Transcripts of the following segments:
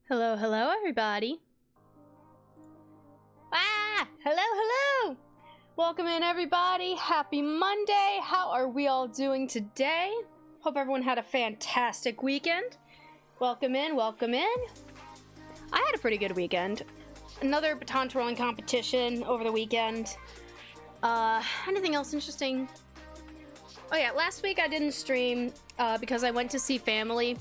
Hello, hello, everybody. Hello. Welcome in, everybody. Happy Monday. How are we all doing today? Hope everyone had a fantastic weekend. Welcome in. I had a pretty good weekend. Another baton twirling competition over the weekend. Anything else interesting? Oh yeah, last week I didn't stream because I went to see family.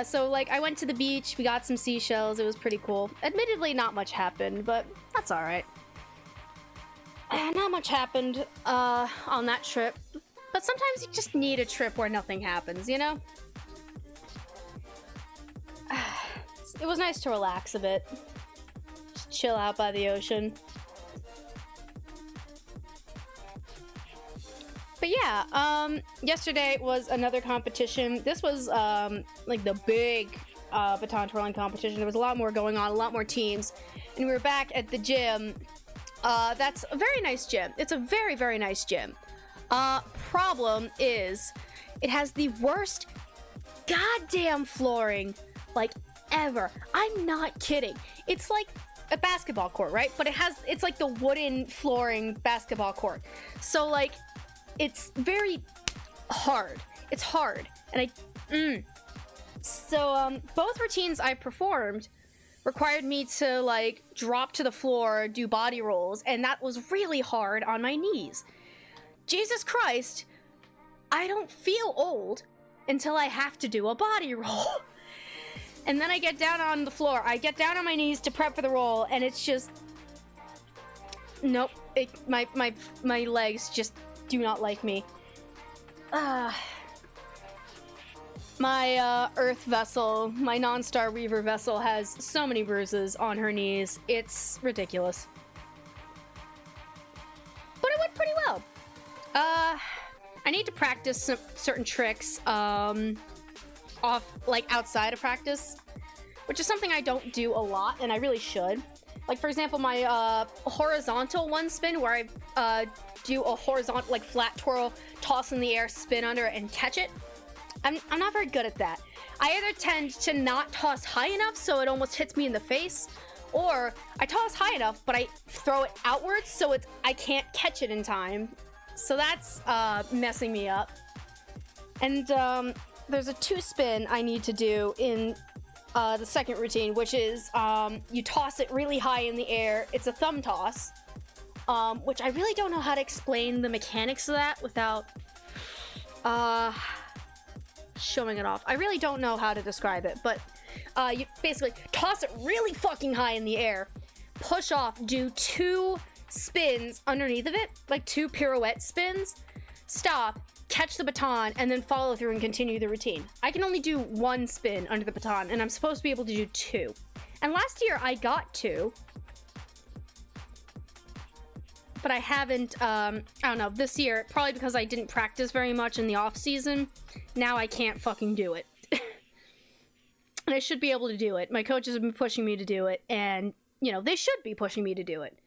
So I went to the beach, we got some seashells, it was pretty cool. Admittedly, not much happened, but that's alright. Not much happened on that trip, but sometimes you just need a trip where nothing happens, you know? It was nice to relax a bit. Just chill out by the ocean. But yeah, yesterday was another competition. This was like the big baton twirling competition. There was a lot more going on, a lot more teams, and we were back at the gym. That's a very nice gym. It's a very, very nice gym. Problem is, it has the worst goddamn flooring like ever. I'm not kidding. It's like a basketball court, right? But it's like the wooden flooring basketball court. So like, it's very hard. It's hard. And So, both routines I performed required me to, like, drop to the floor, do body rolls, and that was really hard on my knees. Jesus Christ, I don't feel old until I have to do a body roll. And then I get down on the floor. I get down on my knees to prep for the roll, and it's just... Nope. My legs just do not like me. My Earth vessel, my non-star Reaver vessel, has so many bruises on her knees. It's ridiculous. But it went pretty well. I need to practice some certain tricks outside of practice, which is something I don't do a lot, and I really should. Like, for example, my horizontal one spin, where I do a horizontal, like, flat twirl, toss in the air, spin under it, and catch it. I'm not very good at that. I either tend to not toss high enough so it almost hits me in the face, or I toss high enough, but I throw it outwards so I can't catch it in time. So that's messing me up. And there's a two-spin I need to do in the second routine, which is you toss it really high in the air. It's a thumb toss, which I really don't know how to explain the mechanics of that without showing it off. I really don't know how to describe it, but you basically toss it really fucking high in the air, push off, do two spins underneath of it, like two pirouette spins, stop, catch the baton, and then follow through and continue the routine. I can only do one spin under the baton, and I'm supposed to be able to do two. And last year I got two, but I haven't, I don't know, this year, probably because I didn't practice very much in the off season, now I can't fucking do it. And I should be able to do it. My coaches have been pushing me to do it, and, you know, they should be pushing me to do it,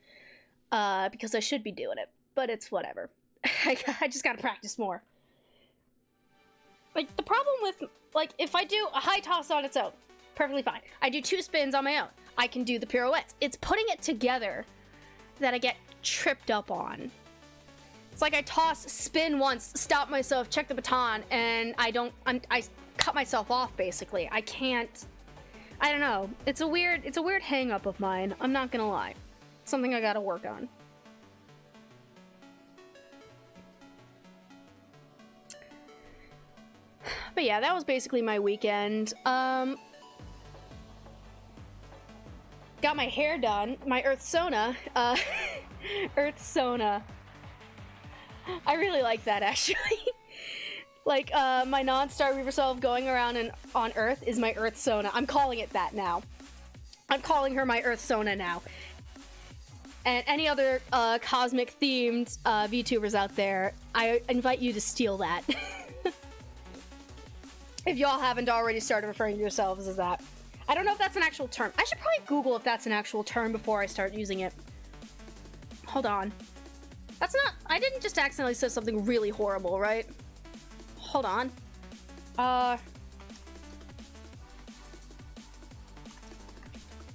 because I should be doing it, but it's whatever. I just gotta practice more. Like, the problem with, like, if I do a high toss on its own, perfectly fine. I do two spins on my own. I can do the pirouettes. It's putting it together that I get tripped up on. It's like I toss, spin once, stop myself, check the baton, and I cut myself off, basically. I don't know. It's a weird hang up of mine. I'm not gonna lie. Something I gotta work on. But yeah, that was basically my weekend. Got my hair done. My Earth Sona. Earth Sona. I really like that, actually. Like, my non-star Reaver self going around on Earth is my Earth Sona. I'm calling it that now. I'm calling her my Earth Sona now. And any other cosmic-themed VTubers out there, I invite you to steal that. If y'all haven't already started referring to yourselves as that. I don't know if that's an actual term. I should probably Google if that's an actual term before I start using it. Hold on. That's not... I didn't just accidentally say something really horrible, right? Hold on.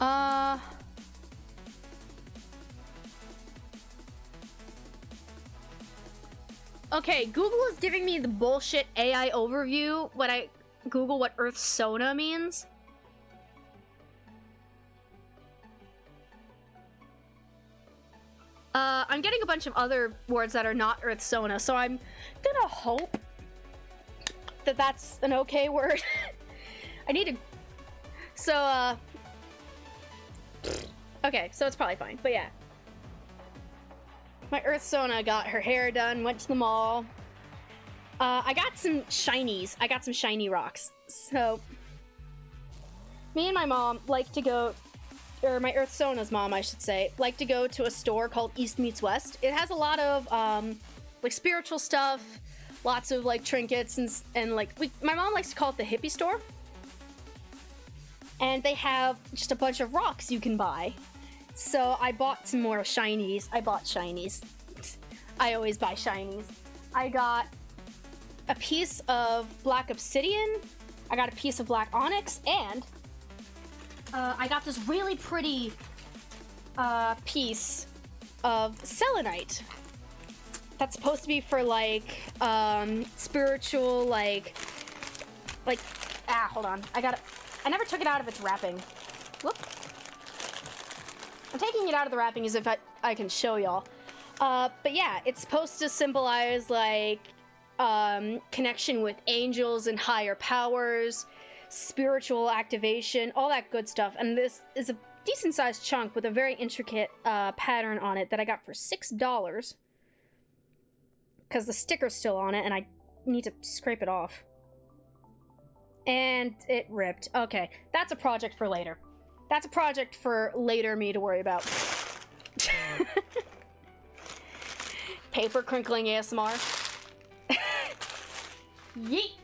Uh... Okay, Google is giving me the bullshit AI overview when I Google what Earth Sona means. I'm getting a bunch of other words that are not Earth Sona, so I'm gonna hope that that's an okay word. I need to... So, okay, so it's probably fine, but yeah. My Earth Sona got her hair done, went to the mall. I got some shinies. I got some shiny rocks. So, me and my mom like to go, or my Earth Sona's mom, I should say, like to go to a store called East Meets West. It has a lot of, like, spiritual stuff, lots of, like, trinkets, and like, my mom likes to call it the hippie store. And they have just a bunch of rocks you can buy. So I bought some more shinies. I bought shinies. I always buy shinies. I got a piece of black obsidian. I got a piece of black onyx, and I got this really pretty piece of selenite. That's supposed to be for like spiritual, like hold on. I never took it out of its wrapping. Whoop. I'm taking it out of the wrapping as if I can show y'all. But yeah, it's supposed to symbolize, like, connection with angels and higher powers, spiritual activation, all that good stuff. And this is a decent-sized chunk with a very intricate pattern on it that I got for $6. Because the sticker's still on it, and I need to scrape it off. And it ripped. Okay, that's a project for later. That's a project for later me to worry about. Paper crinkling ASMR. Yeet!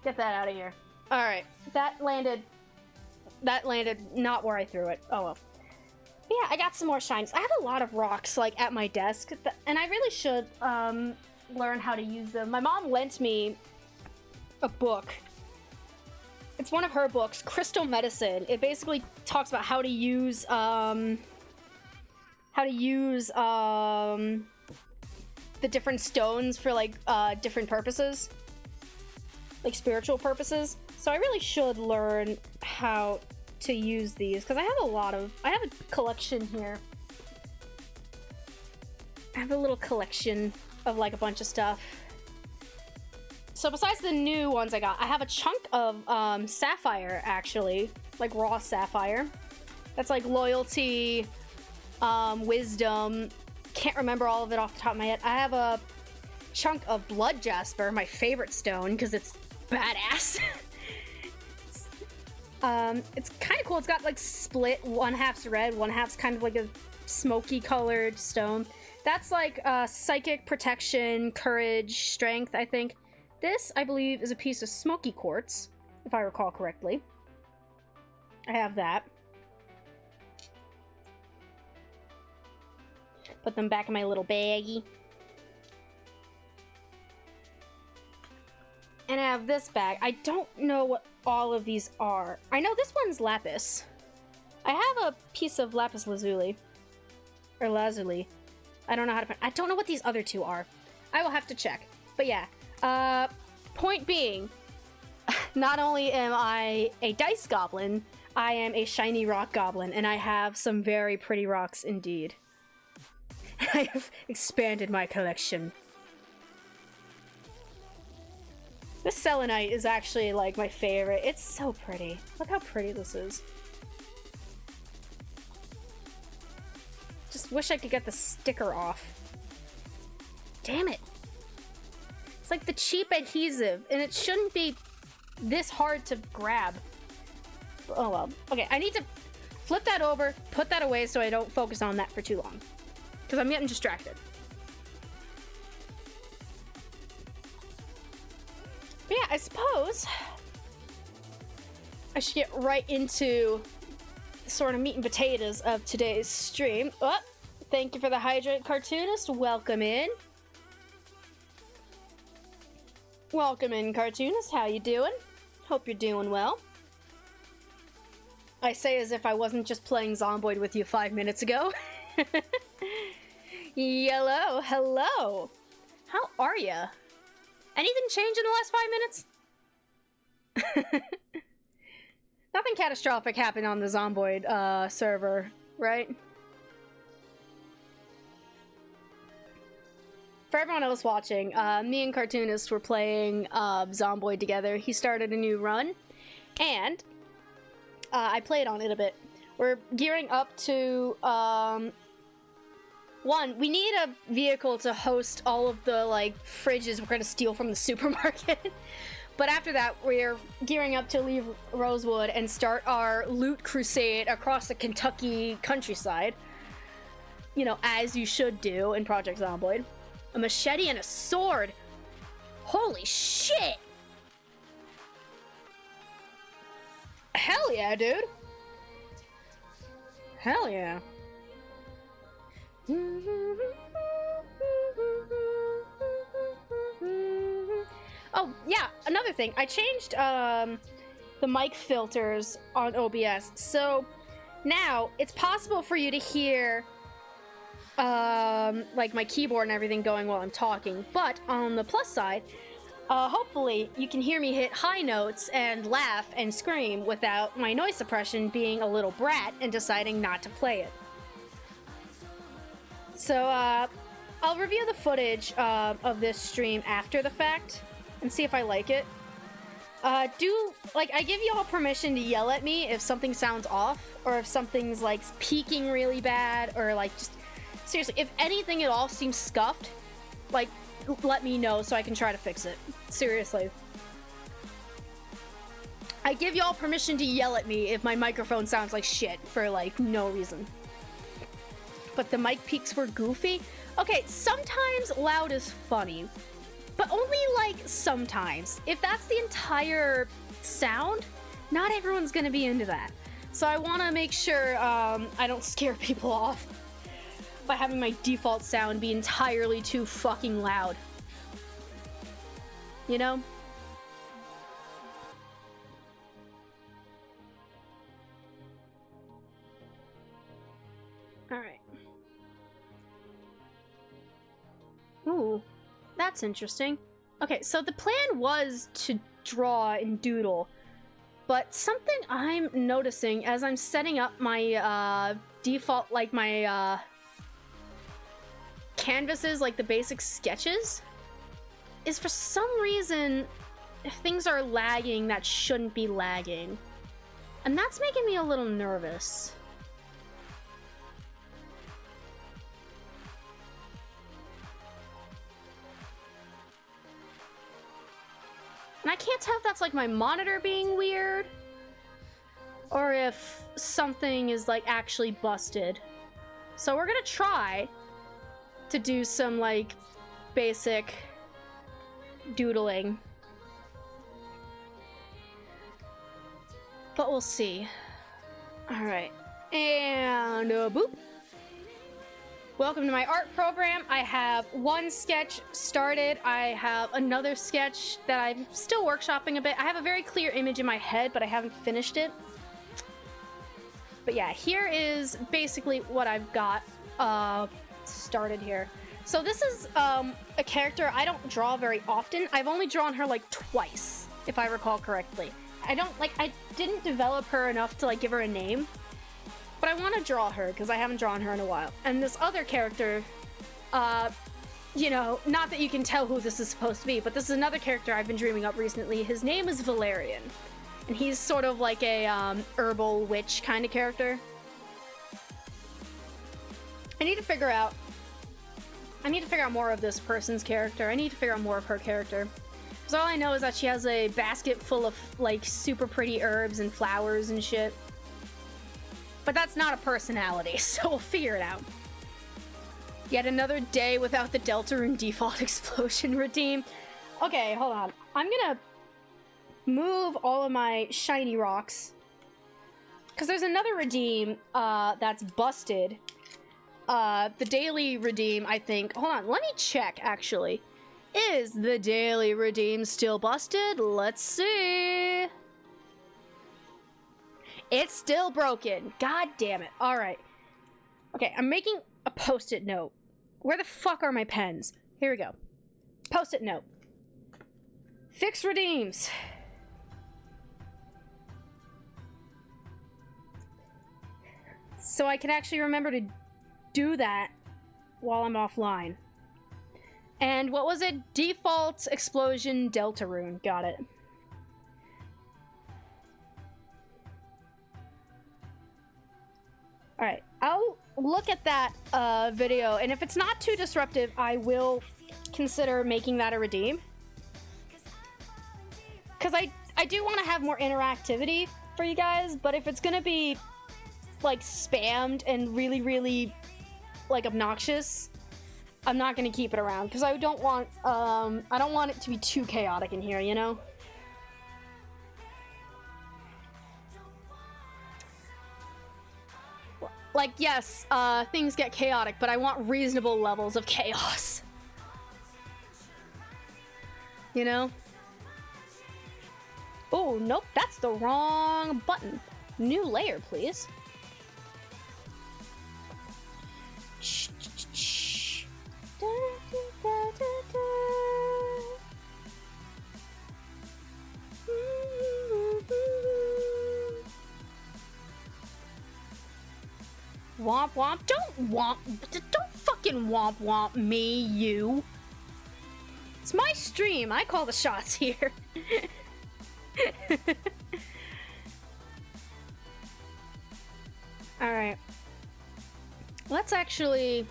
Get that out of here. Alright, that landed not where I threw it. Oh well. But yeah, I got some more shines. I have a lot of rocks, like, at my desk, and I really should learn how to use them. My mom lent me a book. It's one of her books, Crystal Medicine. It basically talks about how to use the different stones for, like, different purposes. Like, spiritual purposes. So I really should learn how to use these, because I have a collection here. I have a little collection of, like, a bunch of stuff. So besides the new ones I got, I have a chunk of sapphire, actually. Like, raw sapphire. That's like loyalty, wisdom. Can't remember all of it off the top of my head. I have a chunk of blood jasper, my favorite stone, because it's badass. It's kind of cool. It's got, like, split. One half's red, one half's kind of like a smoky colored stone. That's like psychic, protection, courage, strength, I think. This, I believe, is a piece of smoky quartz, if I recall correctly. I have that. Put them back in my little baggie. And I have this bag. I don't know what all of these are. I know this one's lapis. I have a piece of lapis lazuli. Or lazuli. I don't know how to... I don't know what these other two are. I will have to check. But yeah. Point being, not only am I a dice goblin, I am a shiny rock goblin, and I have some very pretty rocks indeed. I have expanded my collection. This selenite is actually, like, my favorite. It's so pretty. Look how pretty this is. Just wish I could get the sticker off. Damn it. It's like the cheap adhesive, and it shouldn't be this hard to grab. Oh well. Okay, I need to flip that over, put that away so I don't focus on that for too long. Because I'm getting distracted. But yeah, I suppose I should get right into the sort of meat and potatoes of today's stream. Oh, thank you for the hydrate, cartoonist. Welcome in. Welcome in, cartoonist. How you doing? Hope you're doing well. I say as if I wasn't just playing Zomboid with you 5 minutes ago. Yellow, hello. How are ya? Anything change in the last 5 minutes? Nothing catastrophic happened on the Zomboid server, right? For everyone else watching, me and Cartoonist were playing Zomboid together. He started a new run, and I played on it a bit. We're gearing up to, one, we need a vehicle to host all of the, like, fridges we're gonna steal from the supermarket. But after that, we're gearing up to leave Rosewood and start our loot crusade across the Kentucky countryside. You know, as you should do in Project Zomboid. A machete and a sword! Holy shit! Hell yeah, dude! Hell yeah. Oh, yeah, another thing. I changed the mic filters on OBS. So now it's possible for you to hear like my keyboard and everything going while I'm talking. But on the plus side, hopefully you can hear me hit high notes and laugh and scream without my noise suppression being a little brat and deciding not to play it. So I'll review the footage of this stream after the fact and see if I like it. I give you all permission to yell at me if something sounds off, or if something's like peaking really bad, or like just seriously, if anything at all seems scuffed, like let me know so I can try to fix it. Seriously. I give y'all permission to yell at me if my microphone sounds like shit for like no reason. But the mic peaks were goofy? Okay, sometimes loud is funny. But only, like, sometimes. If that's the entire sound, not everyone's gonna be into that. So I want to make sure I don't scare people off by having my default sound be entirely too fucking loud. You know? Alright. Ooh. That's interesting. Okay, so the plan was to draw and doodle, but something I'm noticing as I'm setting up my default, like my canvases, like the basic sketches, is for some reason things are lagging that shouldn't be lagging. And that's making me a little nervous. And I can't tell if that's like my monitor being weird, or if something is like actually busted. So we're gonna try to do some like basic doodling. But we'll see. Alright. And boop. Welcome to my art program. I have one sketch started. I have another sketch that I'm still workshopping a bit. I have a very clear image in my head, but I haven't finished it. But yeah, here is basically what I've got started here. So this is a character I don't draw very often. I've only drawn her like twice, if I recall correctly. I didn't develop her enough to like give her a name. But I want to draw her, because I haven't drawn her in a while. And this other character, you know, not that you can tell who this is supposed to be, but this is another character I've been dreaming up recently. His name is Valerian. And he's sort of like a herbal witch kind of character. I need to figure out more of this person's character. I need to figure out more of her character. Because all I know is that she has a basket full of, like, super pretty herbs and flowers and shit. But that's not a personality, so we'll figure it out. Yet another day without the Deltarune default explosion redeem. Okay, hold on. I'm gonna move all of my shiny rocks. Because there's another redeem that's busted. The daily redeem, I think. Hold on, let me check, actually. Is the daily redeem still busted? Let's see. It's still broken. God damn it. All right. Okay, I'm making a post-it note. Where the fuck are my pens? Here we go. Post-it note. Fix redeems. So I can actually remember to do that while I'm offline. And what was it? Default explosion delta rune. Got it. Alright, I'll look at that video, and if it's not too disruptive, I will consider making that a redeem. Because I do want to have more interactivity for you guys, but if it's gonna be, like, spammed and really, really, like, obnoxious, I'm not gonna keep it around, because I don't want it to be too chaotic in here, you know? Like, yes, things get chaotic, but I want reasonable levels of chaos. You know? Oh, nope, that's the wrong button. New layer, please. Womp womp. Don't fucking womp womp me, you. It's my stream. I call the shots here. Alright. Let's actually...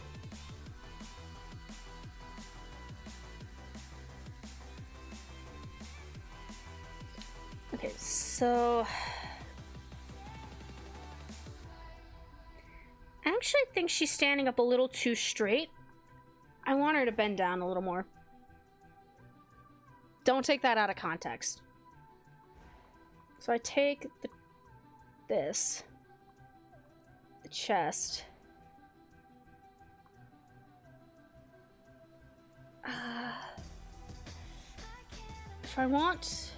Okay, so... I actually think she's standing up a little too straight. I want her to bend down a little more. Don't take that out of context. So I take this, the chest. If I want...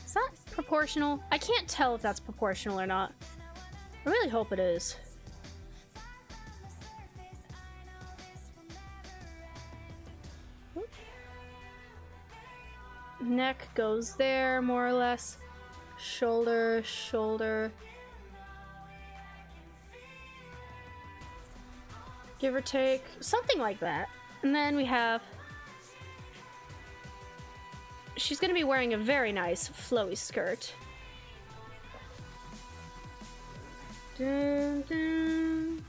Is that proportional? I can't tell if that's proportional or not. I really hope it is. Neck goes there, more or less. Shoulder, shoulder. Give or take. Something like that. And then we have... She's gonna be wearing a very nice flowy skirt. Dun, dun.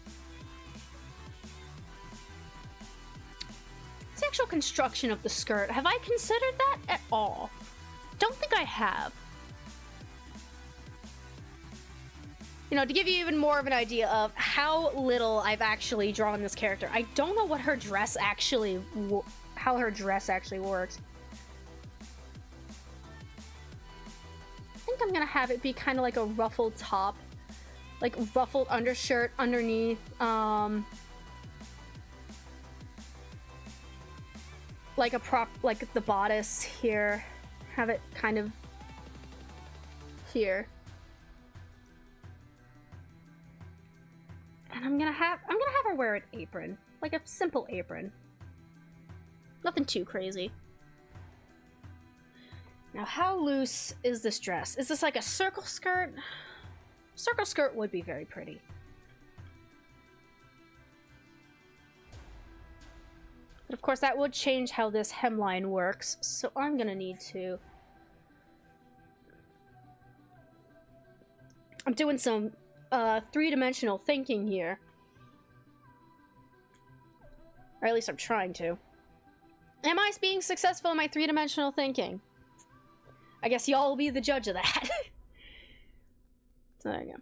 It's the actual construction of the skirt. Have I considered that at all? Don't think I have. You know, to give you even more of an idea of how little I've actually drawn this character, I don't know what her dress actually, how her dress actually works. I think I'm gonna have it be kind of like a ruffled top, like ruffled undershirt underneath, like a prop, like the bodice here, have it kind of here. And I'm gonna have her wear an apron, like a simple apron. Nothing too crazy. Now, how loose is this dress? Is this like a circle skirt? Circle skirt would be very pretty. But of course, that would change how this hemline works, so I'm gonna need to... I'm doing some three-dimensional thinking here. Or at least I'm trying to. Am I being successful in my three-dimensional thinking? I guess y'all will be the judge of that. So there you go.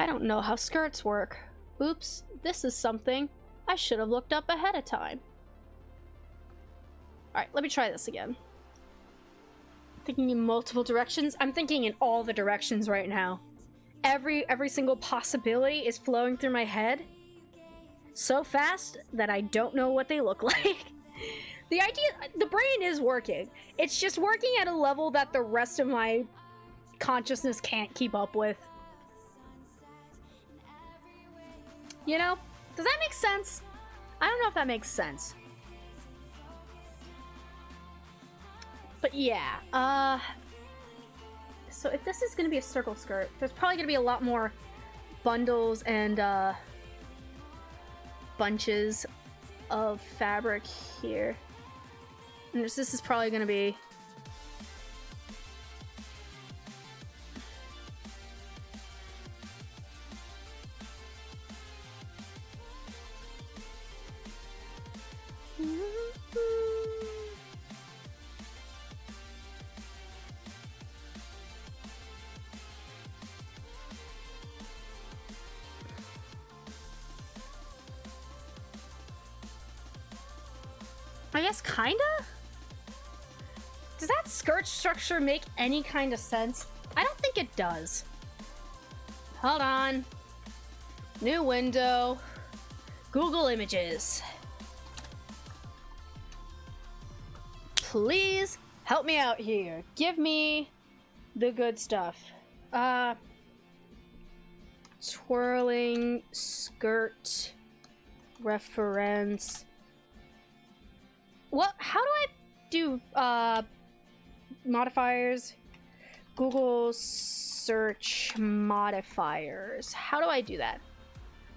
I don't know how skirts work. Oops, this is something I should have looked up ahead of time. Alright, let me try this again. Thinking in multiple directions? I'm thinking in all the directions right now. Every single possibility is flowing through my head so fast that I don't know what they look like. The brain is working. It's just working at a level that the rest of my consciousness can't keep up with. You know? Does that make sense? I don't know if that makes sense. But yeah, so if this is gonna be a circle skirt, there's probably gonna be a lot more bundles and bunches of fabric here. And this is probably gonna be I guess kinda? Does that skirt structure make any kind of sense? I don't think it does. Hold on. New window. Google Images. Please help me out here. Give me the good stuff. Twirling skirt reference. What? How do I do modifiers? Google search modifiers. How do I do that?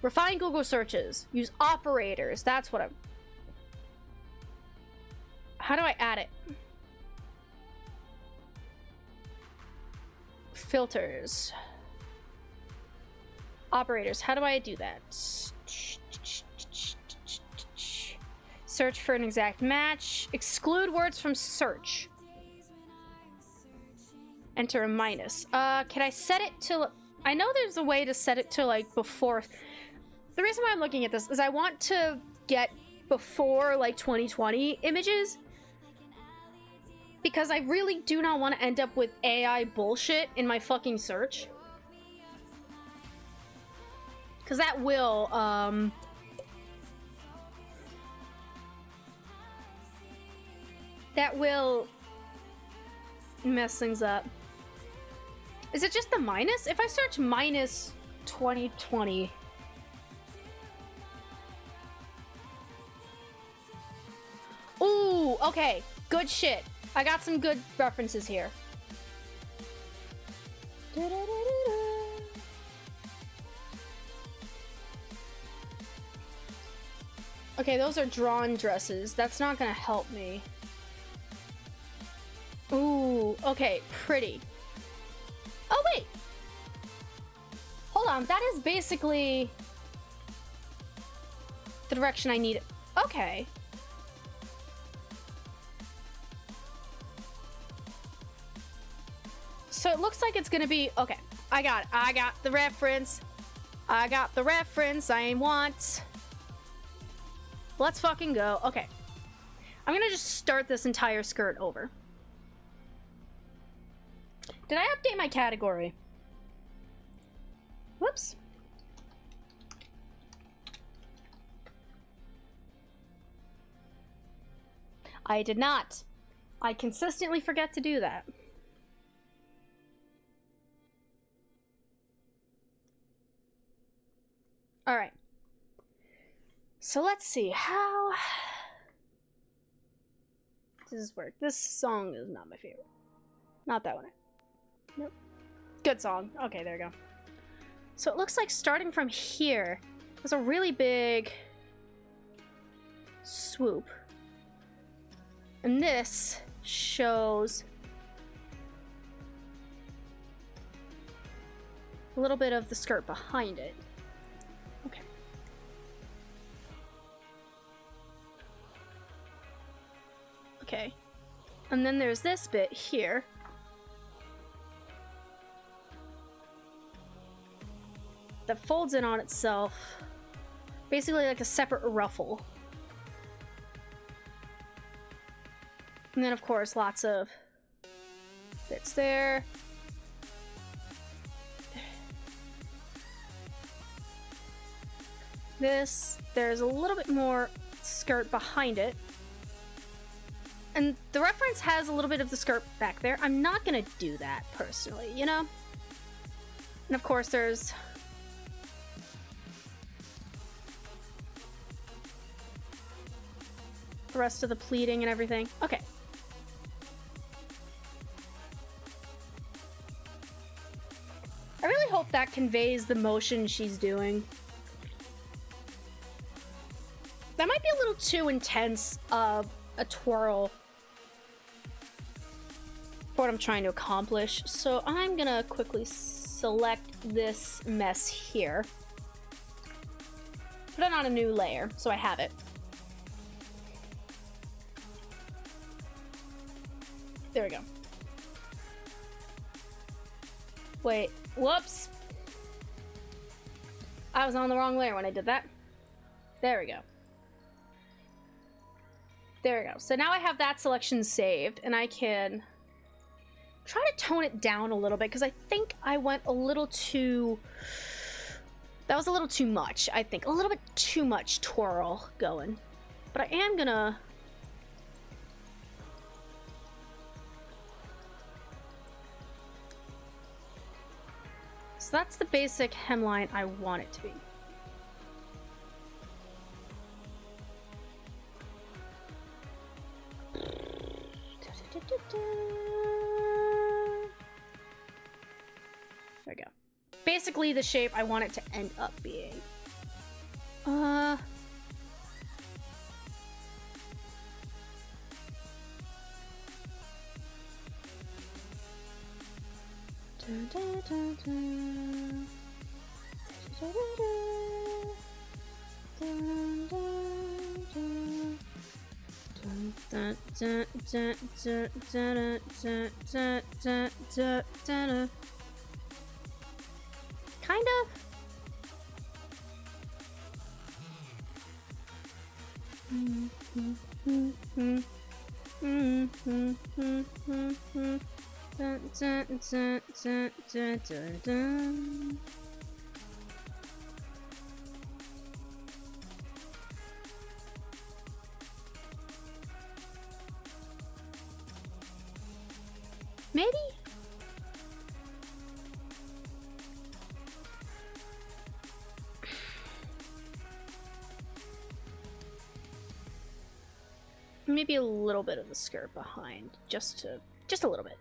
Refine Google searches. Use operators. That's what I'm... How do I add it? Filters. Operators. How do I do that? Search for an exact match. Exclude words from search. Enter a minus. Can I set it to... I know there's a way to set it to, like, before... The reason why I'm looking at this is I want to get before, like, 2020 images. Because I really do not want to end up with AI bullshit in my fucking search. Because that will, that will mess things up. Is it just the minus? If I search minus 2020... Ooh, okay. Good shit. I got some good references here. Okay, those are drawn dresses. That's not gonna help me. Ooh, okay, pretty. Oh, wait! Hold on, that is basically the direction I need. Okay. So it looks like it's gonna be... Okay, I got it. I got the reference. I got the reference I want. Let's fucking go. Okay. I'm gonna just start this entire skirt over. Did I update my category? Whoops. I did not. I consistently forget to do that. All right. So let's see how does this work. This song is not my favorite. Not that one. Nope. Good song. Okay, there we go. So it looks like starting from here, there's a really big swoop. And this shows a little bit of the skirt behind it. Okay. Okay. And then there's this bit here. that folds in on itself. Basically like a separate ruffle. And then, of course, lots of bits there. This, there's a little bit more skirt behind it. And the reference has a little bit of the skirt back there. I'm not gonna do that personally, you know? And of course there's the rest of the pleating and everything. Okay. I really hope that conveys the motion she's doing. That might be a little too intense of a twirl for what I'm trying to accomplish. So I'm gonna quickly select this mess here. Put it on a new layer so I have it. There we go. Wait, whoops. I was on the wrong layer when I did that. There we go. There we go. So now I have that selection saved, and I can try to tone it down a little bit, because I think I went a little too... That was a little too much, I think. A little bit too much twirl going. But I am gonna... So that's the basic hemline I want it to be. There we go. Basically the shape I want it to end up being. Kind of. Maybe? Maybe a little bit of the skirt behind, just a little bit.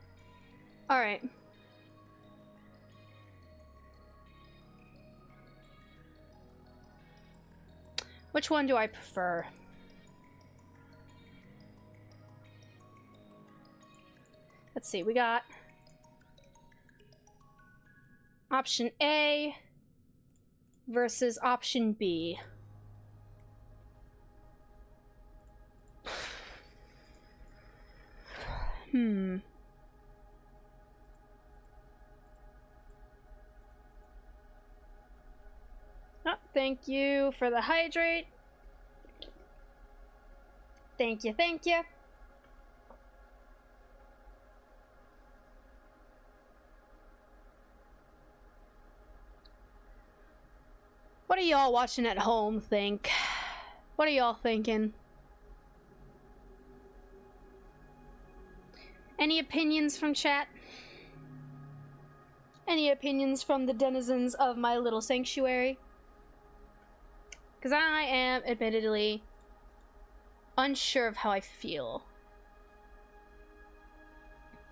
All right. Which one do I prefer? Let's see, we got option A versus option B. Oh, thank you for the hydrate. Thank you, thank you. What are y'all watching at home think? What are y'all thinking? Any opinions from chat? Any opinions from the denizens of my little sanctuary? Because I am admittedly unsure of how I feel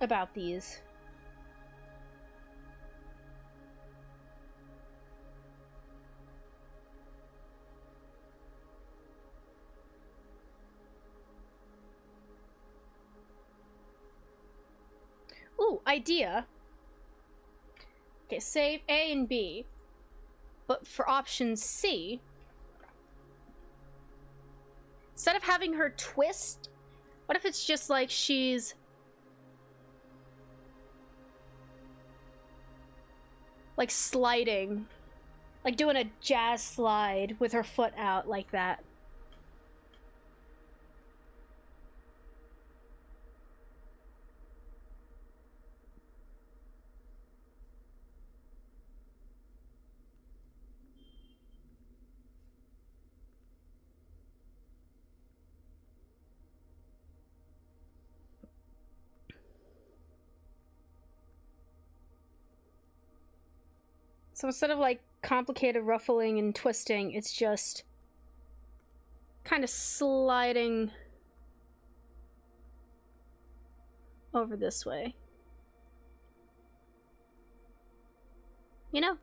about these. Ooh, idea. Okay, save A and B. But for option C, instead of having her twist, what if it's just like she's like sliding Like doing a jazz slide with her foot out like that. So instead of like complicated ruffling and twisting, it's just kind of sliding over this way. You know?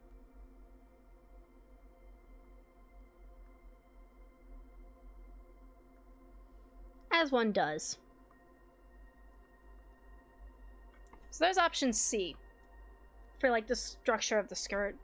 As one does. So there's option C for like the structure of the skirt.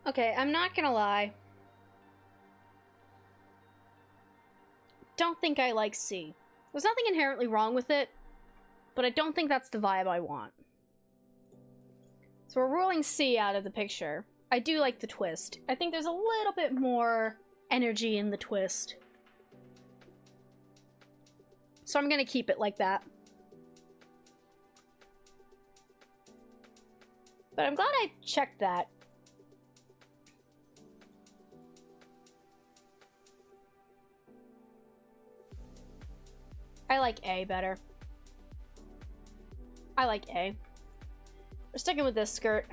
Okay, I'm not gonna lie. Don't think I like C. There's nothing inherently wrong with it, but I don't think that's the vibe I want. So we're ruling C out of the picture. I do like the twist. I think there's a little bit more energy in the twist. So I'm gonna keep it like that. But I'm glad I checked that. I like A better. I like A. We're sticking with this skirt.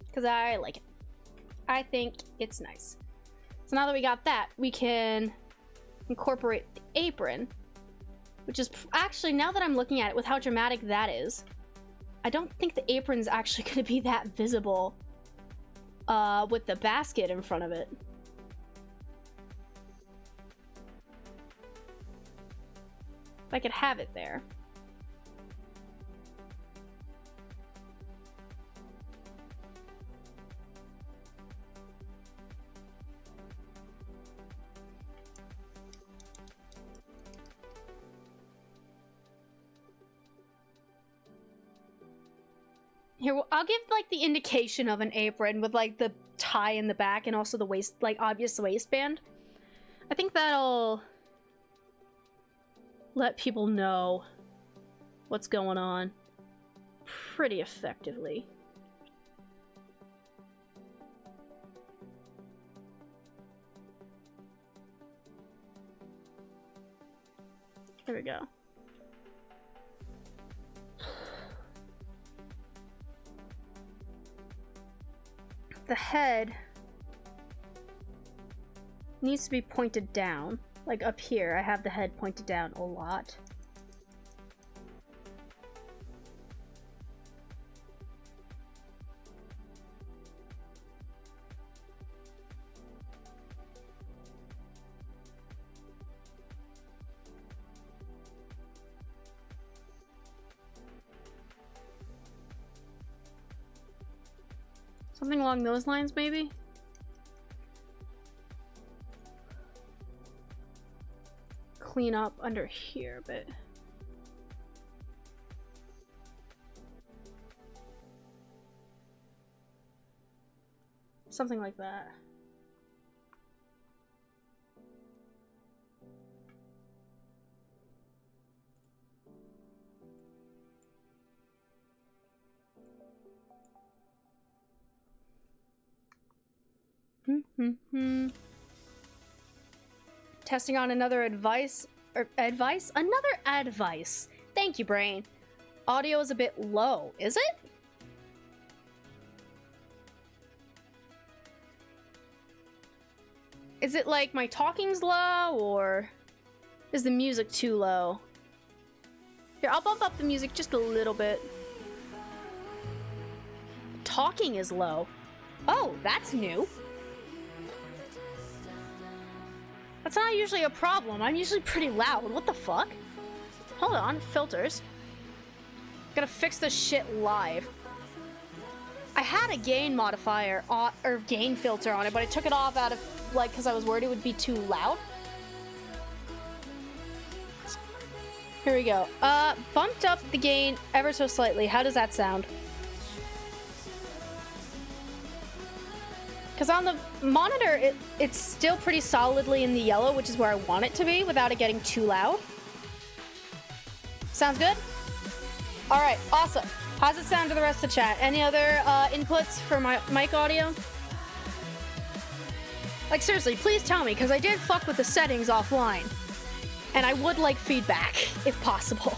Because I like it. I think it's nice. So now that we got that, we can incorporate the apron. Which is actually, now that I'm looking at it with how dramatic that is, I don't think the apron's actually going to be that visible with the basket in front of it. If I could have it there. Here, I'll give like the indication of an apron with like the tie in the back and also the waist, like obvious waistband. I think that'll let people know what's going on pretty effectively. There we go. The head needs to be pointed down. Like up here, I have the head pointed down a lot. Something along those lines, maybe? Clean up under here a bit. Something like that. Testing on another advice. Another advice. Thank you, brain. Audio is a bit low, is it? Is it like my talking's low, or Is the music too low? Here, I'll bump up the music just a little bit. Talking is low. Oh, that's new. That's not usually a problem. I'm usually pretty loud. What the fuck? Hold on, filters. Gotta fix this shit live. I had a gain modifier on, or gain filter on it, but I took it off out of, like, because I was worried it would be too loud. Here we go. Bumped up the gain ever so slightly. How does that sound? Because on the monitor, it's still pretty solidly in the yellow, which is where I want it to be, without it getting too loud. Sounds good? All right, awesome. How's it sound to the rest of the chat? Any other inputs for my mic audio? Like, seriously, please tell me, because I did fuck with the settings offline. And I would like feedback, if possible.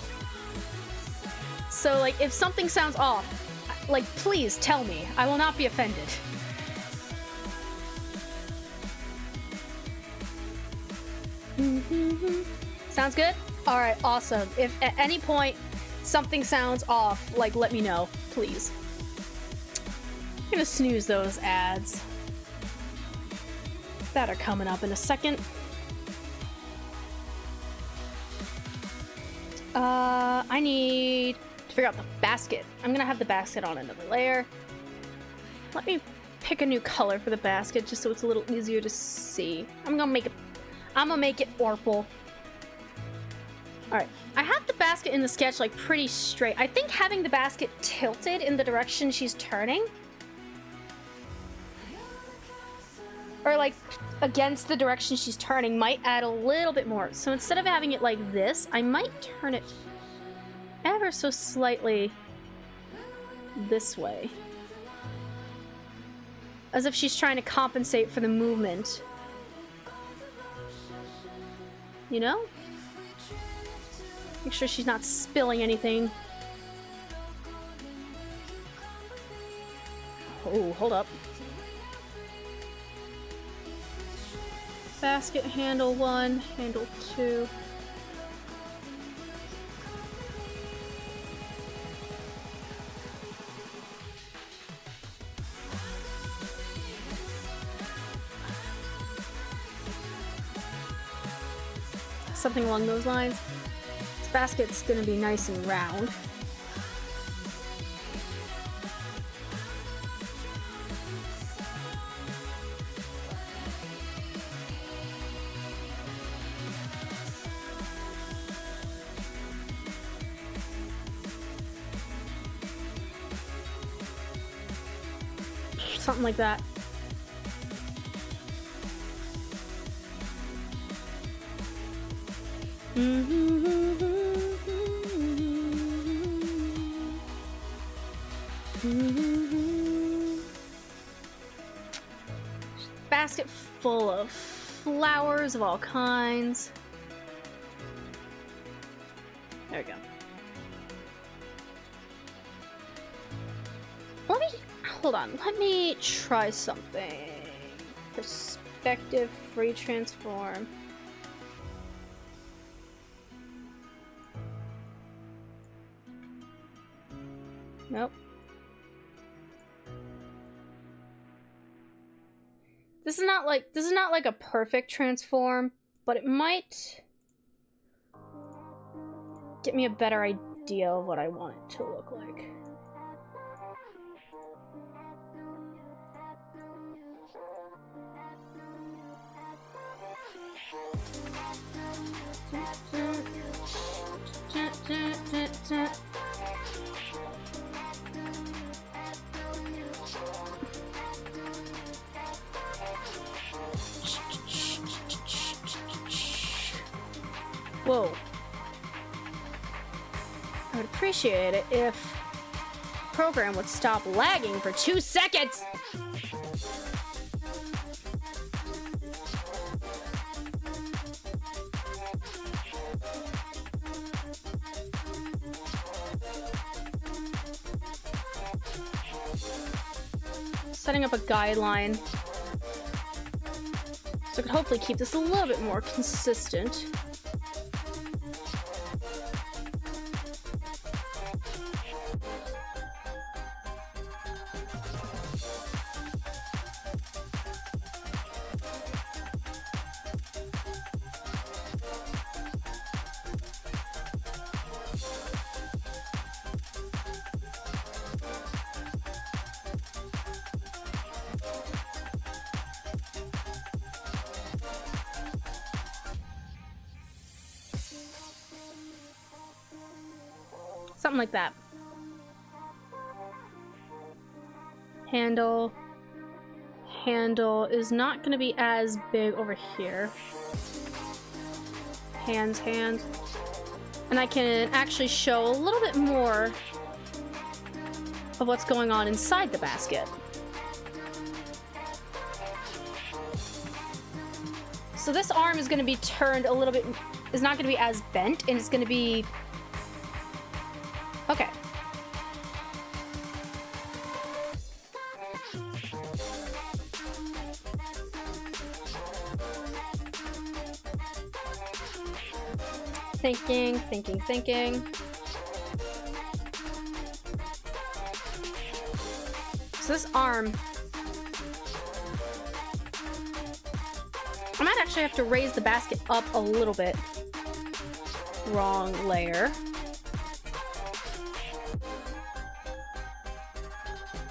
So, like, if something sounds off, like, please tell me. I will not be offended. Sounds good? Alright, awesome. If at any point something sounds off, like, let me know, please. I'm gonna snooze those ads that are coming up in a second. I need to figure out the basket. I'm gonna have the basket on another layer. Let me pick a new color for the basket just so it's a little easier to see. I'm gonna make it Orpal. Alright, I have the basket in the sketch like pretty straight. I think having the basket tilted in the direction she's turning, or like against the direction she's turning, might add a little bit more. So instead of having it like this, I might turn it ever so slightly this way. As if she's trying to compensate for the movement. You know? Make sure she's not spilling anything. Oh, hold up. Basket handle 1, handle 2. Something along those lines. This basket's gonna be nice and round. Something like that. Basket full of flowers of all kinds. There we go. Hold on, let me try something. Perspective, free transform. Nope. This is not like a perfect transform, but it might get me a better idea of what I want it to look like. Whoa. I would appreciate it if the program would stop lagging for 2 seconds! Setting up a guideline so I could hopefully keep this a little bit more consistent. Something like that. Handle. Handle is not going to be as big over here. Hands, hands. And I can actually show a little bit more of what's going on inside the basket. So this arm is going to be turned a little bit, is not going to be as bent, and it's going to be... Okay. Thinking, thinking, thinking. So this arm... I might actually have to raise the basket up a little bit. Wrong layer.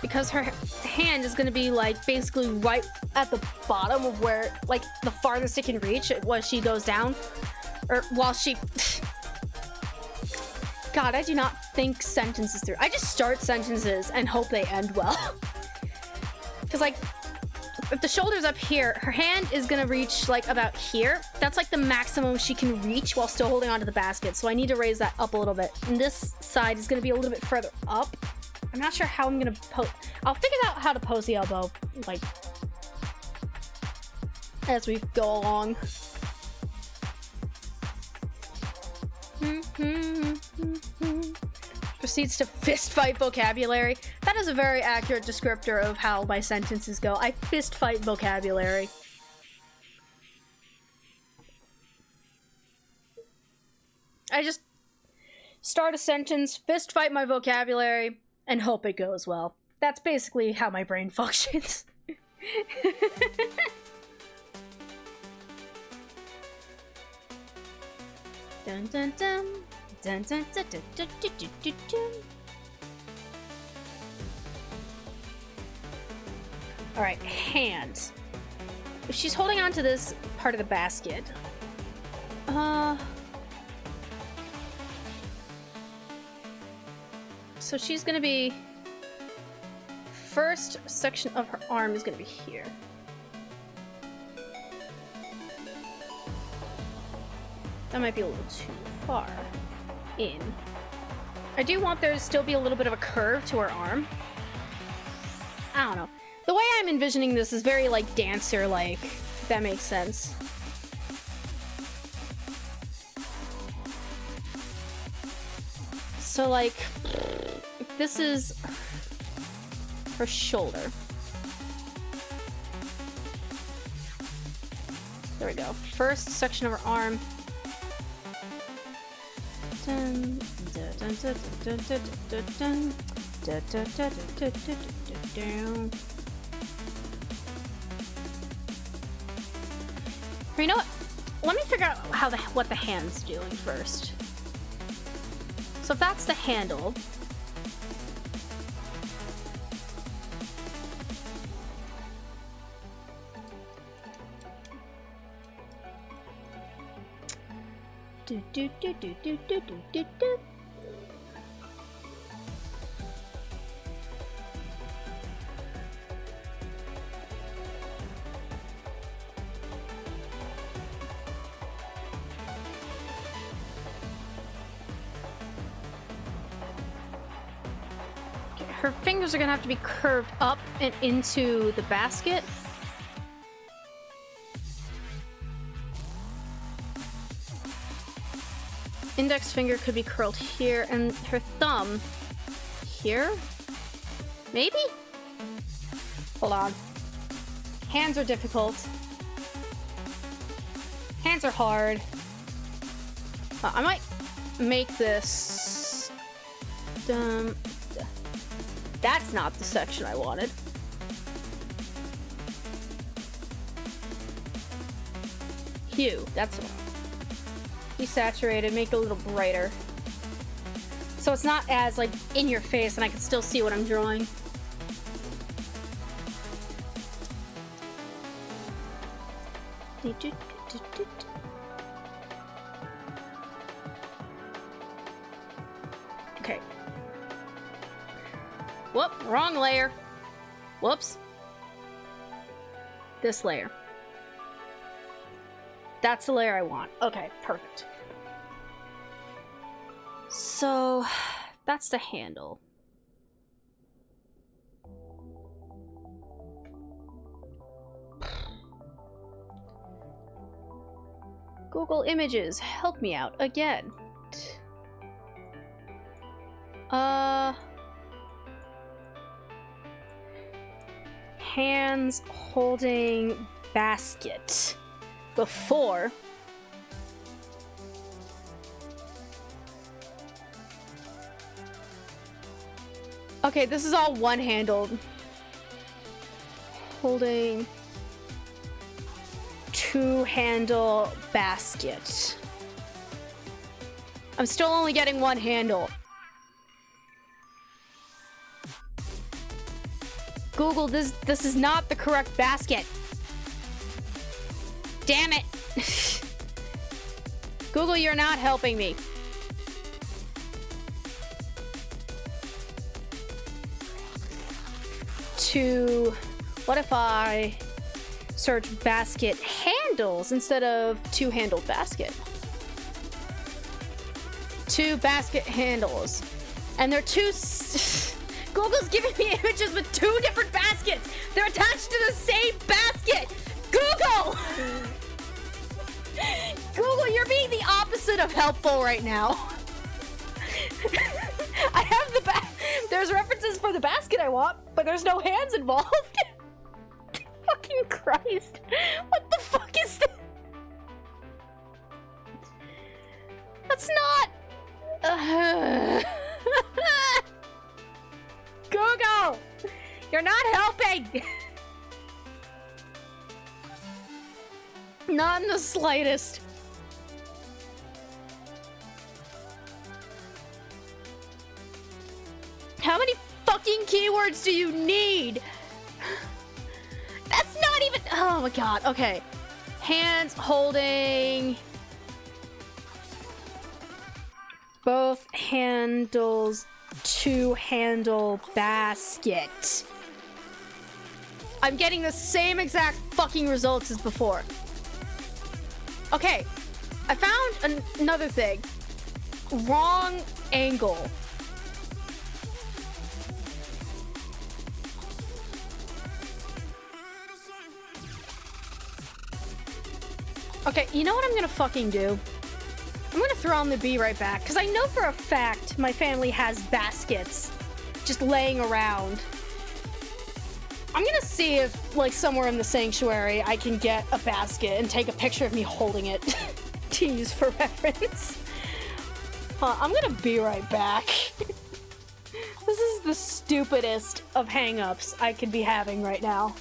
Because her hand is going to be, like, basically right at the bottom of where, like, the farthest it can reach while she goes down. Or while she... God, I do not think sentences through. I just start sentences and hope they end well. Because, like, if the shoulder's up here, her hand is going to reach, like, about here. That's, like, the maximum she can reach while still holding onto the basket. So I need to raise that up a little bit. And this side is going to be a little bit further up. I'm not sure how I'm going to pose... I'll figure out how to pose the elbow, like, as we go along. Proceeds to fist fight vocabulary. That is a very accurate descriptor of how my sentences go. I fist fight vocabulary. I just start a sentence, fist fight my vocabulary, and hope it goes well. That's basically how my brain functions. Dun dun dun. Dun, dun, dun, dun, dun, dun, dun, dun, dun. All right, hands. If she's holding on to this part of the basket, so she's gonna be, first section of her arm is gonna be here. That might be a little too far in. I do want there to still be a little bit of a curve to her arm. I don't know. The way I'm envisioning this is very, like, dancer-like, if that makes sense. So, like, this is her shoulder. There we go. First section of her arm. You know what? Let me figure out how what the hand's doing first. So if that's the handle, do do do do do do do do do. Her fingers are gonna have to be curved up and into the basket. Index finger could be curled here, and her thumb here? Maybe? Hold on. Hands are difficult. Hands are hard. I might make this... That's not the section I wanted. Hue, that's the one. Desaturated, make it a little brighter. So it's not as, like, in your face and I can still see what I'm drawing. Okay. Whoop, wrong layer. Whoops. This layer. That's the layer I want. Okay, perfect. So, that's the handle. Google Images, help me out again. Hands holding basket. Before. Okay, this is all one-handled. Holding two-handle basket. I'm still only getting one handle. Google, this is not the correct basket. Damn it. Google, you're not helping me. What if I search basket handles instead of two-handled basket? Two basket handles. And they're two... Google's giving me images with two different baskets. They're attached to the same basket. Google! Google, you're being the opposite of helpful right now. I have the there's references for the basket I want, but there's no hands involved. Fucking Christ. What the fuck is that? That's not... Google! You're not helping! Not in the slightest. How many fucking keywords do you need? That's not even... Oh my god, okay. Hands holding... Both handles... Two-handle basket. I'm getting the same exact fucking results as before. Okay, I found another thing. Wrong angle. Okay, you know what I'm gonna fucking do? I'm gonna throw on the bee right back, because I know for a fact my family has baskets just laying around. I'm gonna see if, like, somewhere in the sanctuary I can get a basket and take a picture of me holding it to use for reference. I'm gonna be right back. This is the stupidest of hang-ups I could be having right now.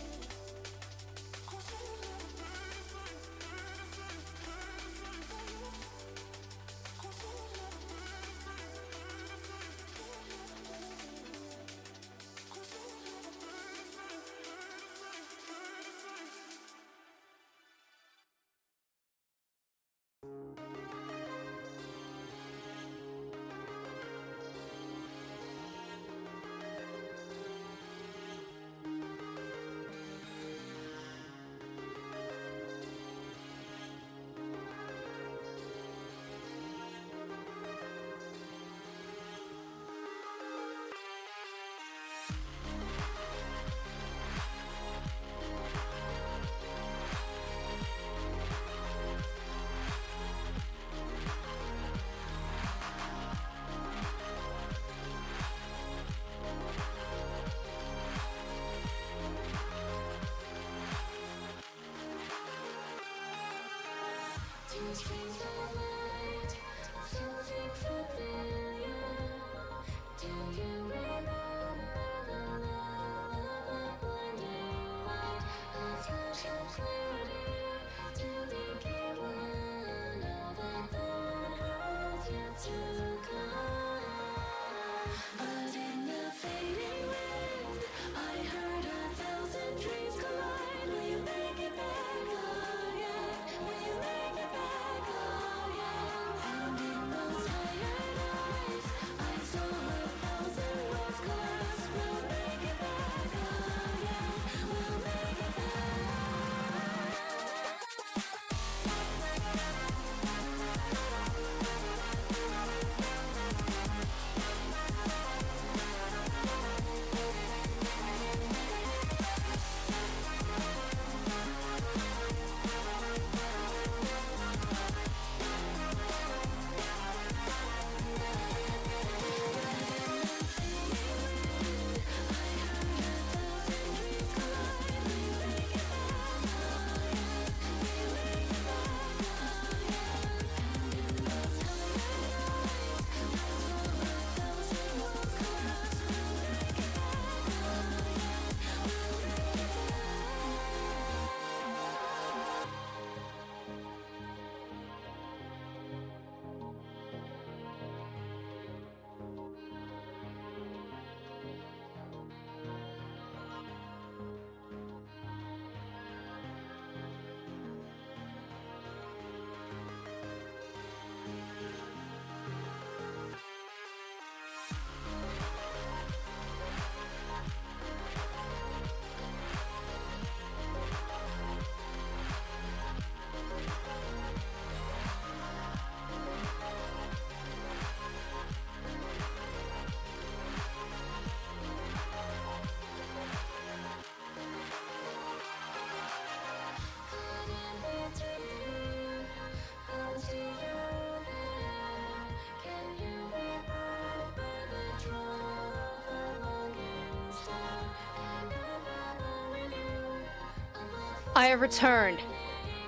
I have returned.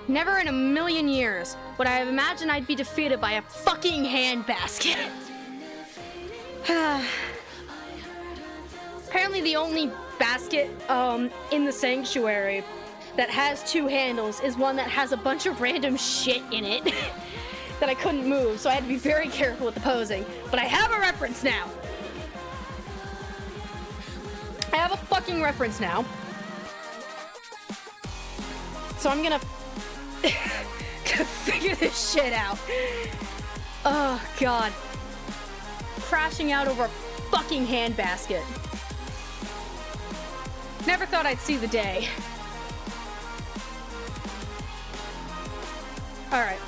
Never in a million years would I have imagined I'd be defeated by a fucking handbasket. Apparently the only basket in the sanctuary that has two handles is one that has a bunch of random shit in it that I couldn't move, so I had to be very careful with the posing. But I have a reference now. I have a fucking reference now. So I'm gonna figure this shit out. Oh, God. Crashing out over a fucking handbasket. Never thought I'd see the day. Alright.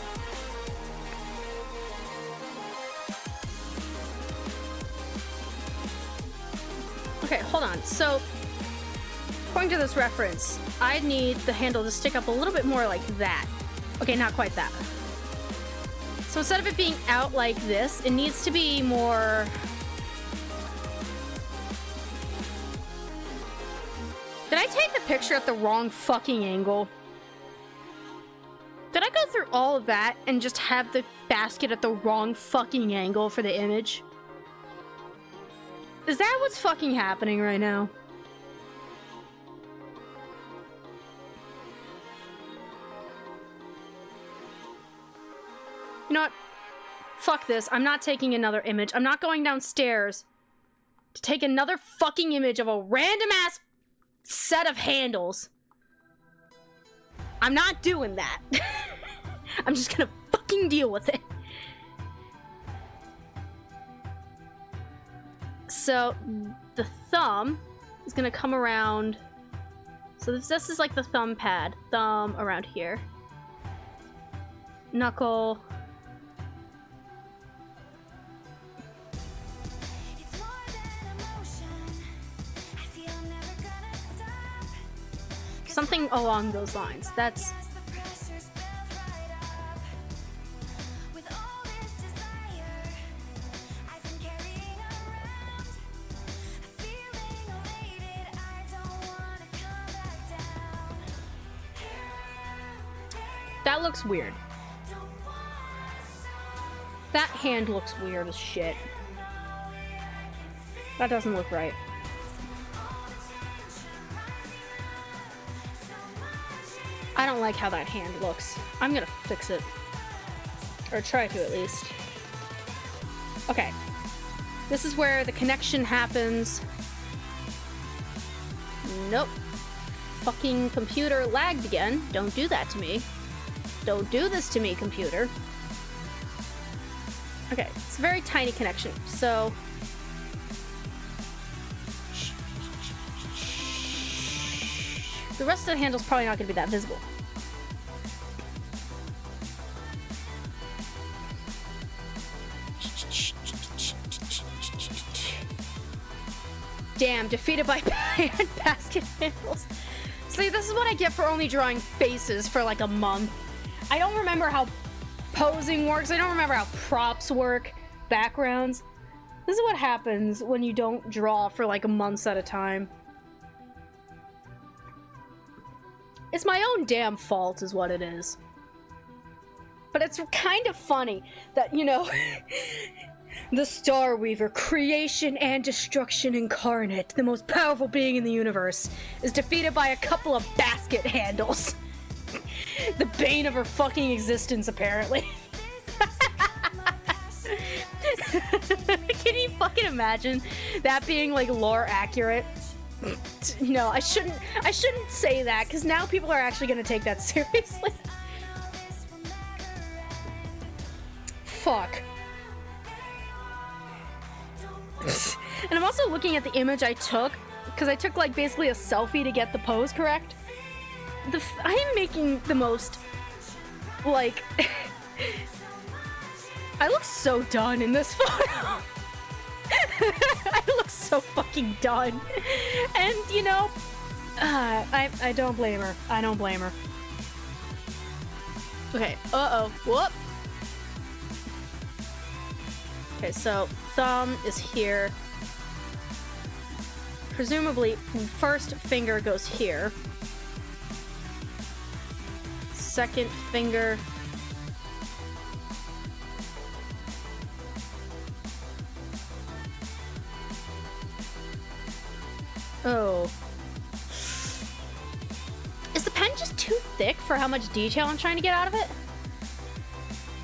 Okay, hold on. So, according to this reference, I need the handle to stick up a little bit more like that. Okay, not quite that. So instead of it being out like this, it needs to be more... Did I take the picture at the wrong fucking angle? Did I go through all of that and just have the basket at the wrong fucking angle for the image? Is that what's fucking happening right now? You know what? Fuck this. I'm not taking another image. I'm not going downstairs to take another fucking image of a random ass set of handles. I'm not doing that. I'm just gonna fucking deal with it. So, the thumb is gonna come around. So this is like the thumb pad. Thumb around here. Knuckle. Something along those lines. That's... That looks weird. That hand looks weird as shit. That doesn't look right. I don't like how that hand looks. I'm gonna fix it. Or try to, at least. Okay. This is where the connection happens. Nope. Fucking computer lagged again. Don't do that to me. Don't do this to me, computer. Okay, it's a very tiny connection, so... The rest of the handle's probably not going to be that visible. Damn, defeated by basket handles. See, this is what I get for only drawing faces for like a month. I don't remember how posing works. I don't remember how props work, backgrounds. This is what happens when you don't draw for like months at a time. It's my own damn fault is what it is. But it's kind of funny that, you know, the Star Weaver, creation and destruction incarnate, the most powerful being in the universe, is defeated by a couple of basket handles. The bane of her fucking existence, apparently. Can you fucking imagine that being, like, lore accurate? No, I shouldn't say that, because now people are actually gonna take that seriously. Fuck. And I'm also looking at the image I took, because I took, like, basically a selfie to get the pose correct. I am making the most, like... I look so done in this photo. I look so fucking done. And, you know, I don't blame her. I don't blame her. Okay, uh-oh. Whoop. Okay, so thumb is here. Presumably, first finger goes here. second finger. Oh. Is the pen just too thick for how much detail I'm trying to get out of it?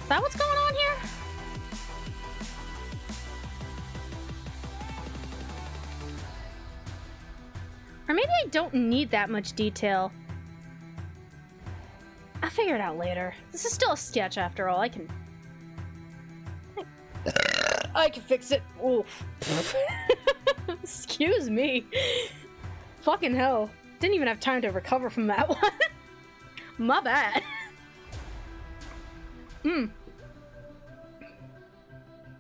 Is that what's going on here? Or maybe I don't need that much detail. I'll figure it out later. This is still a sketch after all. I can fix it. Oof. Excuse me. Fucking hell. Didn't even have time to recover from that one. My bad. That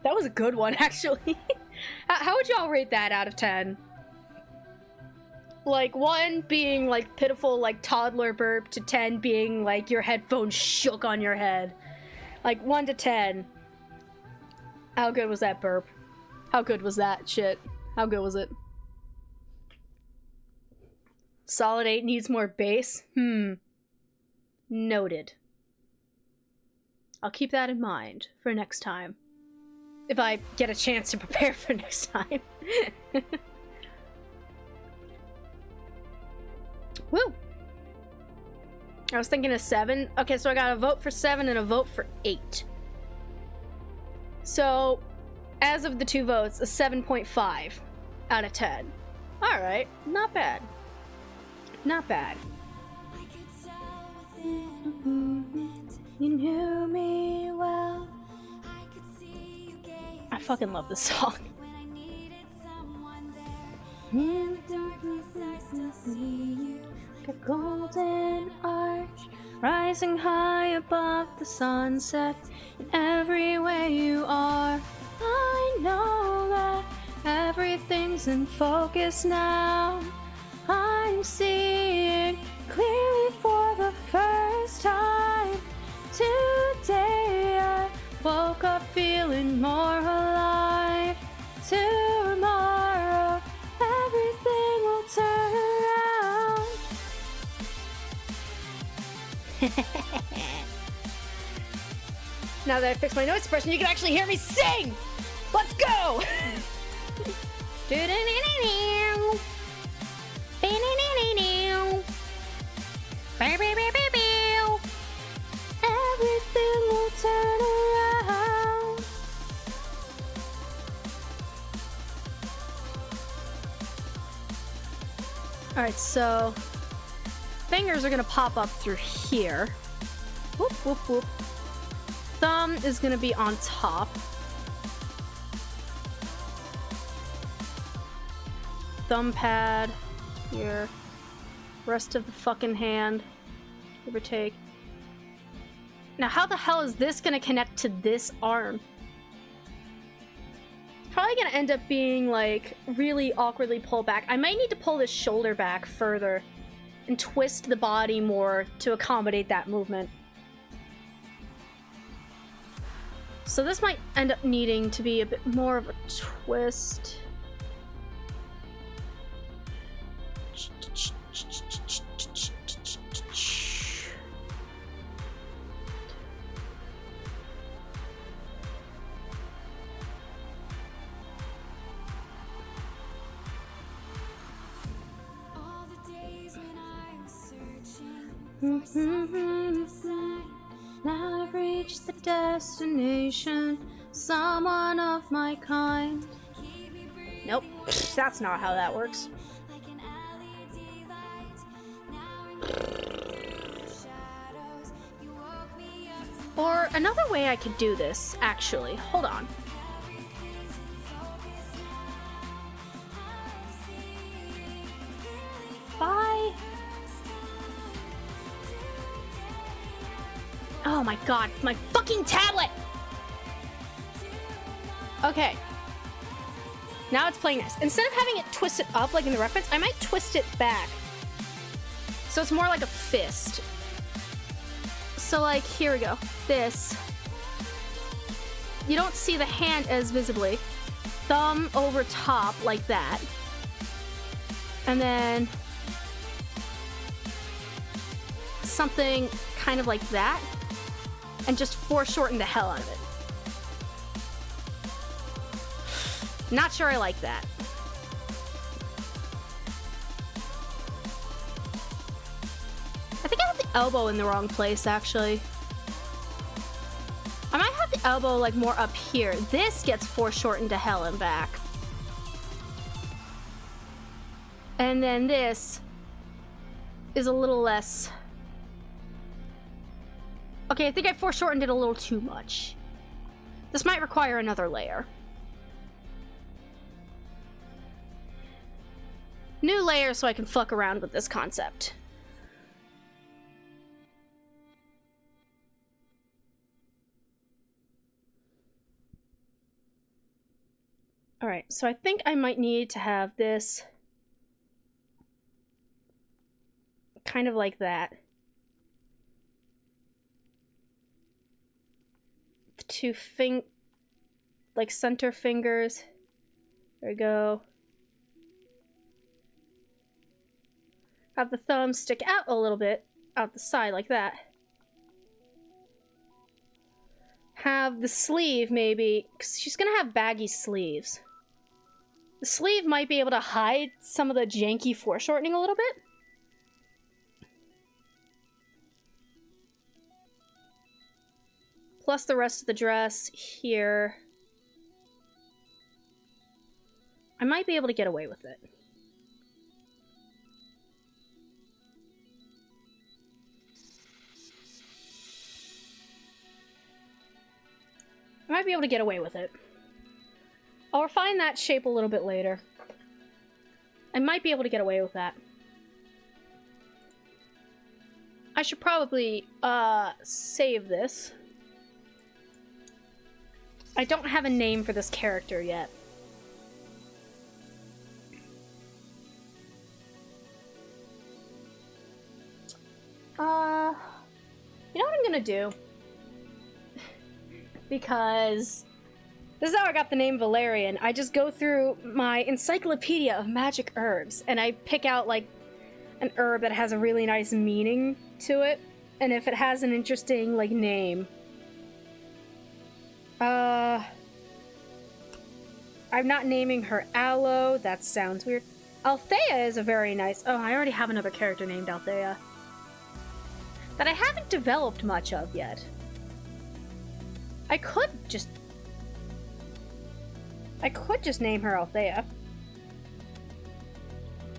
was a good one, actually. How would y'all rate that out of 10? Like, 1 being, like, pitiful, like, toddler burp, to 10 being, like, your headphones shook on your head. Like, 1 to 10. How good was that burp? How good was that shit? How good was it? Solid 8 needs more bass? Noted. I'll keep that in mind for next time. If I get a chance to prepare for next time. Woo! I was thinking of 7. Okay, so I got a vote for 7 and a vote for 8. So, as of the 2 votes, a 7.5 out of 10. Alright, not bad. Not bad. You knew me well. I fucking love this song. In the darkness I still see you, like a golden arch, rising high above the sunset. In every way you are, I know that everything's in focus now. I'm seeing clearly for the first time. Today I woke up feeling more alive. Tomorrow everything will turn around. Now that I fixed my noise suppression, you can actually hear me sing! Let's go! Everything will turn around. Alright, so fingers are gonna pop up through here. Whoop, whoop, whoop. Thumb is gonna be on top. Thumb pad here. Rest of the fucking hand, give or take. Now, how the hell is this gonna connect to this arm? It's probably gonna end up being, like, really awkwardly pulled back. I might need to pull this shoulder back further and twist the body more to accommodate that movement. So this might end up needing to be a bit more of a twist. Now I've reached the destination, someone of my kind. Nope, that's not how that works. Or another way I could do this, actually. Hold on. Bye. Oh my god, my fucking tablet! Okay. Now it's playing nice. Instead of having it twisted up like in the reference, I might twist it back. So it's more like a fist. So like, here we go. This. You don't see the hand as visibly. Thumb over top like that. And then something kind of like that, and just foreshorten the hell out of it. Not sure I like that. I think I have the elbow in the wrong place, actually. I might have the elbow, like, more up here. This gets foreshortened to hell and back. And then this is a little less... Okay, I think I foreshortened it a little too much. This might require another layer. New layer so I can fuck around with this concept. Alright, so I think I might need to have this kind of like that. The two like center fingers. There we go. Have the thumb stick out a little bit, out the side like that. Have the sleeve maybe, because she's gonna have baggy sleeves. The sleeve might be able to hide some of the janky foreshortening a little bit. Plus the rest of the dress here. I might be able to get away with it. I might be able to get away with it. I'll refine that shape a little bit later. I might be able to get away with that. I should probably, save this. I don't have a name for this character yet. You know what I'm gonna do? Because this is how I got the name Valerian. I just go through my encyclopedia of magic herbs, and I pick out, like, an herb that has a really nice meaning to it, and if it has an interesting, like, name. I'm not naming her Aloe. That sounds weird. Althea is a very nice... Oh, I already have another character named Althea that I haven't developed much of yet. I could just name her Althea.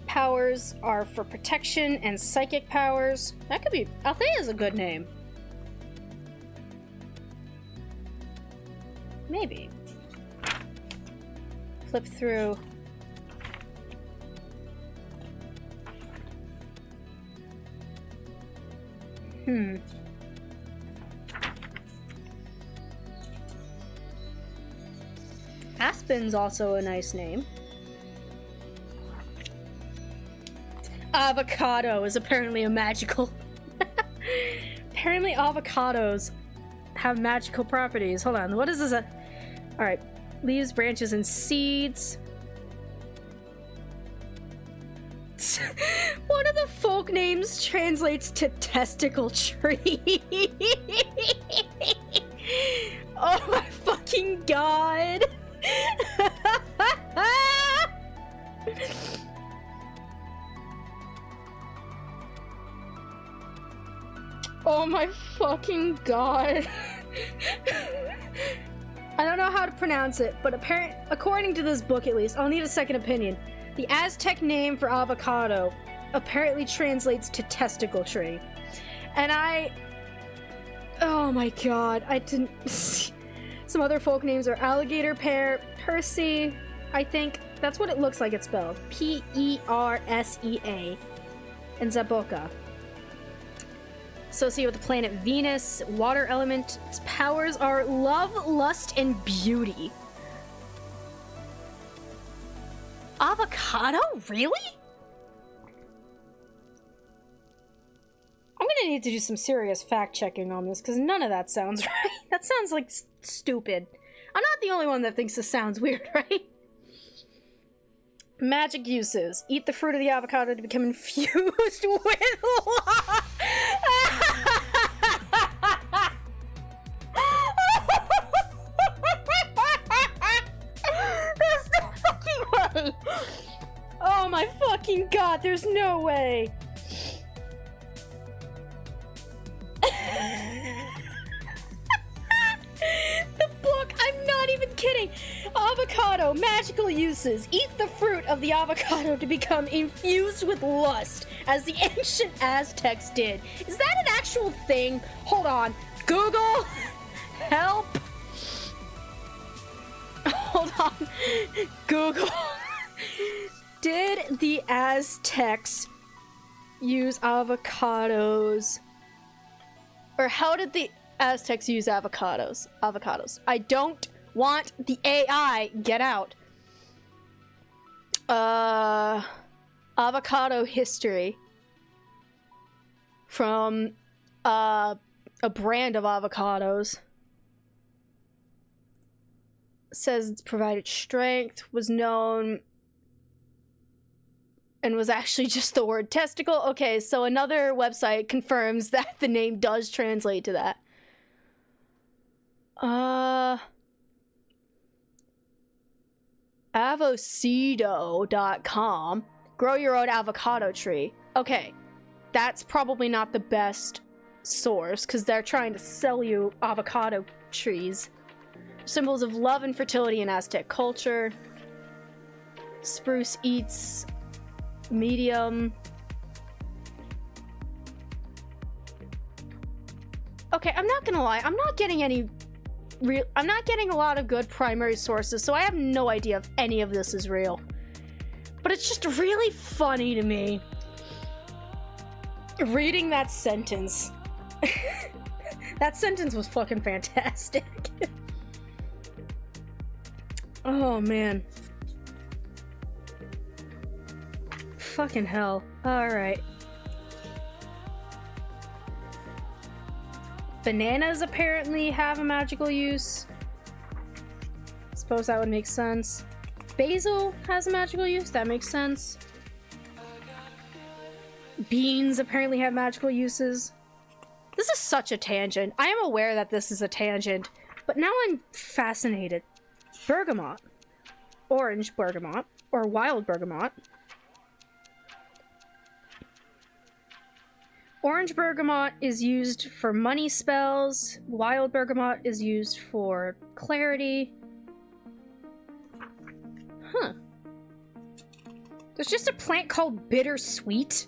Powers are for protection and psychic powers. That could be... Althea is a good name. Maybe. Flip through. Aspen's also a nice name. Avocado is apparently a magical... Apparently avocados have magical properties. Hold on, what is this? Alright. Leaves, branches, and seeds. One of the folk names translates to testicle tree. Oh my fucking god. Oh my fucking god. I don't know how to pronounce it, but according to this book at least, I'll need a second opinion. The Aztec name for avocado apparently translates to testicle tree. And oh my god, I didn't... Some other folk names are alligator pear, Percy, I think. That's what it looks like it's spelled. P-E-R-S-E-A. And Zaboka. Associated with the planet Venus, water element. Its powers are love, lust, and beauty. Avocado? Really? I'm gonna need to do some serious fact-checking on this, because none of that sounds right. That sounds, like, stupid. I'm not the only one that thinks this sounds weird, right? Magic uses. Eat the fruit of the avocado to become infused with love. Oh my fucking god, there's no way. The book, I'm not even kidding. Avocado, magical uses. Eat the fruit of the avocado to become infused with lust, as the ancient Aztecs did. Is that an actual thing? Hold on. Google, help. Hold on. Google. Did the Aztecs use avocados? Or how did the Aztecs use avocados? I don't want the AI. Get out. Avocado history. From a brand of avocados. Says it's provided strength, was known, and was actually just the word testicle. Okay, so another website confirms that the name does translate to that. Avocado.com. Grow your own avocado tree. Okay, that's probably not the best source because they're trying to sell you avocado trees. Symbols of love and fertility in Aztec culture. Spruce eats medium. Okay, I'm not gonna lie. I'm not getting a lot of good primary sources, so I have no idea if any of this is real. But it's just really funny to me. Reading that sentence. That sentence was fucking fantastic. Oh, man. Fucking hell. Alright. Bananas apparently have a magical use. Suppose that would make sense. Basil has a magical use. That makes sense. Beans apparently have magical uses. This is such a tangent. I am aware that this is a tangent, but now I'm fascinated. Bergamot. Orange bergamot. Or wild bergamot. Orange bergamot is used for money spells. Wild bergamot is used for clarity. Huh. There's just a plant called bittersweet.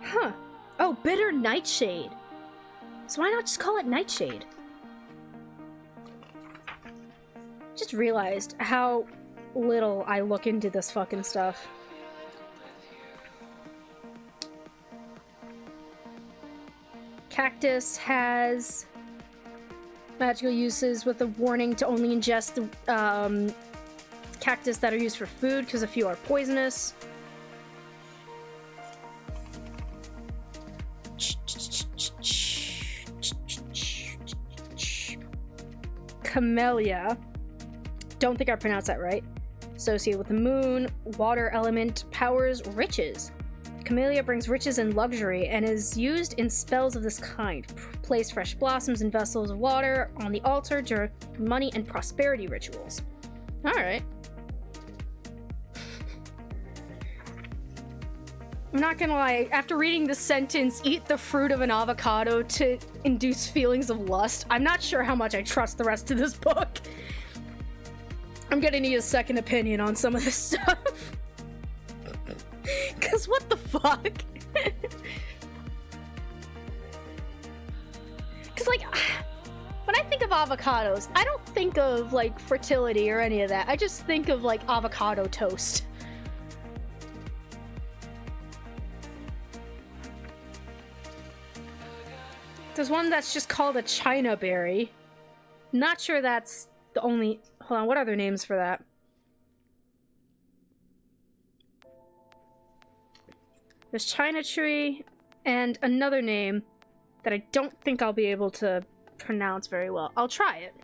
Huh. Oh, bitter nightshade. So why not just call it nightshade? Just realized how little I look into this fucking stuff. Cactus has magical uses with a warning to only ingest the cactus that are used for food because a few are poisonous. Camellia. Don't think I pronounced that right. Associated with the moon, water element, powers, riches. Camellia brings riches and luxury and is used in spells of this kind. Place fresh blossoms in vessels of water on the altar during money and prosperity rituals. Alright. I'm not gonna lie, after reading this sentence, eat the fruit of an avocado to induce feelings of lust, I'm not sure how much I trust the rest of this book. I'm gonna need a second opinion on some of this stuff. Cause what the fuck? Cause like, when I think of avocados, I don't think of like fertility or any of that. I just think of like avocado toast. There's one that's just called a China berry. Not sure that's the only... Hold on, what are their names for that? There's China tree and another name that I don't think I'll be able to pronounce very well. I'll try it.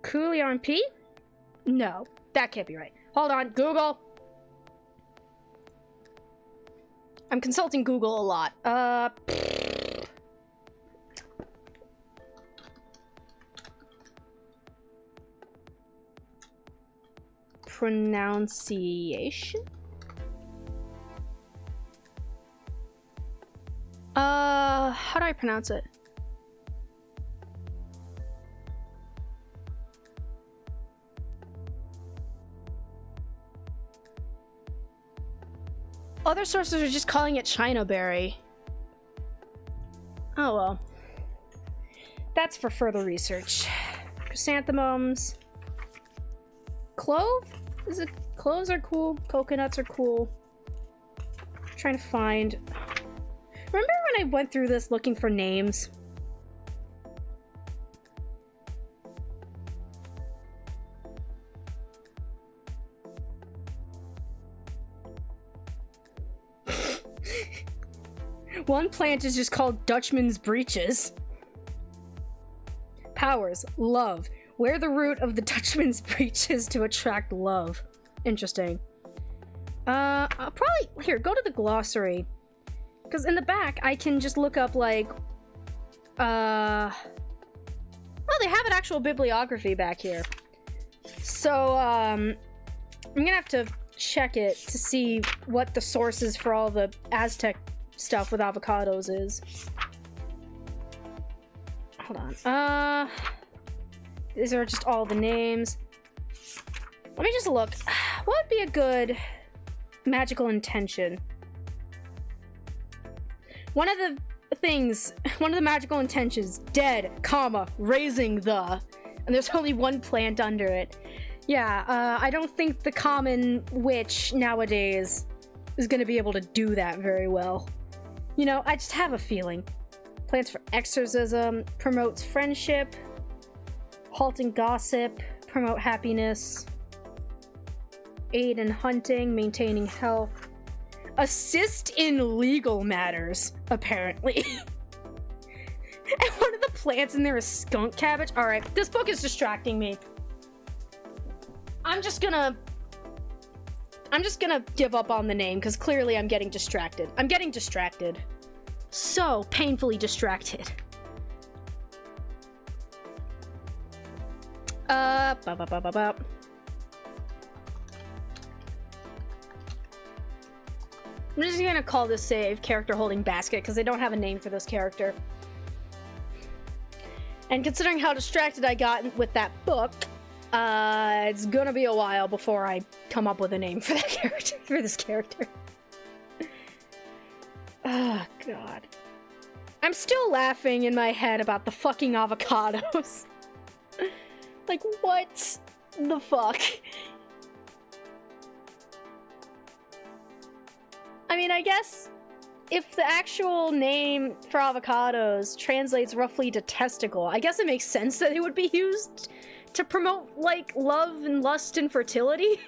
Coulion P? No, that can't be right. Hold on, Google. I'm consulting Google a lot. pronunciation? How do I pronounce it? Other sources are just calling it China berry. Oh well. That's for further research. Chrysanthemums. Clove? Is it cloves are cool? Coconuts are cool. I'm trying to find. Remember when I went through this looking for names? One plant is just called Dutchman's Breeches. Powers. Love. Wear the root of the Dutchman's Breeches to attract love. Interesting. I'll probably... Here, go to the glossary. Because in the back, I can just look up, like... Well, they have an actual bibliography back here. So, I'm gonna have to check it to see what the sources for all the Aztec stuff with avocados is. Hold on. These are just all the names. Let me just look. What would be a good magical intention? One of the magical intentions, dead, comma, raising the, and there's only one plant under it. Yeah, I don't think the common witch nowadays is gonna be able to do that very well. You know, I just have a feeling. Plants for exorcism, promotes friendship, halting gossip, promote happiness, aid in hunting, maintaining health, assist in legal matters, apparently. And one of the plants in there is skunk cabbage. Alright, this book is distracting me. I'm just gonna give up on the name, because clearly I'm getting distracted. I'm getting distracted. So painfully distracted. I'm just gonna call this save character holding basket, because I don't have a name for this character. And considering how distracted I got with that book, it's gonna be a while before I come up with a name for that character, for this character. Oh, God. I'm still laughing in my head about the fucking avocados. Like, what the fuck? I mean, I guess if the actual name for avocados translates roughly to testicle, I guess it makes sense that it would be used to promote, like, love and lust and fertility?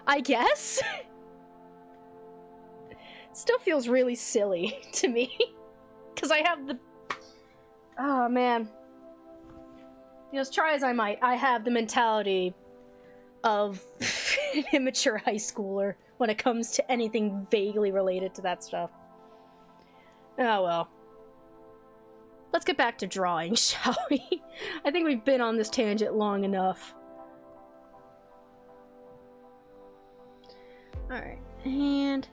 I guess? Still feels really silly to me. Because I have the... Oh, man. You know, as try as I might, I have the mentality of an immature high schooler when it comes to anything vaguely related to that stuff. Oh, well. Let's get back to drawing, shall we? I think we've been on this tangent long enough. Alright, and...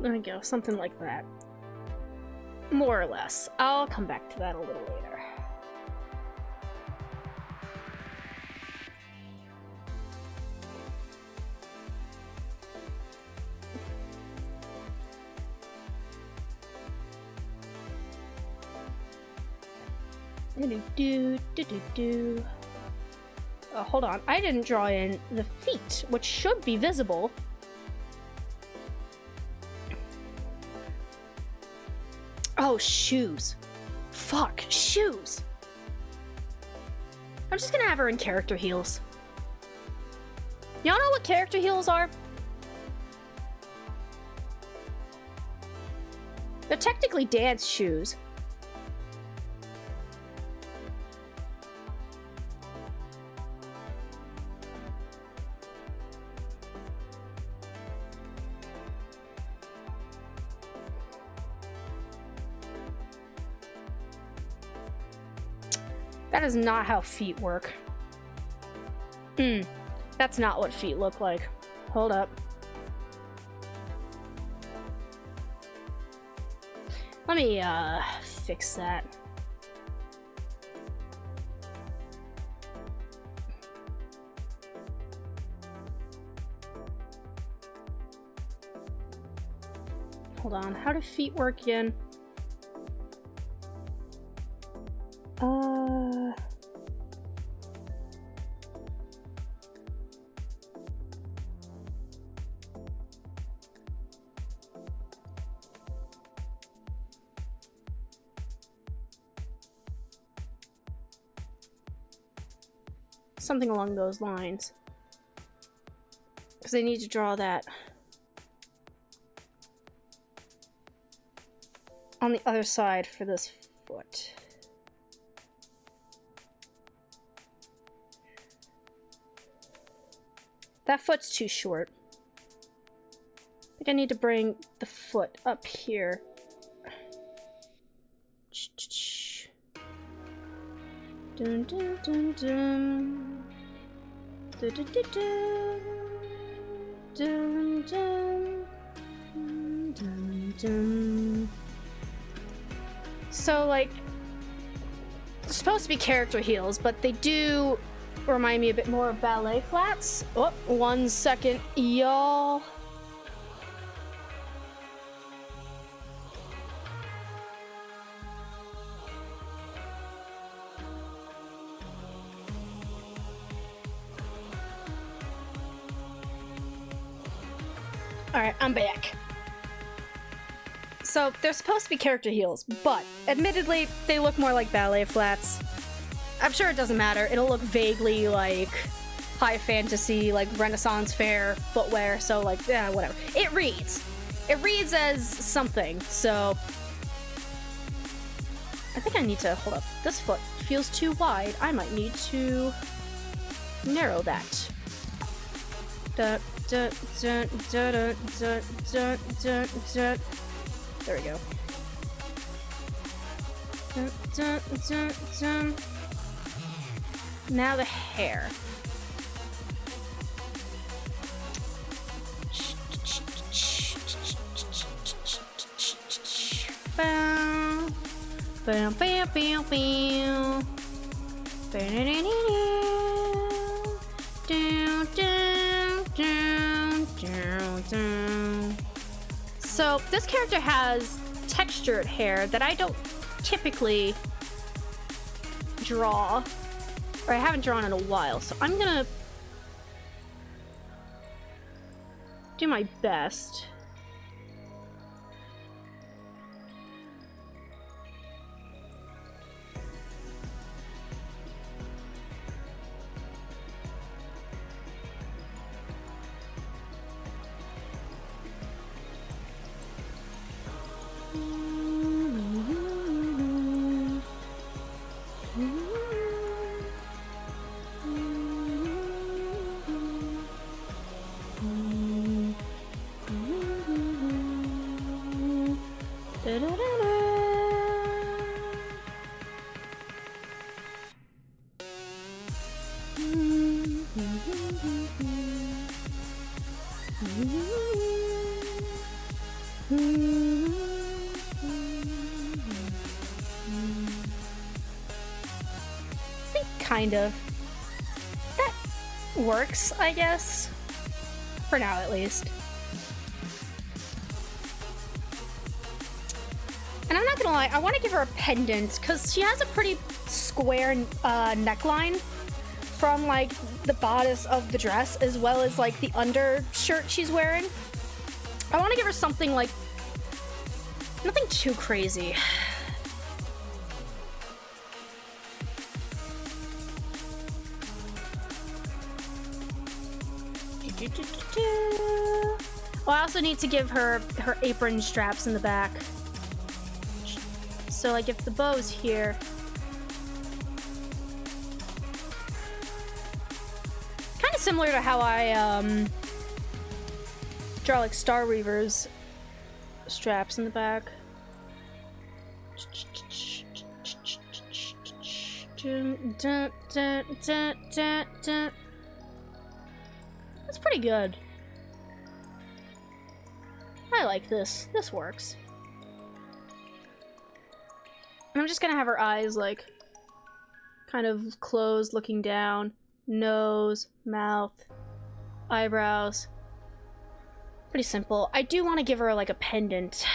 there we go, something like that. More or less. I'll come back to that a little later. Hold on, I didn't draw in the feet, which should be visible. Oh, shoes. Fuck, shoes. I'm just gonna have her in character heels. Y'all know what character heels are? They're technically dance shoes. That is not how feet work. That's not what feet look like. Hold up. Let me, fix that. Hold on, how do feet work again? Something along those lines. Because I need to draw that on the other side for this foot. That foot's too short. I think I need to bring the foot up here. Dun, dun, dun, dun. Dun, dun, dun, dun. Dun, dun. Dun, dun. So, like, they're supposed to be character heels, but they do remind me a bit more of ballet flats. Oh, 1 second, y'all. Alright, I'm back. So, they're supposed to be character heels, but admittedly, they look more like ballet flats. I'm sure it doesn't matter. It'll look vaguely like high fantasy, like Renaissance fair footwear, so like, yeah, whatever. It reads. It reads as something, so... I think I need to, hold up. This foot feels too wide. I might need to narrow that. There we go. Now the hair. Bam, bam, bam, bam, bam. Down, down, down, down, down. So this character has textured hair that I don't typically draw, or I haven't drawn in a while, so I'm gonna do my best. Kind of. That works, I guess. For now, at least. And I'm not gonna lie, I want to give her a pendant, because she has a pretty square neckline from, like, the bodice of the dress, as well as, like, the undershirt she's wearing. I want to give her something, like, nothing too crazy. Well, I also need to give her her apron straps in the back. So, like, if the bow's here... Kind of similar to how I, draw, like, Star Reaver's straps in the back. Dun, dun, dun, dun, dun, dun. That's pretty good. I like this. This works. And I'm just gonna have her eyes, like, kind of closed, looking down. Nose, mouth, eyebrows. Pretty simple. I do want to give her, like, a pendant.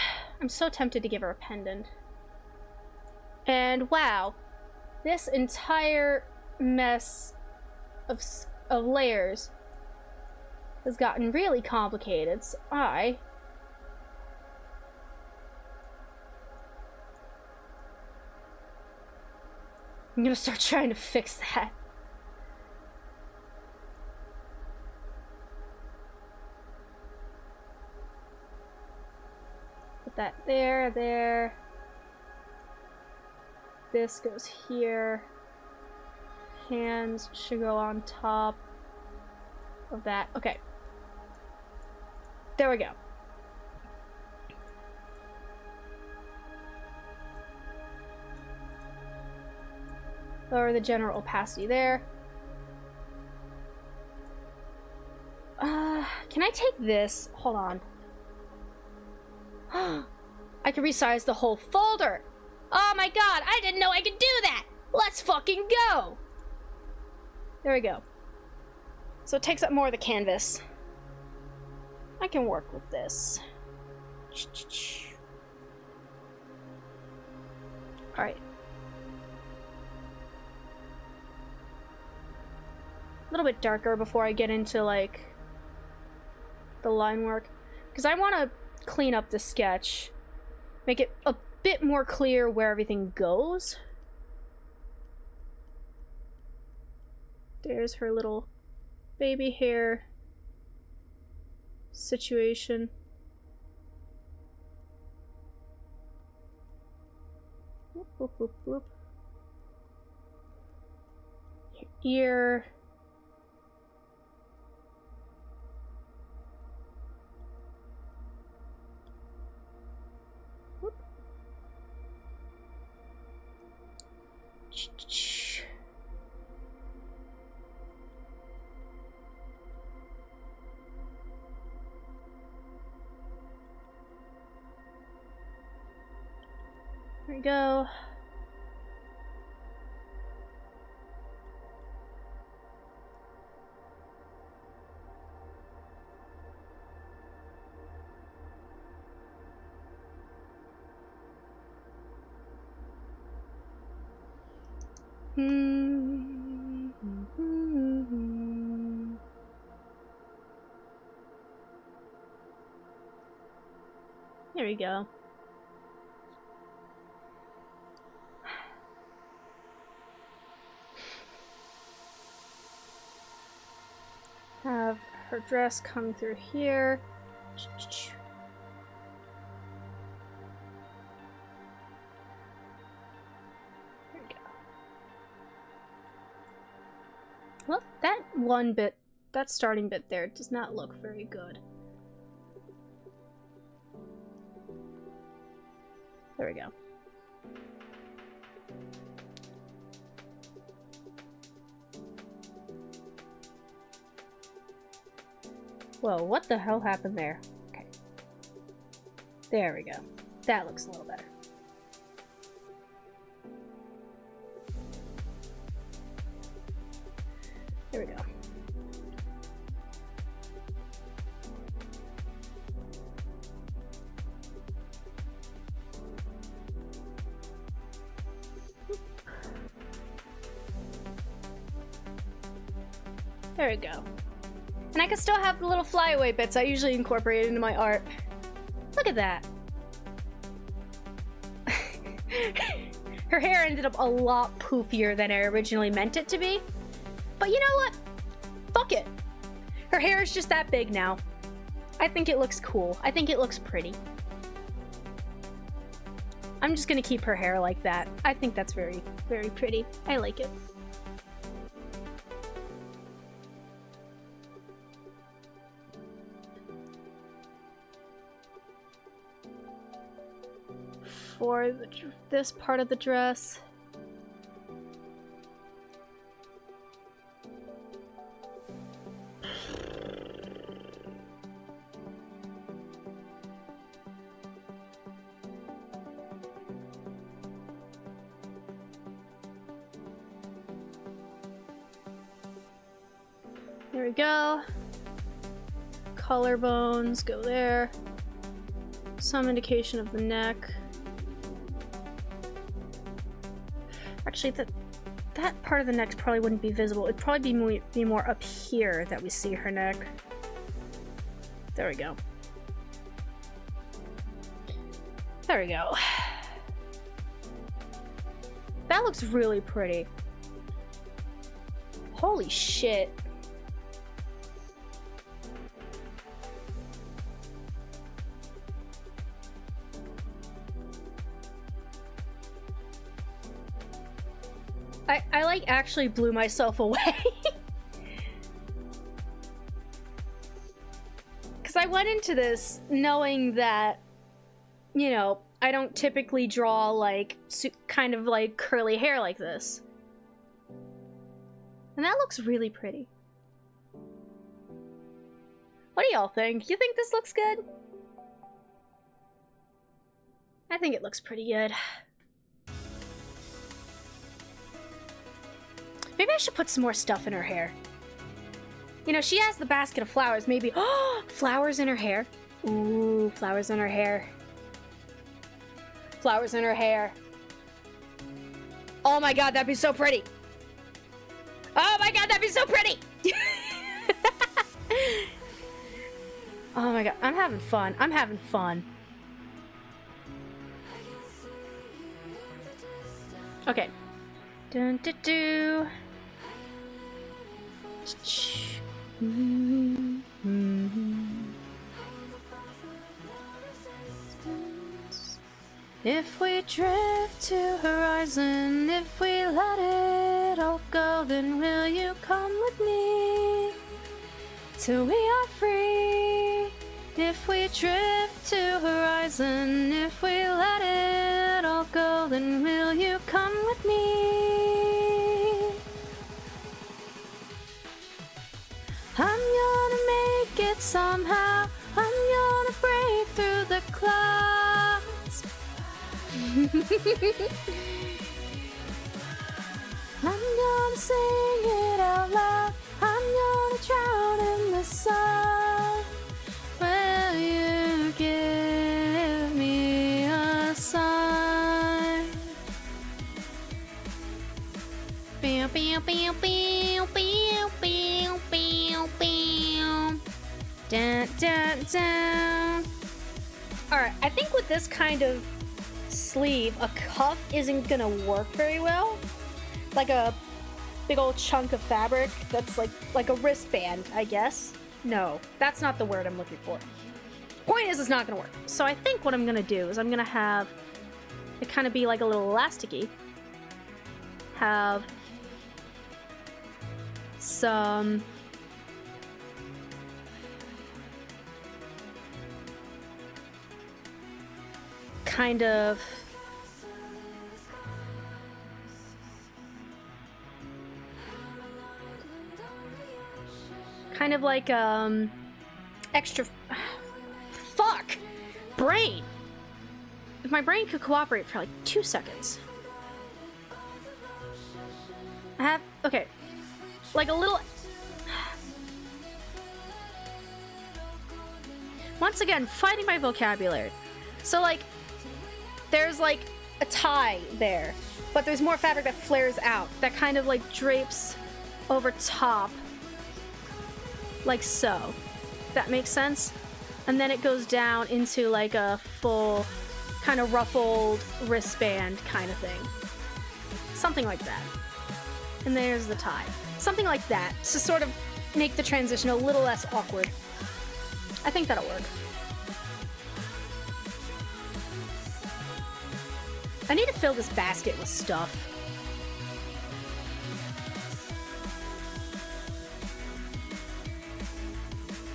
I'm so tempted to give her a pendant. And wow, this entire mess of layers has gotten really complicated, so I'm gonna start trying to fix that. Put that there. This goes here. Hands should go on top of that. Okay. There we go. Lower the general opacity there. Can I take this? Hold on. I can resize the whole folder. Oh my god, I didn't know I could do that! Let's fucking go! There we go. So it takes up more of the canvas. I can work with this. Alright. A little bit darker before I get into, like, the line work. Because I want to clean up the sketch. Make it a bit more clear where everything goes. There's her little baby hair situation. Whoop, whoop, whoop, whoop. Ear. Whoop. There we go. There we go. Have her dress come through here. There we go. Well, that one bit, that starting bit there does not look very good. There we go. Whoa, what the hell happened there? Okay. There we go. That looks a little better. There we go. There we go. And I can still have the little flyaway bits I usually incorporate into my art. Look at that. Her hair ended up a lot poofier than I originally meant it to be. But you know what? Fuck it. Her hair is just that big now. I think it looks cool. I think it looks pretty. I'm just gonna keep her hair like that. I think that's very, very pretty. I like it. For this part of the dress, There we go. Collarbones go there. Some indication of the neck. Actually, that part of the neck probably wouldn't be visible. It'd probably be more up here that we see her neck. There we go. There we go. That looks really pretty. Holy shit. I like actually blew myself away. Because I went into this knowing that, you know, I don't typically draw like kind of like curly hair like this. And that looks really pretty. What do y'all think? You think this looks good? I think it looks pretty good. Maybe I should put some more stuff in her hair. You know, she has the basket of flowers. Maybe, oh, flowers in her hair. Ooh, flowers in her hair. Flowers in her hair. Oh my god, that'd be so pretty. Oh my god, that'd be so pretty. Oh my god, I'm having fun. I'm having fun. Okay. Dun, dun, dun. If we drift to horizon, if we let it all go, then will you come with me till we are free? If we drift to horizon, if we let it all go, then will you come with me? I'm gonna make it somehow. I'm gonna break through the clouds. I'm gonna sing it out loud. I'm gonna drown in the sun. Will you give me a sign? Pew, pew, pew, pew, pew, pew, pew, pew. Dun, dun, dun. Alright, I think with this kind of sleeve, a cuff isn't gonna work very well. Like a big old chunk of fabric that's like a wristband, I guess. No, that's not the word I'm looking for. Point is, it's not gonna work. So I think what I'm gonna do is I'm gonna have it kind of be like a little elasticy. Have some kind of like extra fuck brain. If my brain could cooperate for like 2 seconds. I have okay, like a little. Once again, fighting my vocabulary. So like there's like a tie there, but there's more fabric that flares out that kind of like drapes over top like so. That makes sense? And then it goes down into like a full kind of ruffled wristband kind of thing. Something like that. And there's the tie. Something like that to sort of make the transition a little less awkward. I think that'll work. I need to fill this basket with stuff.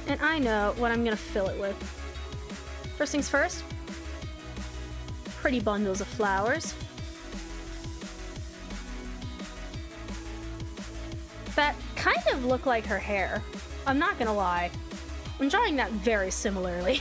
And I know what I'm gonna fill it with. First things first. Pretty bundles of flowers. That kind of look like her hair. I'm not gonna lie. I'm drawing that very similarly.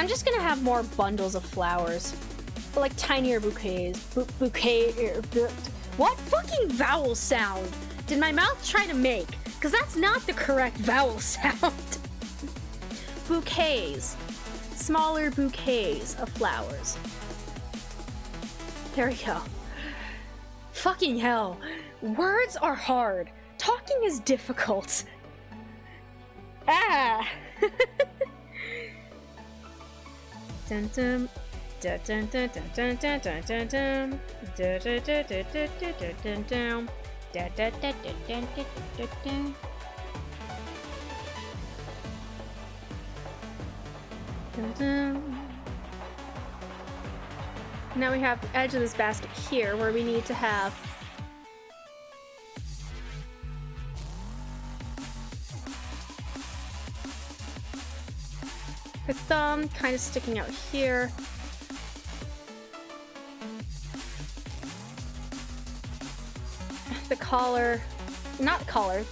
I'm just gonna have more bundles of flowers. But like tinier bouquets. What fucking vowel sound did my mouth try to make? Because that's not the correct vowel sound. Bouquets. Smaller bouquets of flowers. There we go. Fucking hell. Words are hard. Talking is difficult. Ah! Dun dun dun dun dun dun dun dun dun dun dun dun dun dun dun dun dun. Now we have the edge of this basket here where we need to have her thumb kind of sticking out here. The collar, not collar,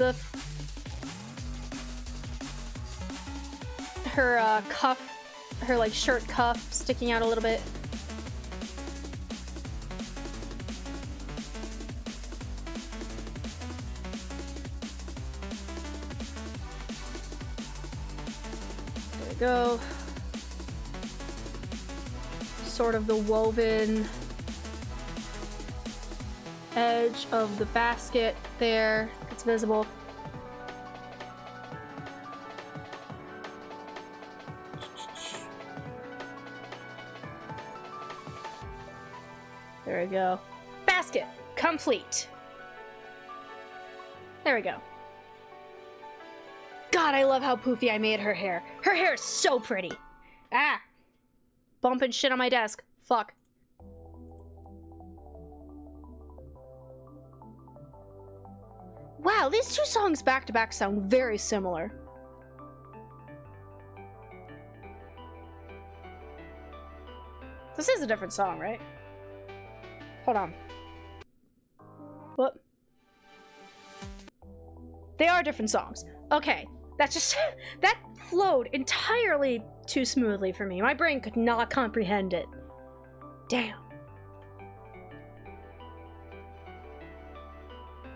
her cuff, her like shirt cuff sticking out a little bit. There we go. Sort of the woven edge of the basket there. It's visible. There we go. Basket complete. There we go. God, I love how poofy I made her hair. Her hair is so pretty. Ah! Bumping shit on my desk. Fuck. Wow, these two songs back to back sound very similar. This is a different song, right? Hold on. What? They are different songs. Okay, that just that flowed entirely too smoothly for me. My brain could not comprehend it. Damn.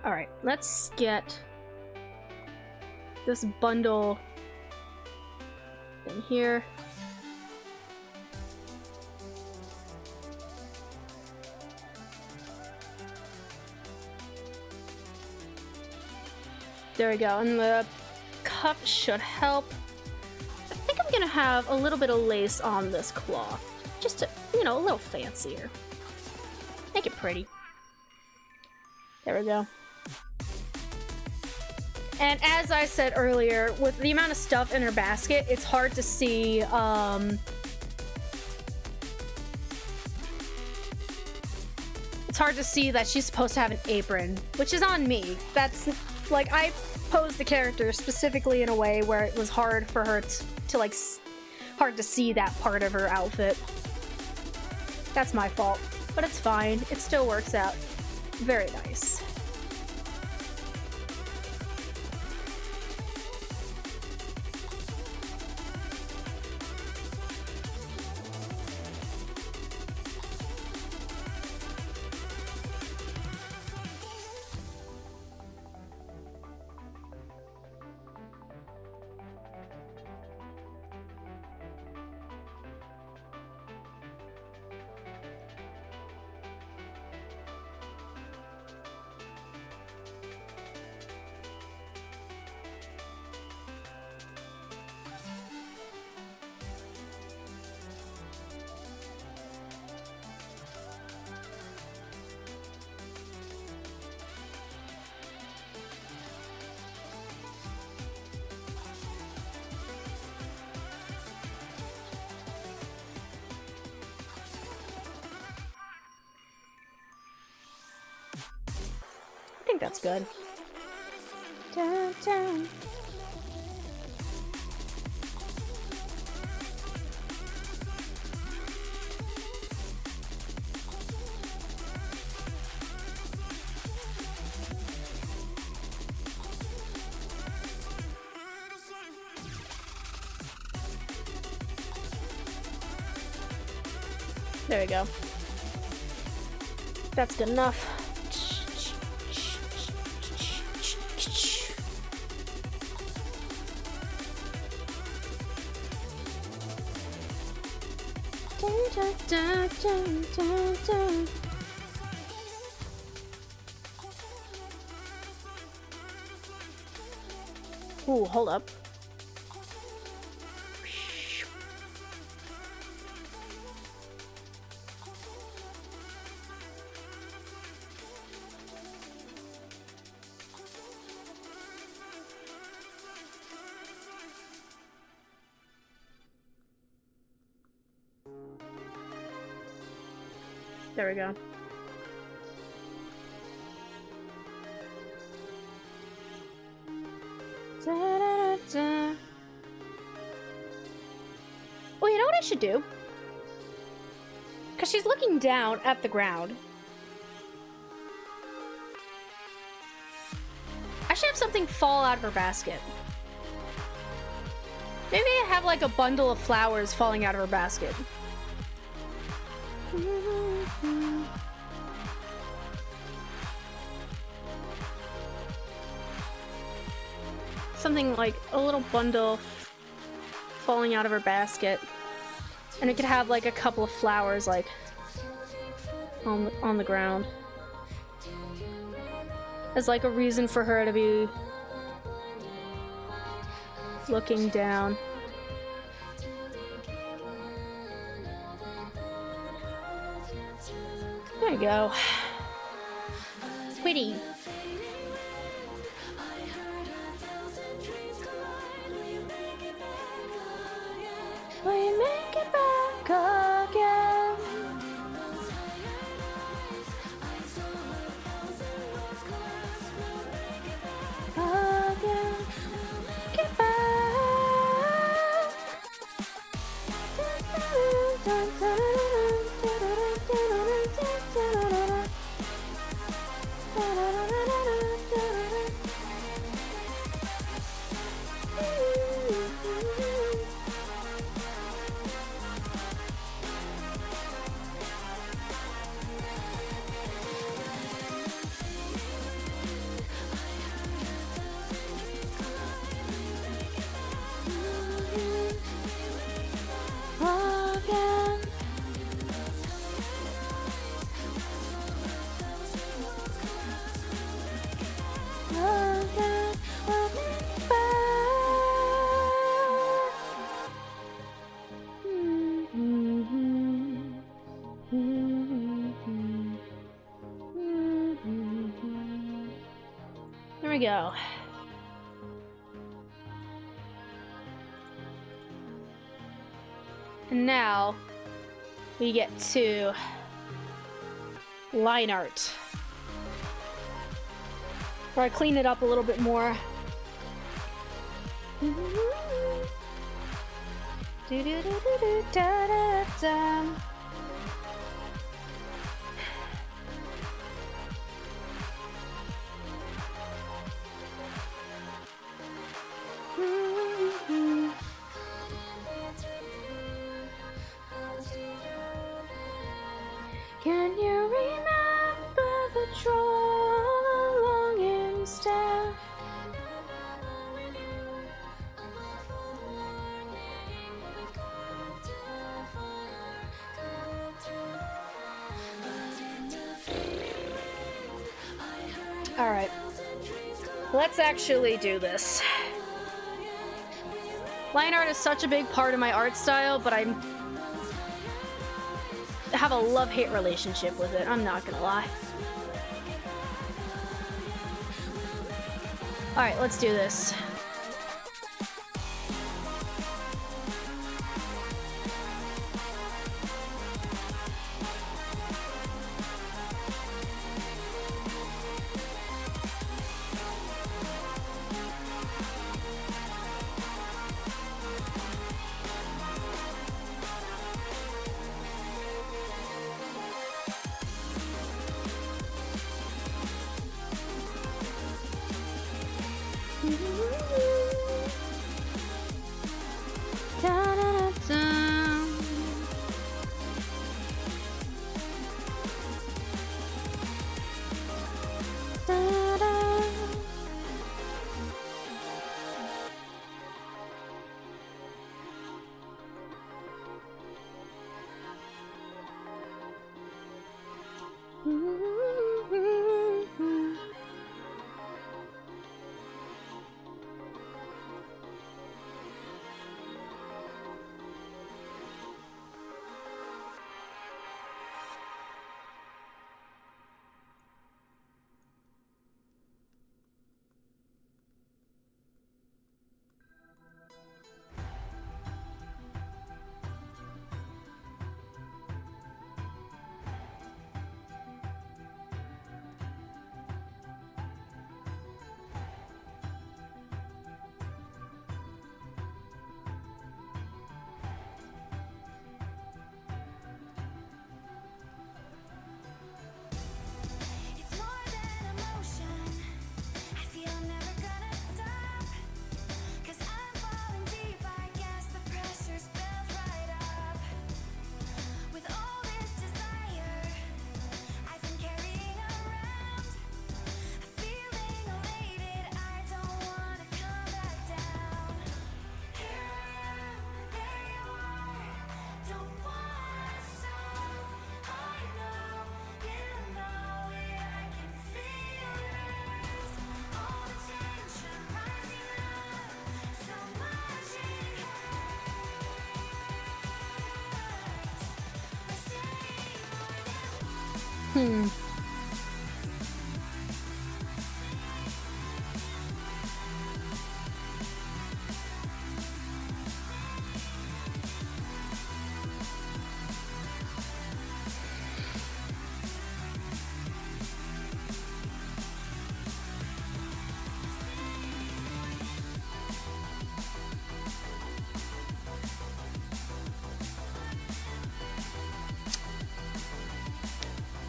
Alright, let's get this bundle in here. There we go, and the cuff should help. I think I'm gonna have a little bit of lace on this cloth. Just to, you know, a little fancier. Make it pretty. There we go. And as I said earlier, with the amount of stuff in her basket, it's hard to see, it's hard to see that she's supposed to have an apron, which is on me. That's, like, I posed the character specifically in a way where it was hard for her to like, hard to see that part of her outfit. That's my fault, but it's fine. It still works out very nice. I think that's good. Dun, dun. There we go. That's good enough. Ooh, hold up. There we go. Da-da-da-da. Well, you know what I should do? Because she's looking down at the ground. I should have something fall out of her basket. Maybe I have like a bundle of flowers falling out of her basket. Something like a little bundle falling out of her basket, and it could have like a couple of flowers like on the ground as like a reason for her to be looking down. There you go. Witty. We make it back again. Again. Get back. There we go. And now we get to line art, where I clean it up a little bit more. Can you remember the troll along in step? All right, let's actually do this. Line art is such a big part of my art style, but I have a love-hate relationship with it, I'm not gonna lie. Alright, let's do this.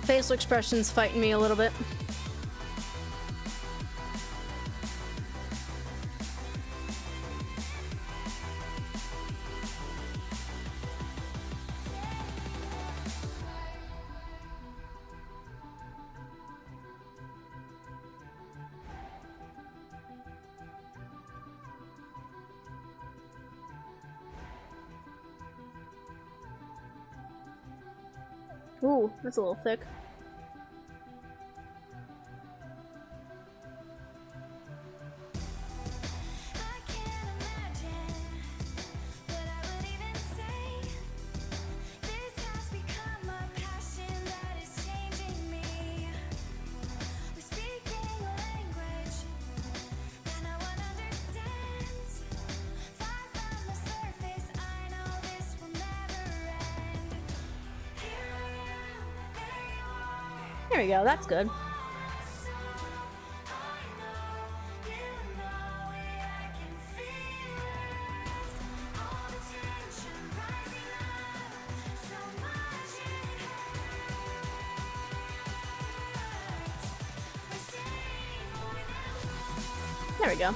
Facial expressions fighting me a little bit. Ooh, that's a little thick. There we go, that's good. There we go.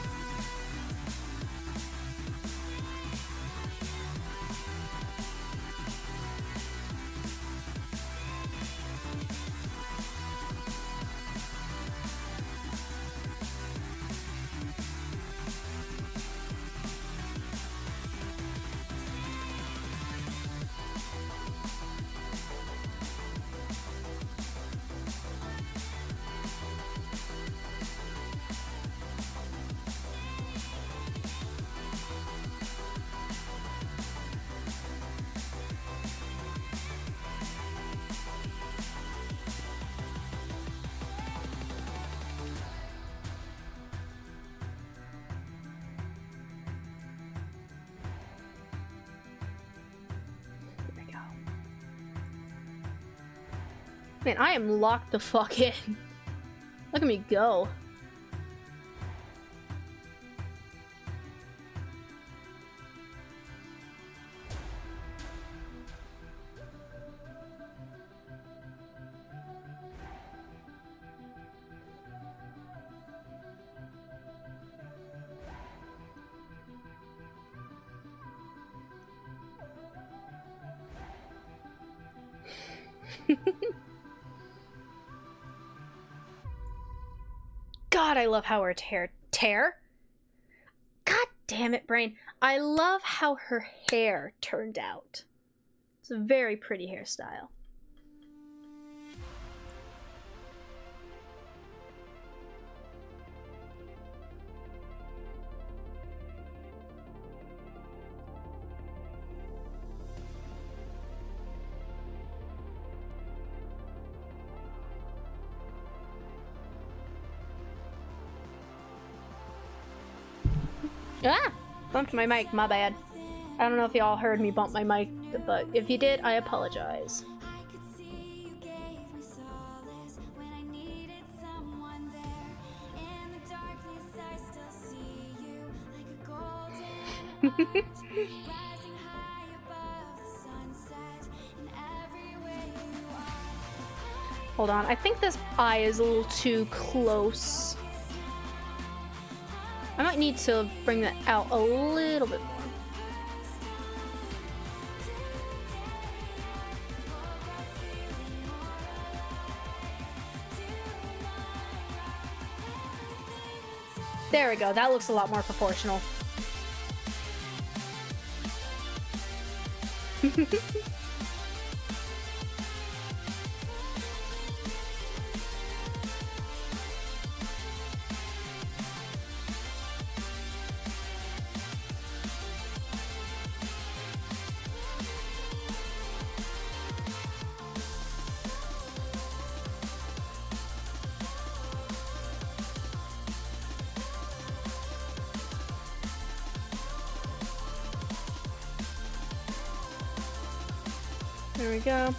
Man, I am locked the fuck in. Look at me go. God, I love how her tear? God damn it, brain. I love how her hair turned out. It's a very pretty hairstyle. Ah! Bumped my mic, my bad. I don't know if y'all heard me bump my mic, but if you did, I apologize. Hold on, I think this eye is a little too close. I might need to bring that out a little bit more. There we go, that looks a lot more proportional. There we go.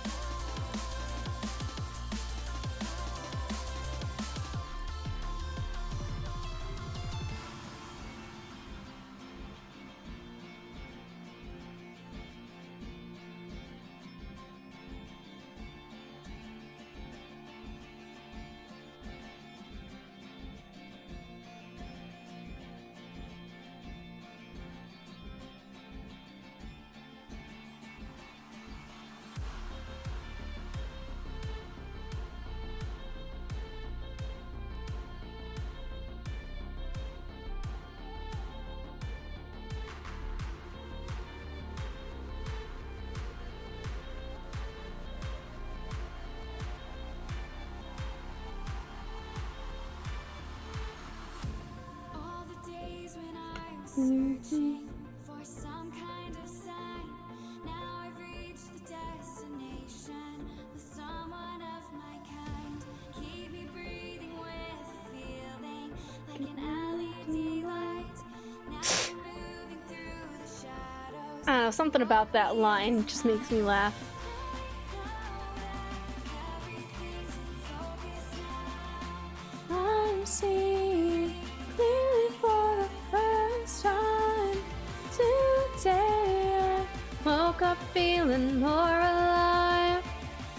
Searching for some kind of sign. Now I've reached the destination with someone of my kind. Keep me breathing with a feeling like an LED light. Now I'm moving through the shadows. I don't know, something about that line just makes me laugh. I'm seeing clearly for the first time today. I woke up feeling more alive.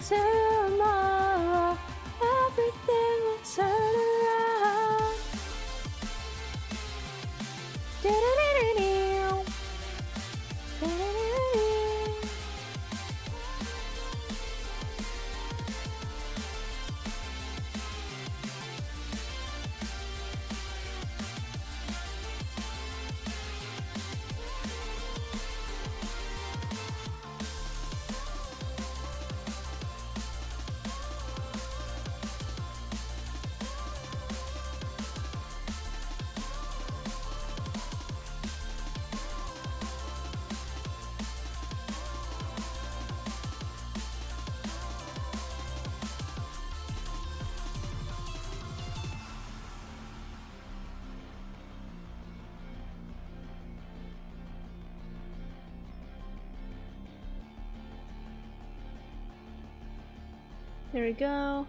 Tomorrow, everything will turn around. Do-do-do-do-do. Do-do-do-do-do. There we go.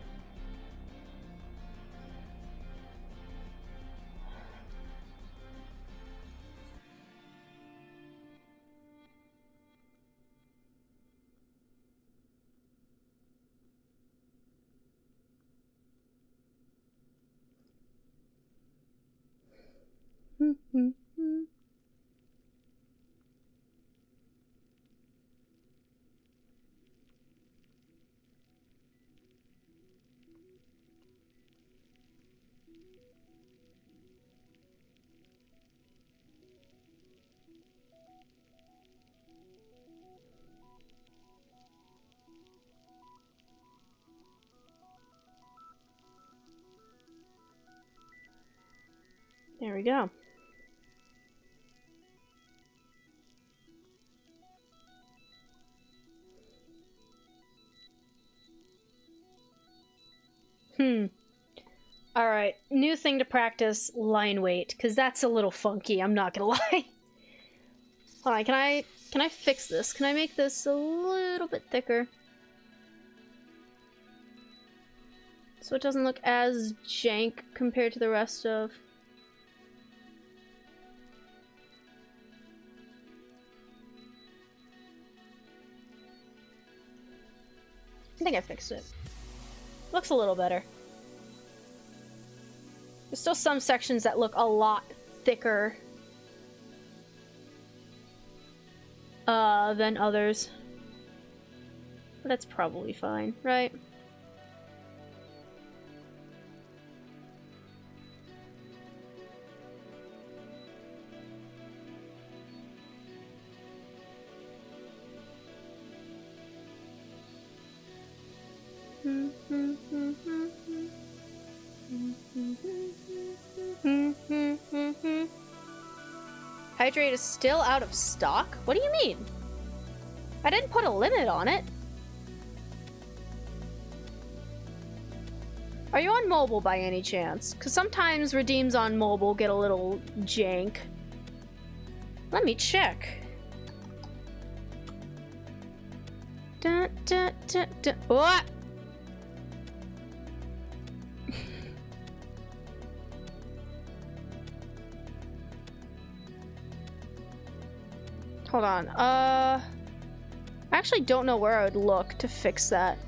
There we go. All right, new thing to practice: line weight, because that's a little funky. I'm not gonna lie. Hold on, can I fix this? Can I make this a little bit thicker so it doesn't look as jank compared to the rest of? I think I fixed it. Looks a little better. There's still some sections that look a lot thicker than others. But that's probably fine, right? Hydrate is still out of stock? What do you mean? I didn't put a limit on it. Are you on mobile by any chance? Because sometimes redeems on mobile get a little jank. Let me check. Dun, dun, dun, dun. What? Hold on. I actually don't know where I would look to fix that.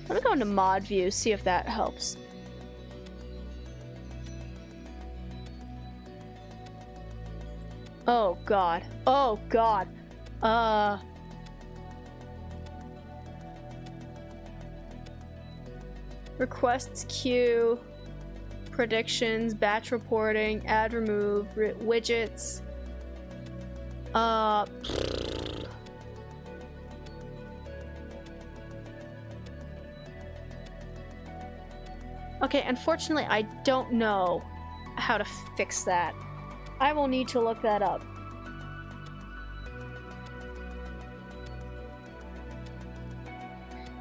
Let me go into mod view, see if that helps. Oh god. Oh god. Requests queue, predictions, batch reporting, add remove, widgets. Okay, unfortunately, I don't know how to fix that. I will need to look that up.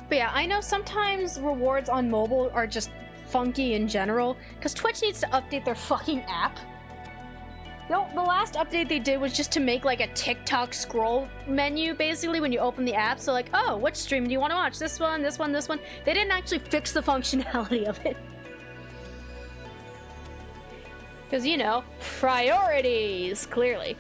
But yeah, I know sometimes rewards on mobile are just funky in general, because Twitch needs to update their fucking app. The last update they did was just to make like a TikTok scroll menu, basically, when you open the app. So like, oh, which stream do you want to watch? This one, this one, this one. They didn't actually fix the functionality of it. Because, you know, priorities, clearly.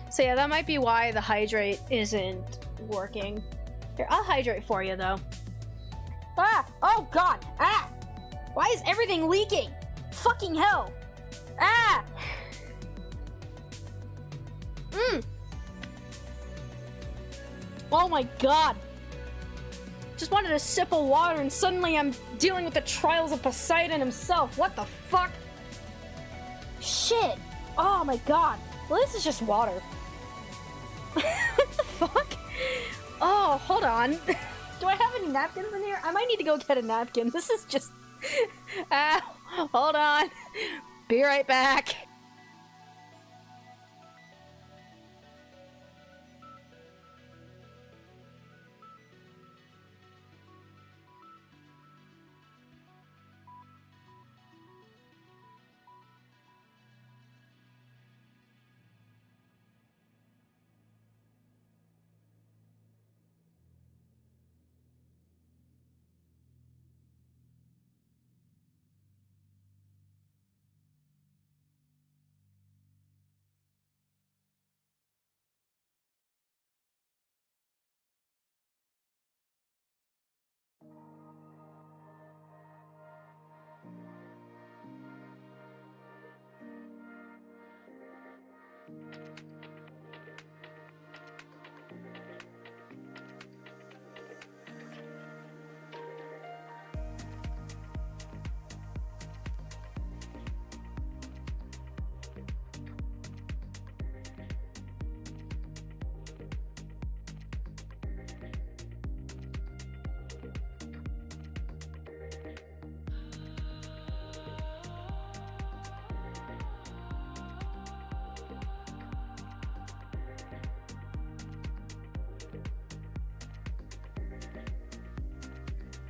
So yeah, that might be why the hydrate isn't working. Here, I'll hydrate for you, though. Ah! Oh, God! Ah! Why is everything leaking? Fucking hell! Ah! Oh my God! Just wanted a sip of water and suddenly I'm dealing with the trials of Poseidon himself. What the fuck? Shit! Oh my God! Well, this is just water. What the fuck? Oh, hold on. Do I have any napkins in here? I might need to go get a napkin. This is just... hold on. Be right back.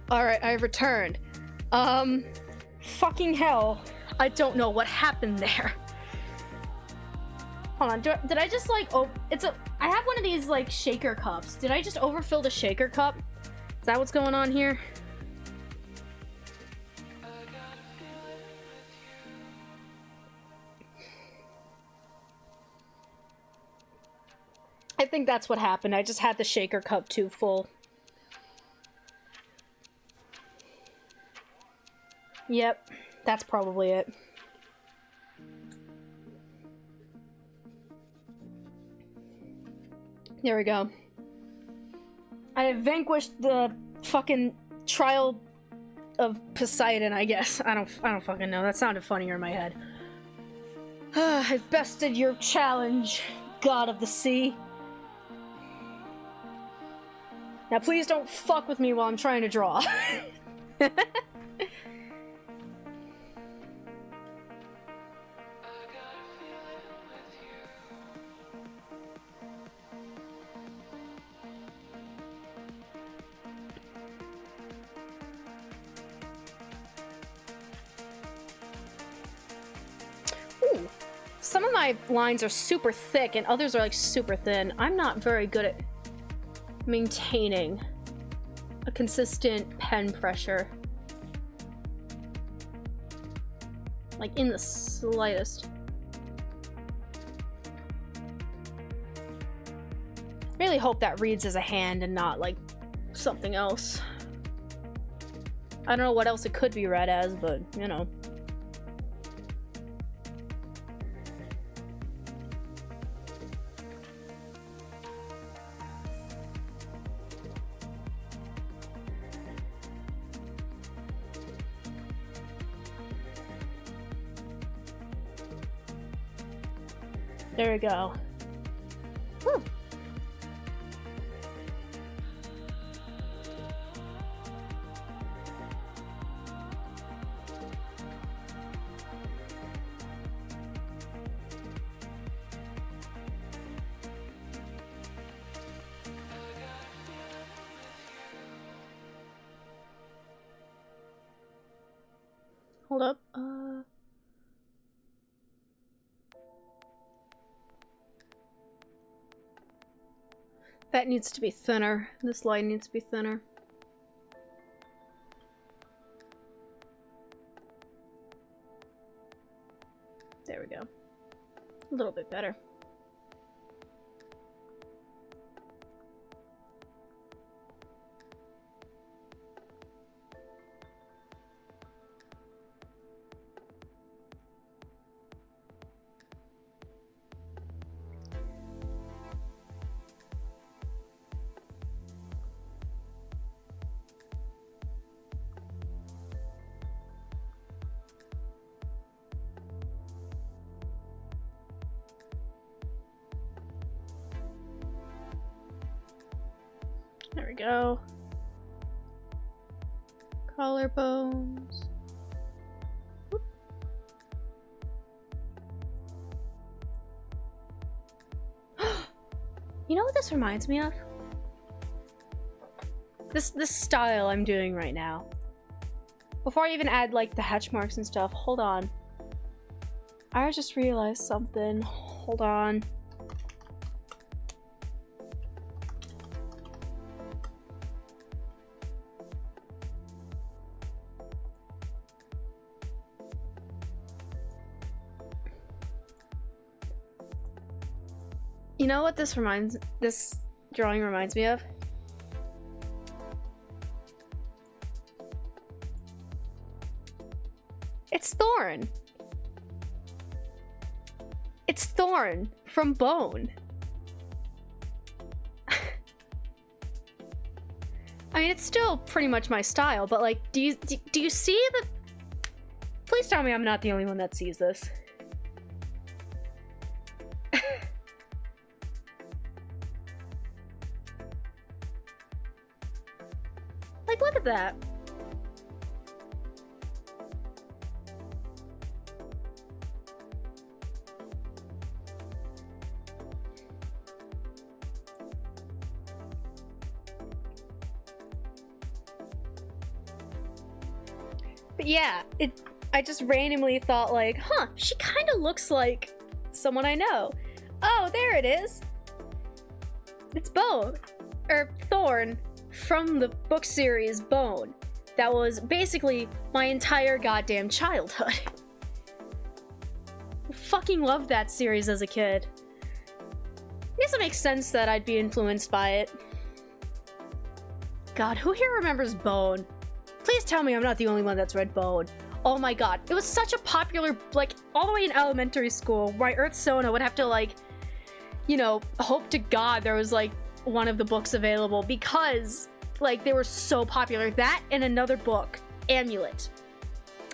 Alright, I've returned. Fucking hell. I don't know what happened there. Hold on, did I just like, I have one of these like shaker cups. Did I just overfill the shaker cup? Is that what's going on here? I think that's what happened. I just had the shaker cup too full. Yep, that's probably it. There we go. I have vanquished the fucking trial of Poseidon, I guess. I don't fucking know. That sounded funnier in my head. I've bested your challenge, god of the sea. Now please don't fuck with me while I'm trying to draw. Ooh. Some of my lines are super thick and others are like super thin. I'm not very good at maintaining a consistent pen pressure. Like in the slightest. I really hope that reads as a hand and not like something else. I don't know what else it could be read as, but you know. There we go. Whew. Hold up. That needs to be thinner. This line needs to be thinner. There we go. A little bit better. There we go. Collarbones. Whoop. You know what this reminds me of? This style I'm doing right now. Before I even add like the hatch marks and stuff, hold on. I just realized something. Hold on. You know what this drawing reminds me of? It's Thorn. It's Thorn from Bone. I mean, it's still pretty much my style, but like, do you see the... Please tell me I'm not the only one that sees this. Like, look at that. But yeah, I just randomly thought like, huh, she kind of looks like someone I know. Oh, there it is. It's Bone, or Thorn, from the book series Bone. That was basically my entire goddamn childhood. I fucking loved that series as a kid. I guess it makes sense that I'd be influenced by it. God, who here remembers Bone? Please tell me I'm not the only one that's read Bone. Oh my god, it was such a popular, like, all the way in elementary school, where Earth Sona would have to, like, you know, hope to God there was, like, one of the books available, because, like, they were so popular. That and another book, Amulet.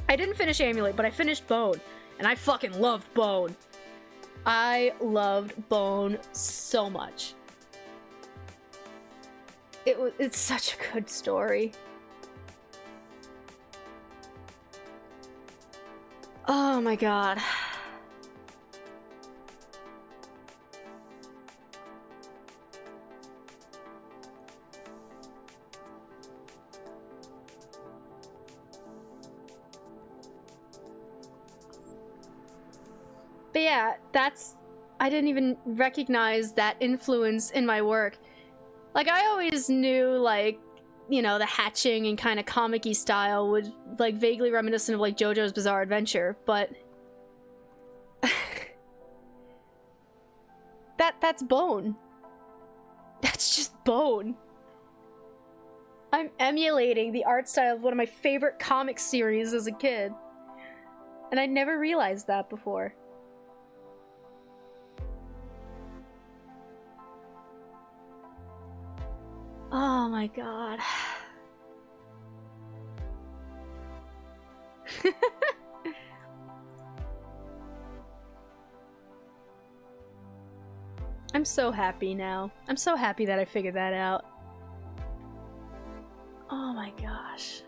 I didn't finish Amulet, but I finished Bone, and I fucking loved Bone. I loved Bone so much. It's such a good story. Oh my god. But yeah, I didn't even recognize that influence in my work. Like, I always knew, like, you know, the hatching and kind of comic-y style would, like, vaguely reminiscent of, like, JoJo's Bizarre Adventure, but... that's Bone. That's just Bone. I'm emulating the art style of one of my favorite comic series as a kid. And I never realized that before. Oh my god. I'm so happy now. I'm so happy that I figured that out. Oh my gosh.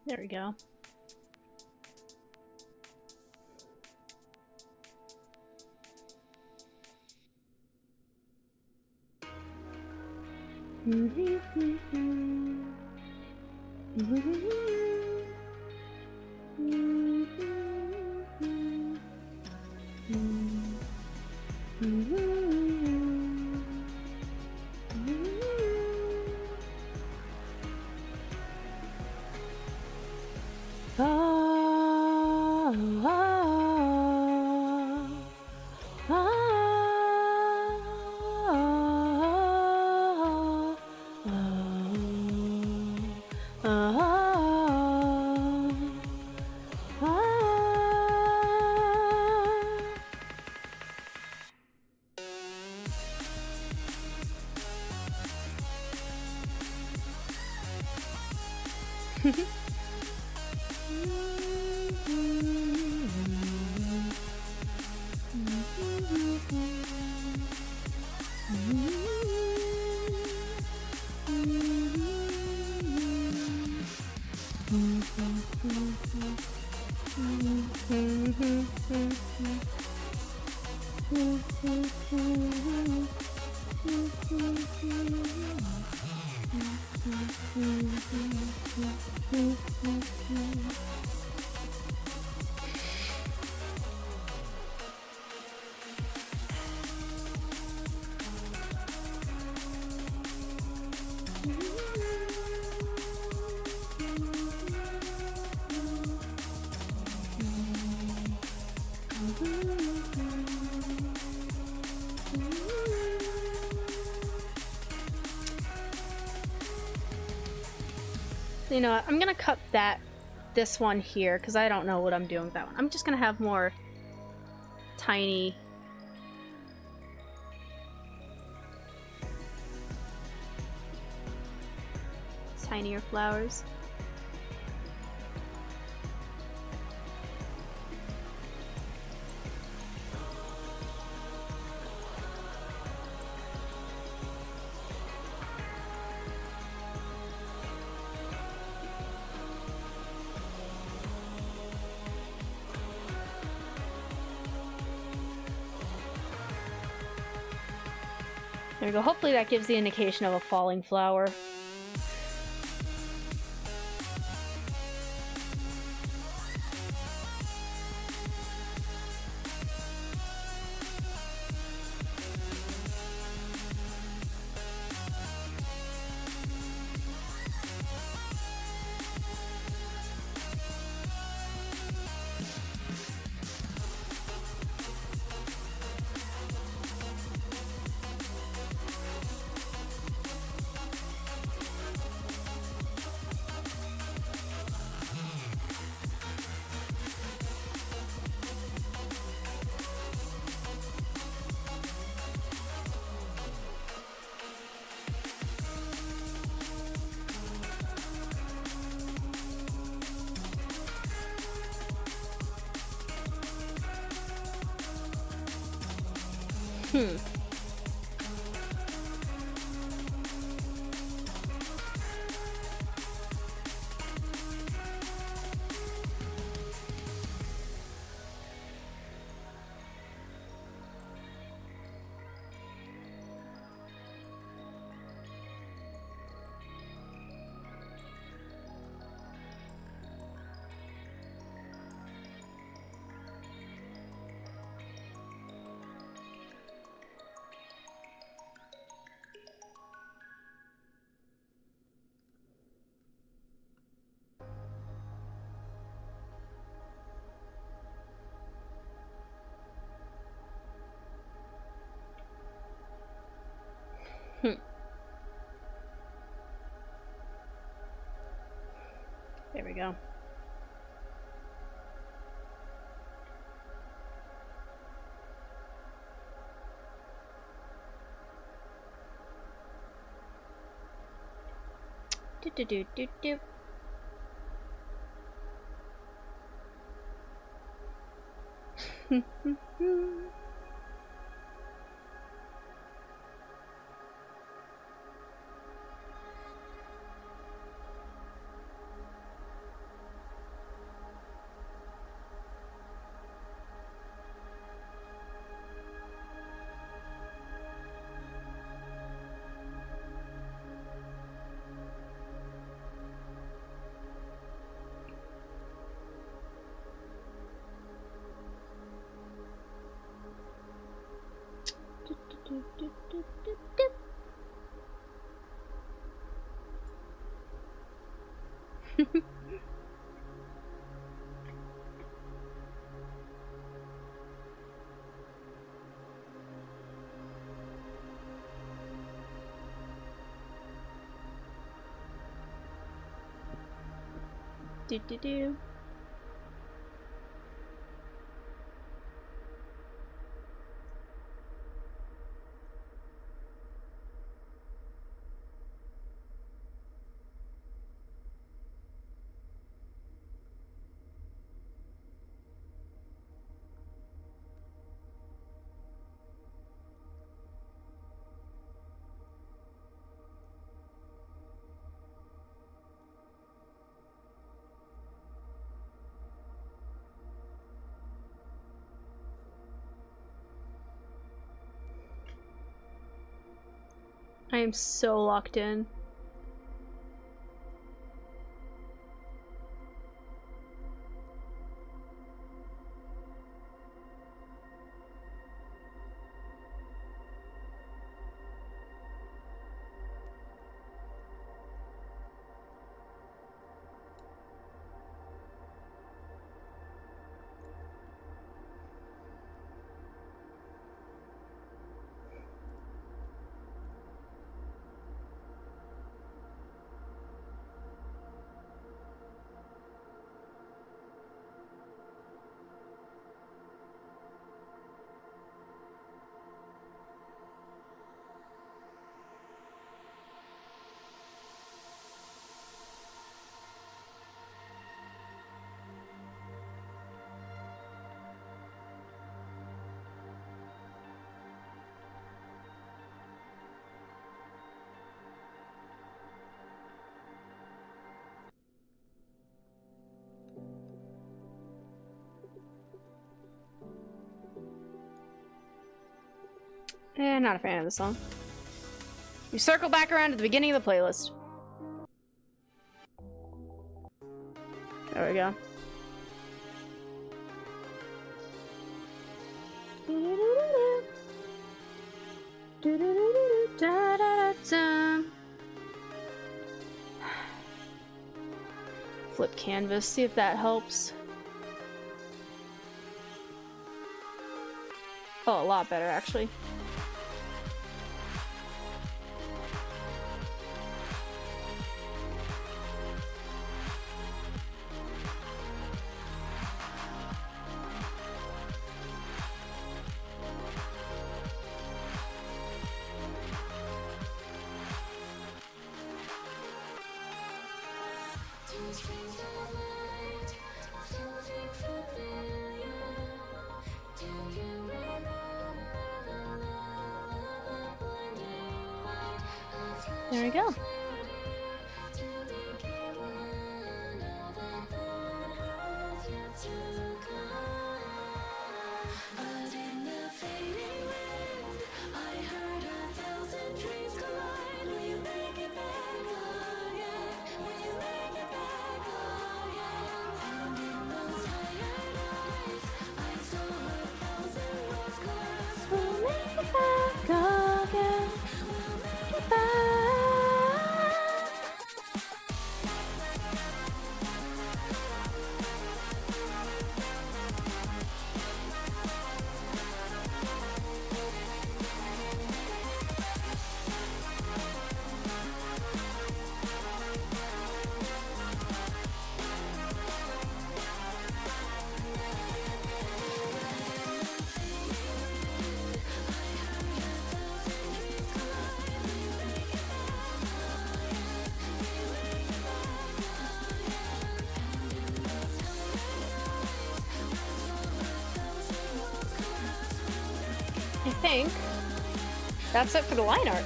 There we go. Ah, ah, ah. You know what? I'm gonna cut this one here because I don't know what I'm doing with that one. I'm just gonna have more tinier flowers. There we go. Hopefully that gives the indication of a falling flower. There we go. Do do do do do. Do, do, do, do, do. Do do do. I am so locked in. Not a fan of this song. We circle back around to the beginning of the playlist. There we go. Flip canvas, see if that helps. Oh, a lot better actually. There we go. I think that's it for the line art.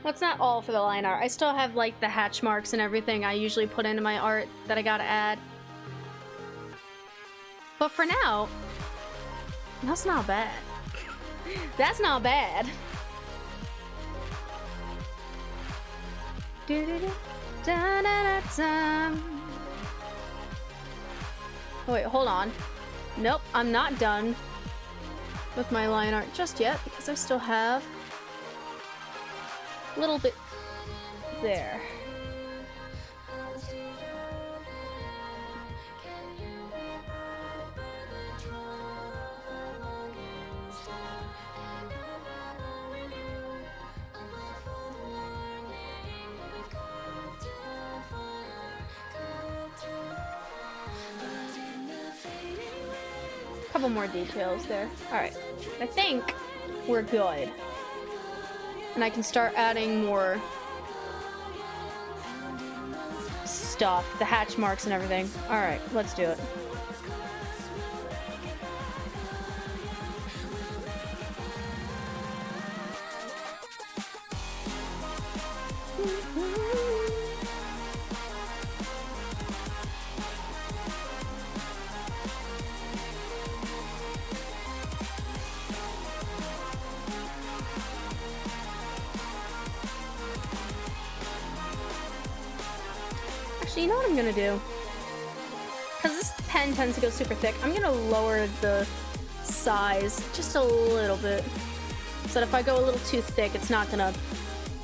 That's not all for the line art. I still have like the hatch marks and everything I usually put into my art that I gotta add. But for now, that's not bad. That's not bad. Oh, wait, hold on. Nope, I'm not done with my line art just yet because I still have a little bit there. Couple more details there. Alright, I think we're good. And I can start adding more stuff, the hatch marks and everything. Alright, let's do it. Actually, you know what I'm gonna do? Because this pen tends to go super thick, I'm gonna lower the size just a little bit. So that if I go a little too thick, it's not gonna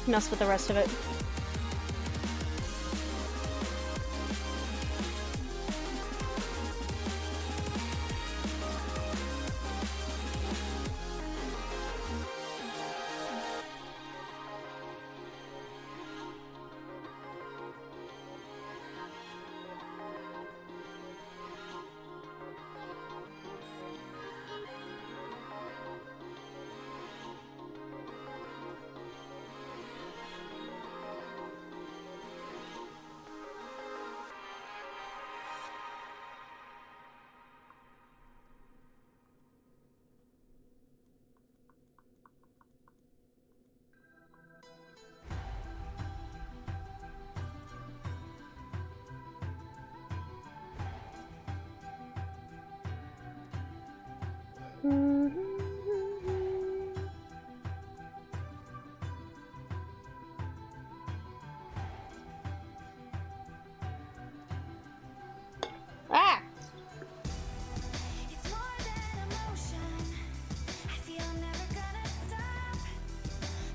mess with the rest of it. Ah! It's more than emotion. I feel I'm never gonna stop.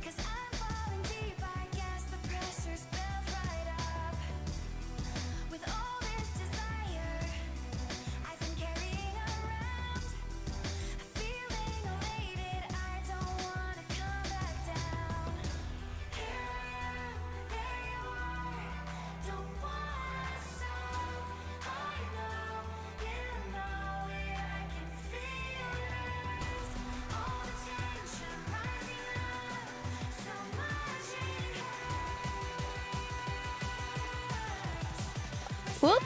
'Cause I'm falling deep, I guess the pressure's built right up. With all this desire I've been carrying around, a feeling elated, I don't wanna come back down. Here I am, there you are, don't wanna stop. I know, you know it, I can feel it. All the tension rising up, so much it hurts. Whoop!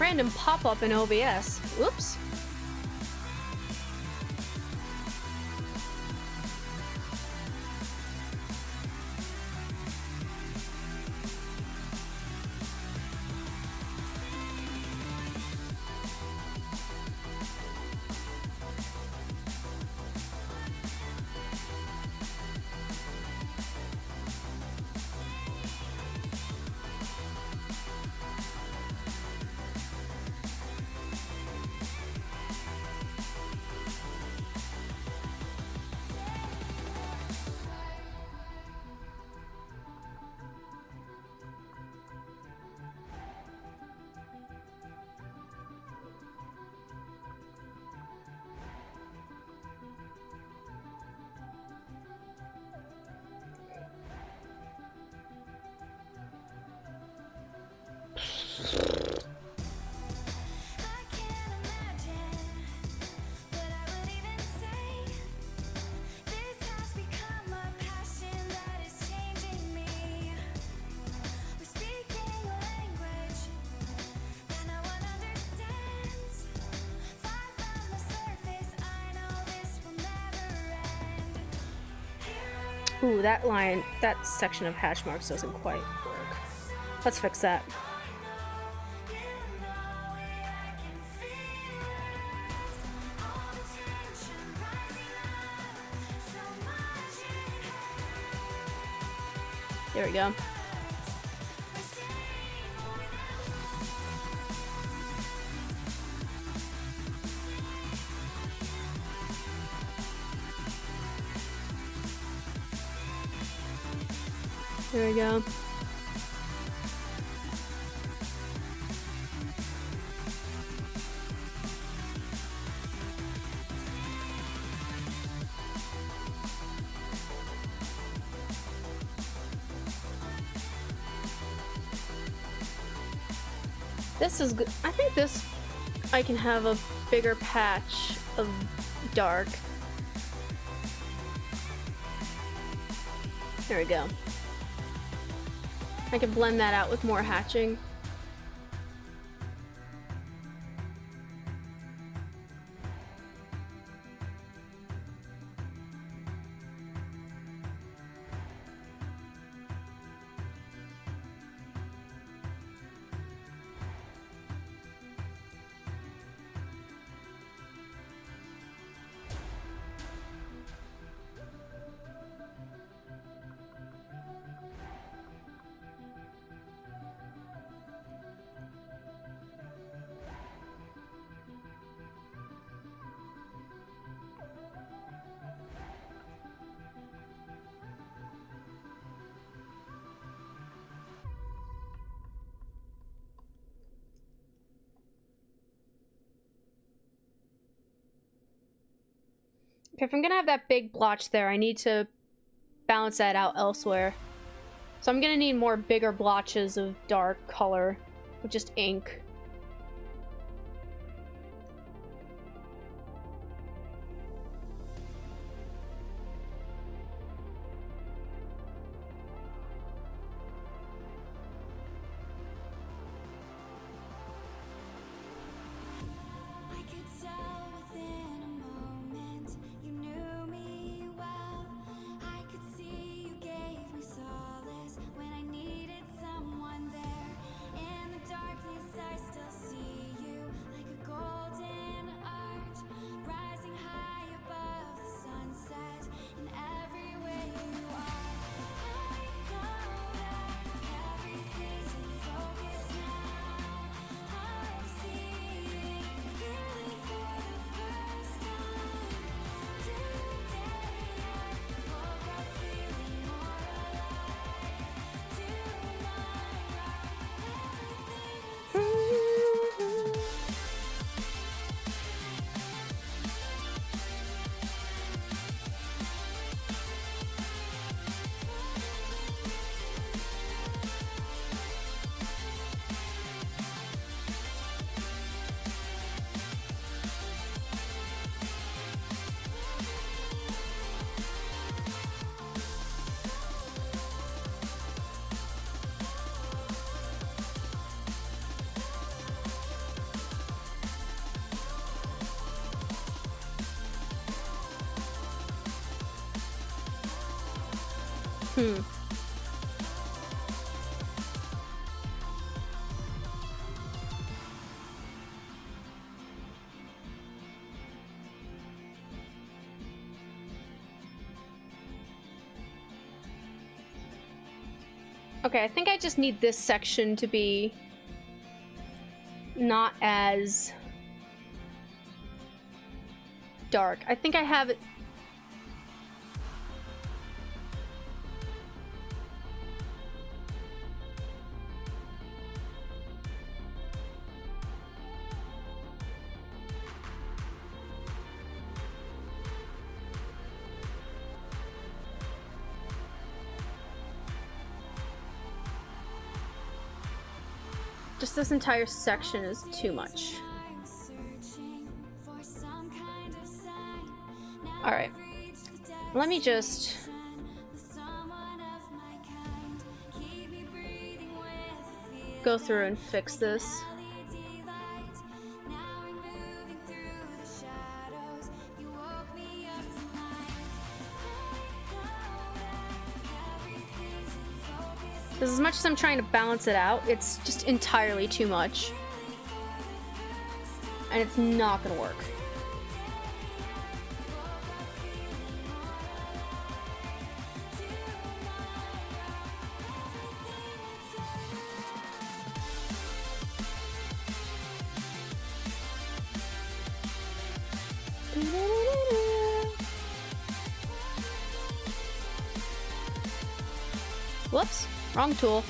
Random pop-up in OBS. Whoops. I can't imagine what I would even say. This has become a passion that is changing me. We're speaking a language that no one understands. Far from the surface, I know this will never end. Here I am. Ooh, that line, that section of hash marks doesn't quite work. Let's fix that. There we go. There we go. This is good. I think this, I can have a bigger patch of dark. There we go. I can blend that out with more hatching. If I'm gonna have that big blotch there, I need to balance that out elsewhere. So I'm gonna need more bigger blotches of dark color with just ink. I could tell within a moment you knew me well. I could see you gave me solace when I needed someone there. In the darkness, I still see you like a golden arch, rising high above the sunset in every way you are. I know that everything's in focus now. I'm seeing clearly for the first time. Today I woke up feeling more alive. Tomorrow everything will turn. Okay, I think I just need this section to be not as dark. I think I have it. Just this entire section is too much. Alright. Let me just... go through and fix this. Because as much as I'm trying to balance it out, it's just entirely too much. And it's not gonna work. Whoops, wrong tool.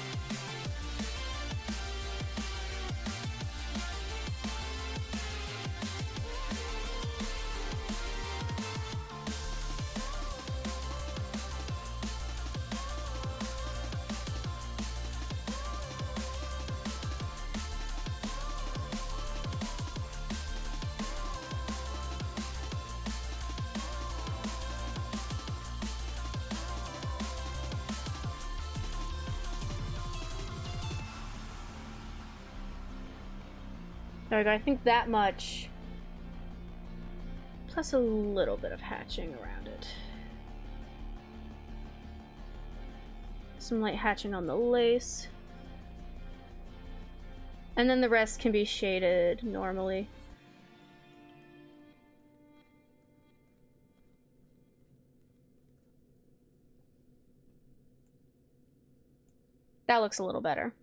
There we go, I think that much. Plus a little bit of hatching around it. Some light hatching on the lace. And then the rest can be shaded normally. That looks a little better.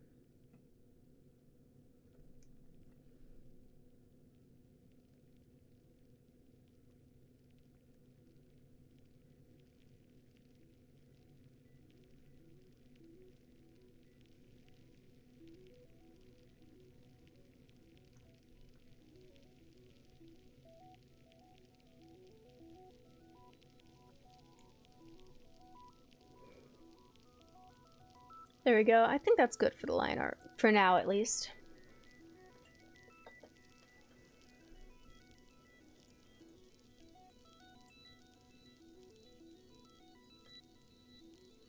There we go. I think that's good for the line art. For now, at least.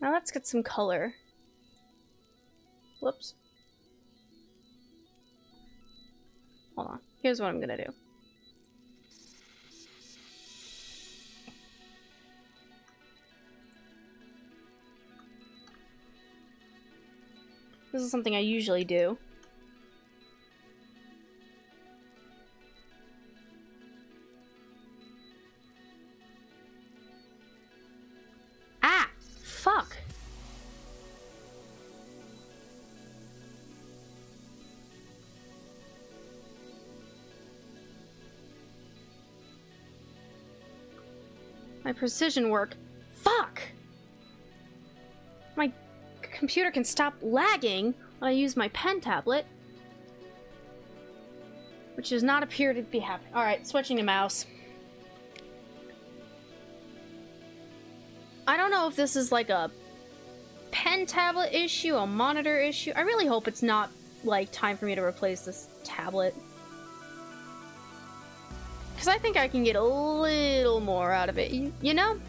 Now let's get some color. Whoops. Hold on. Here's what I'm gonna do. This is something I usually do. Ah! Fuck! My precision work. Fuck! My computer can stop lagging when I use my pen tablet. Which does not appear to be happening. Alright, switching to mouse. I don't know if this is like a pen tablet issue, a monitor issue. I really hope it's not like time for me to replace this tablet. Because I think I can get a little more out of it, you know?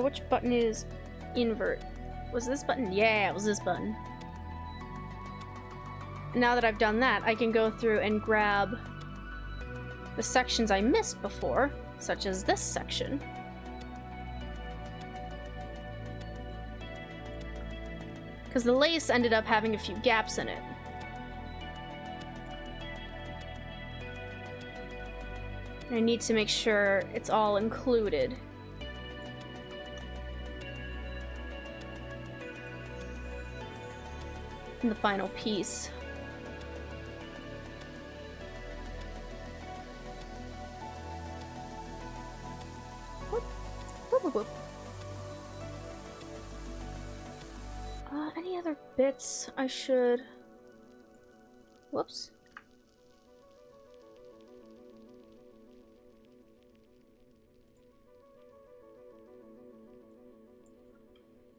Which button is invert? Was this button? Yeah, it was this button. Now that I've done that, I can go through and grab the sections I missed before, such as this section. Because the lace ended up having a few gaps in it. I need to make sure it's all included. In the final piece. Whoop. Whoop, whoop, whoop. Any other bits I should... Whoops.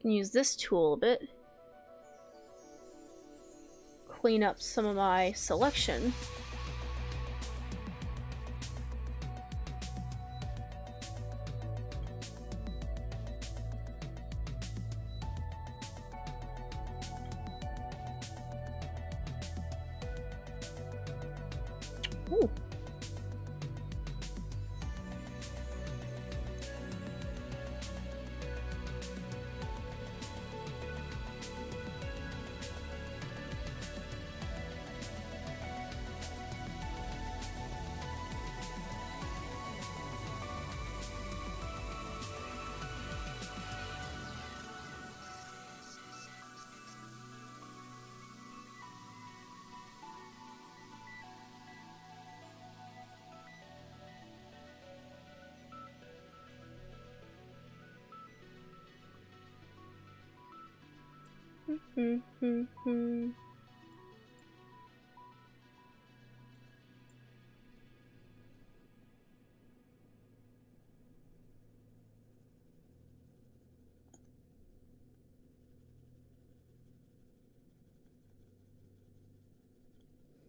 Can use this tool a bit. Clean up some of my selection. Ooh.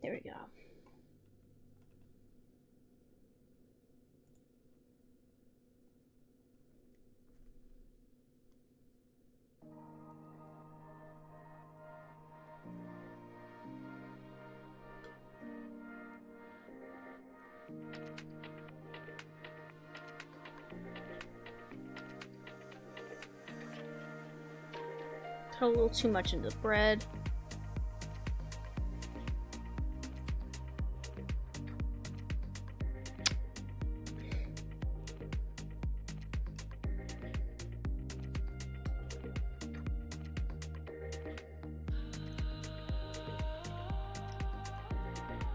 There we go. Put a little too much into the bread.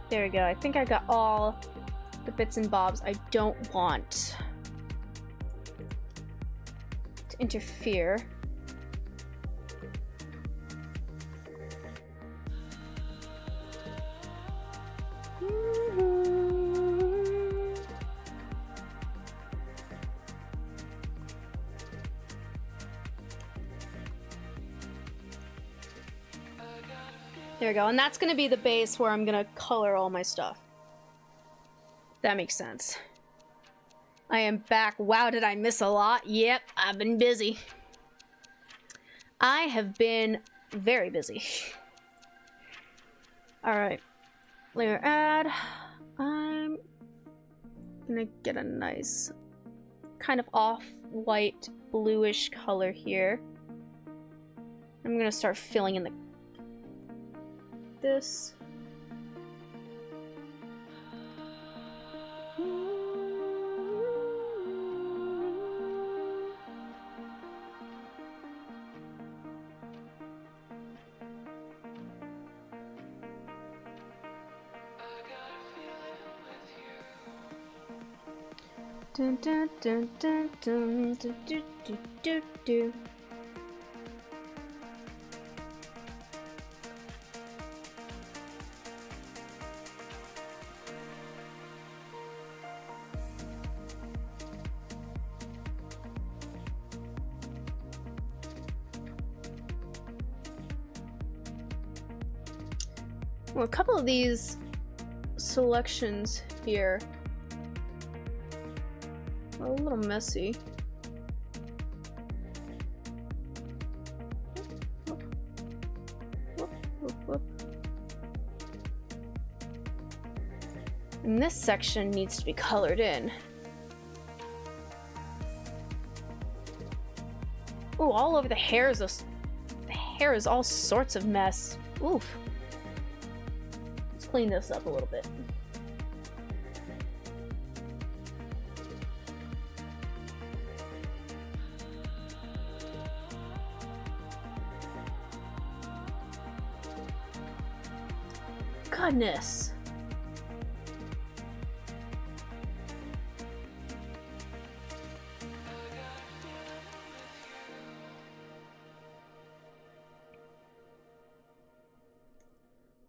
There we go. I think I got all the bits and bobs I don't want to interfere. There we go, and that's gonna be the base where I'm gonna color all my stuff. That makes sense. I am back. Wow, did I miss a lot? Yep, I've been busy. I have been very busy. Alright. Layer add. I'm gonna get a nice kind of off-white bluish color here. I'm gonna start filling in this. Dun, dun, dun, dun, dun, dun, dun, dun, dun, dun. Well, a couple of these selections here are a little messy. And this section needs to be colored in. Ooh, all over the hair is all sorts of mess. Oof. Let's clean this up a little bit. Goodness.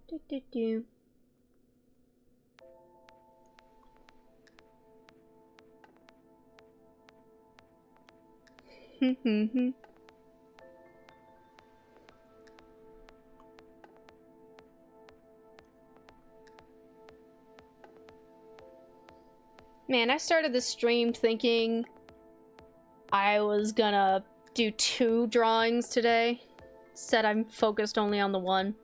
Do do do. Man, I started the stream thinking I was gonna do 2 drawings today. Instead, I'm focused only on the one.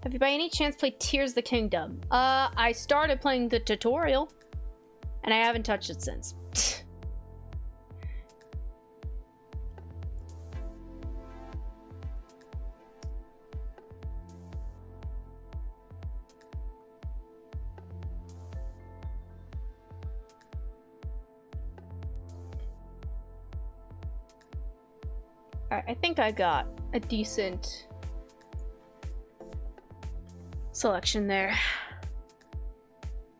Have you by any chance played Tears of the Kingdom? I started playing the tutorial, and I haven't touched it since. Alright, I think I got a decent selection there.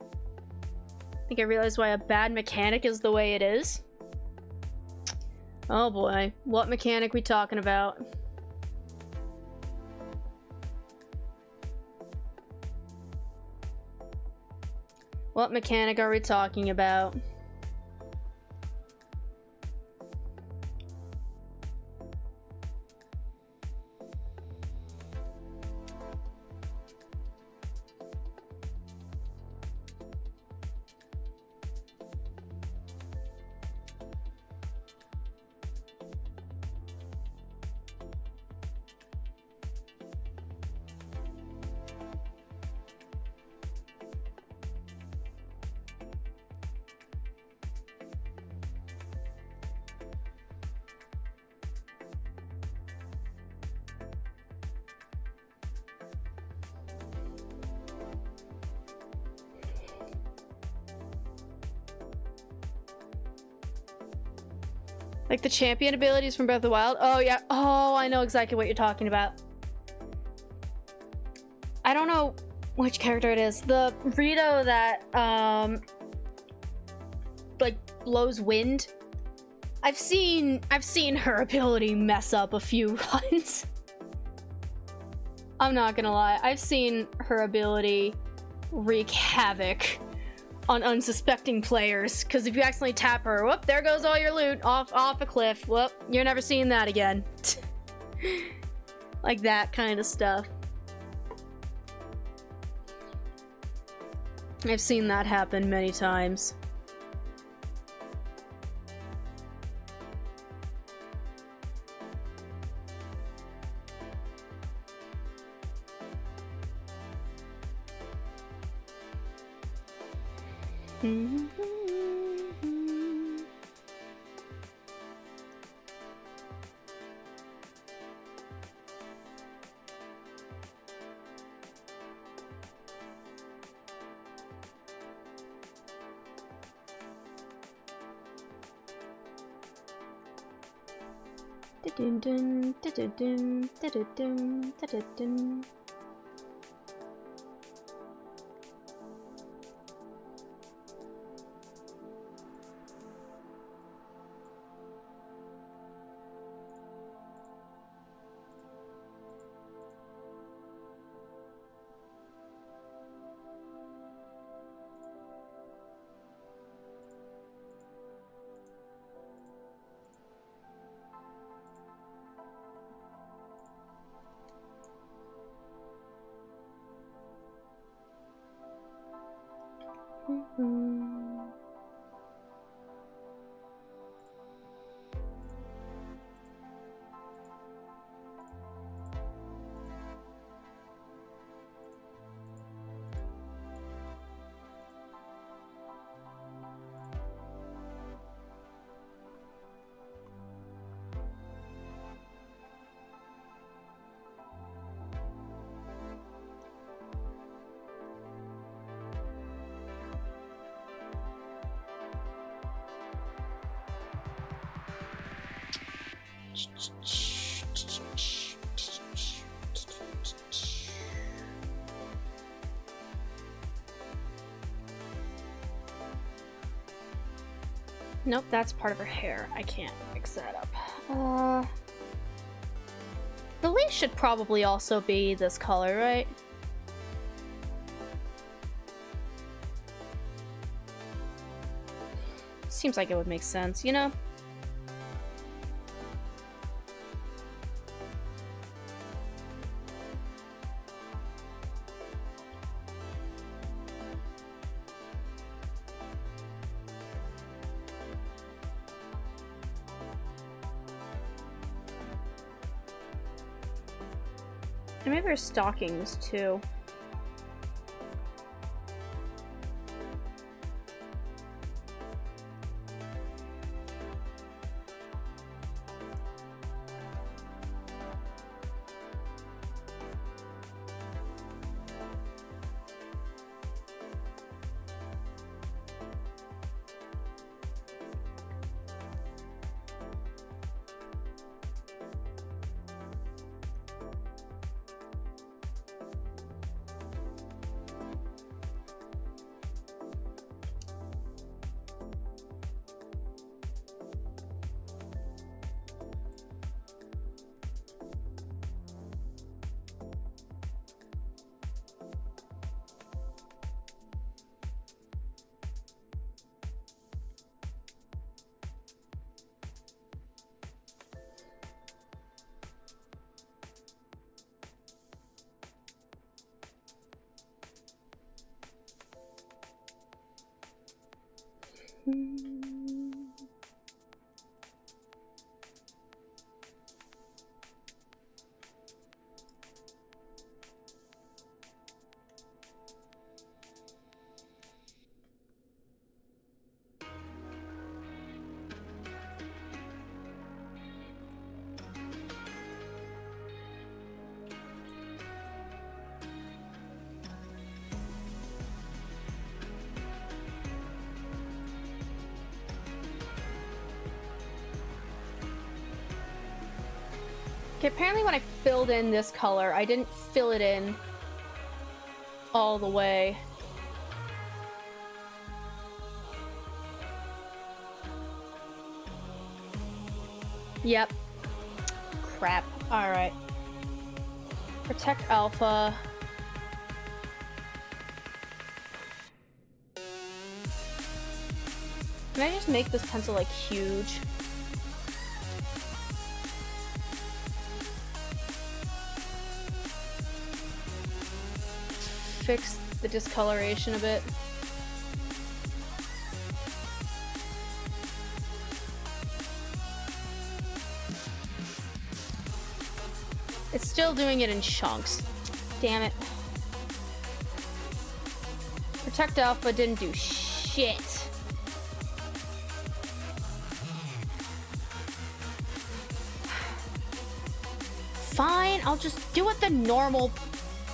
I think I realized why a bad mechanic is the way it is. Oh boy, what mechanic we talking about? What mechanic are we talking about? Like the champion abilities from Breath of the Wild? Oh, yeah. Oh, I know exactly what you're talking about. I don't know which character it is. The Rito that, like, blows wind. I've seen her ability mess up a few runs. I'm not gonna lie. I've seen her ability wreak havoc on unsuspecting players. Because if you accidentally tap her, whoop, there goes all your loot off a cliff. Whoop, you're never seeing that again. Like that kind of stuff. I've seen that happen many times. Nope, that's part of her hair. I can't mix that up. The lace should probably also be this color, right? Seems like it would make sense, you know? And maybe her stockings too. Okay, apparently when I filled in this color, I didn't fill it in all the way. Yep. Crap. Alright. Protect Alpha. Can I just make this pencil, like, huge? Fix the discoloration a bit. It's still doing it in chunks. Damn it. Protect Alpha didn't do shit. Fine, I'll just do it the normal,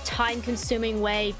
time-consuming way.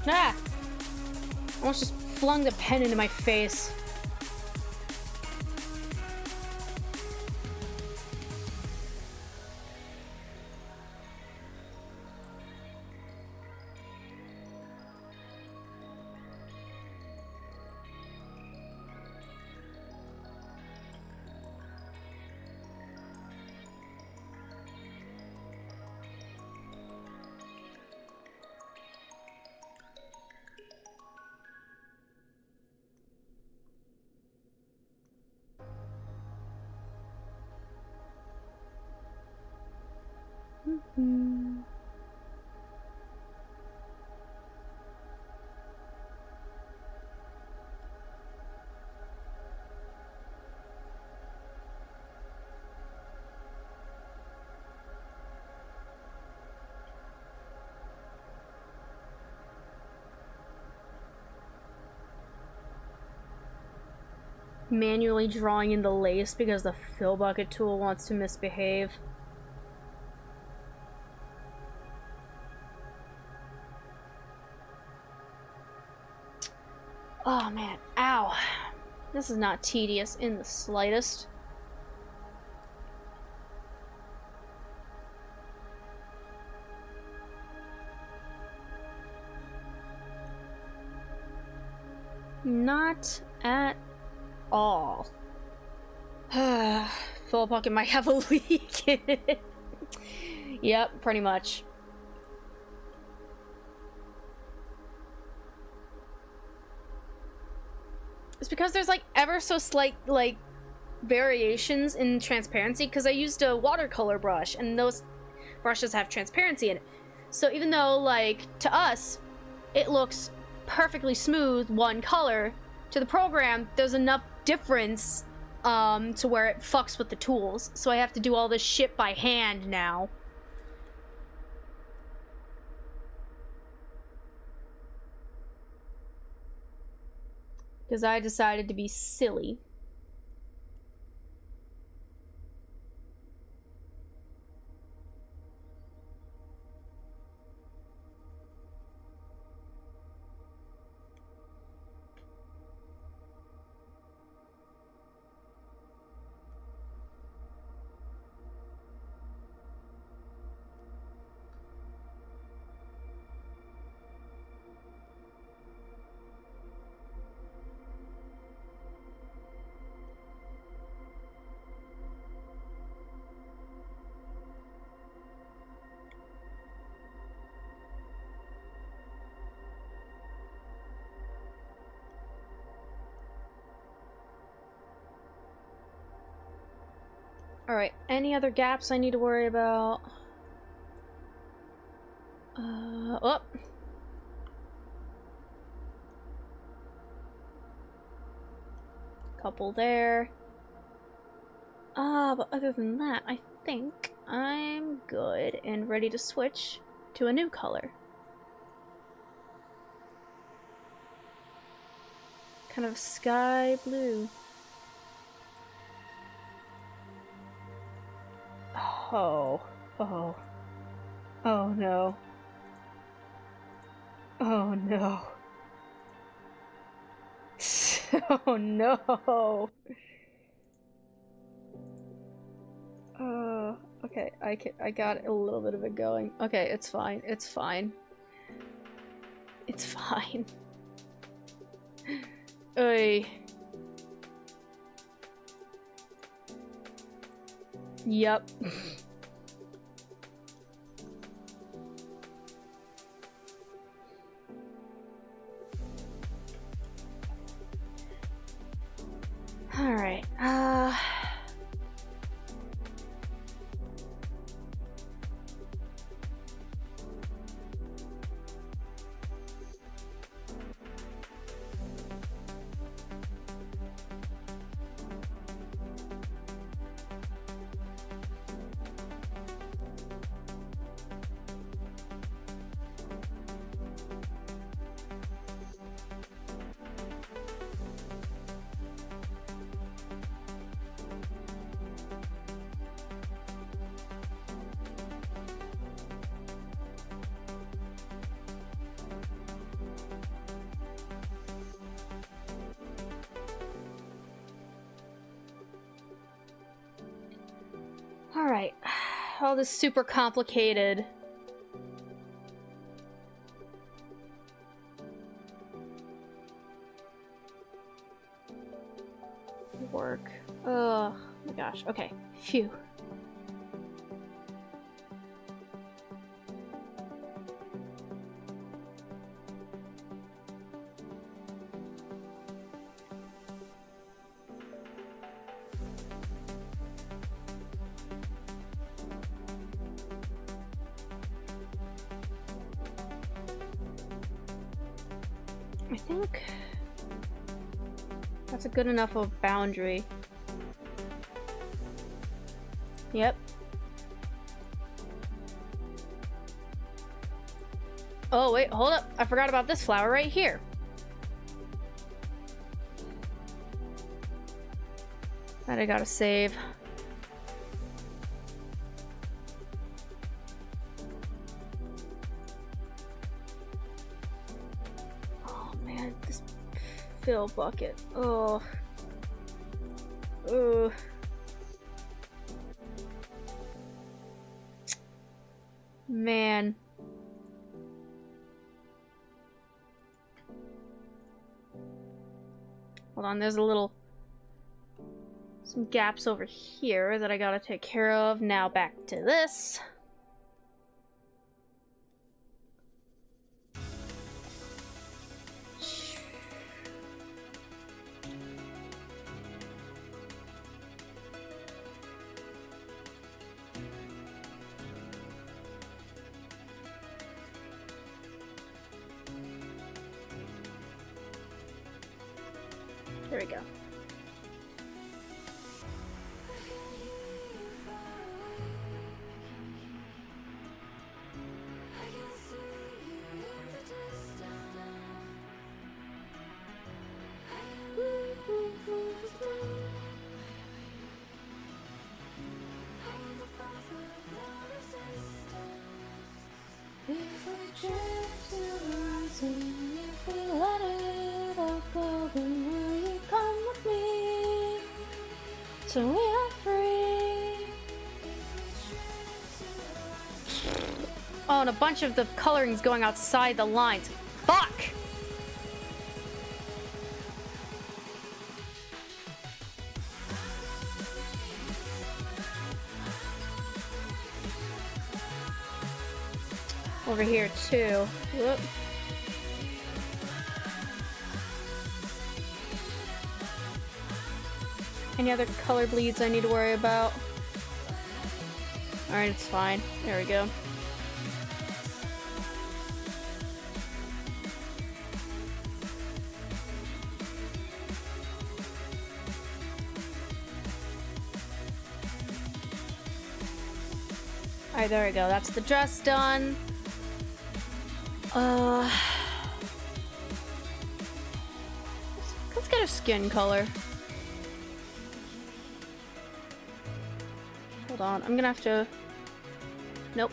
Ah! I almost just flung the pen into my face. Manually drawing in the lace because the fill bucket tool wants to misbehave. Oh man, ow. This is not tedious in the slightest. Not at all. Fill bucket might have a leak in it. Yep, pretty much. It's because there's like ever so slight like variations in transparency because I used a watercolor brush, and those brushes have transparency in it. So even though, like, to us, it looks perfectly smooth, one color, to the program, there's enough difference to where it fucks with the tools. So I have to do all this shit by hand now. Because I decided to be silly. Alright, any other gaps I need to worry about? Oh. Couple there. But other than that, I think I'm good and ready to switch to a new color. Kind of sky blue. Oh. Oh. Oh no. Oh no. Oh no. Okay, I got a little bit of it going. Okay, it's fine. It's fine. It's fine. Oy. Yep. Alright, alright. All this super complicated work. Oh my gosh. Okay. Phew. I think that's a good enough of boundary. Yep. Oh, wait, hold up. I forgot about this flower right here. That I gotta save. Oh, man, this fill bucket. Oh. Ugh. Man. Hold on, there's some gaps over here that I gotta take care of. Now back to this. There we go. If we drift to the horizon, if we let it all go, then will you come with me? So we are free. Oh, and a bunch of the coloring's going outside the lines. Fuck! Over here too. Whoop. Any other color bleeds I need to worry about? Alright, it's fine. There we go. Alright, there we go. That's the dress done. Let's get a skin color. Hold on, I'm gonna have to... Nope.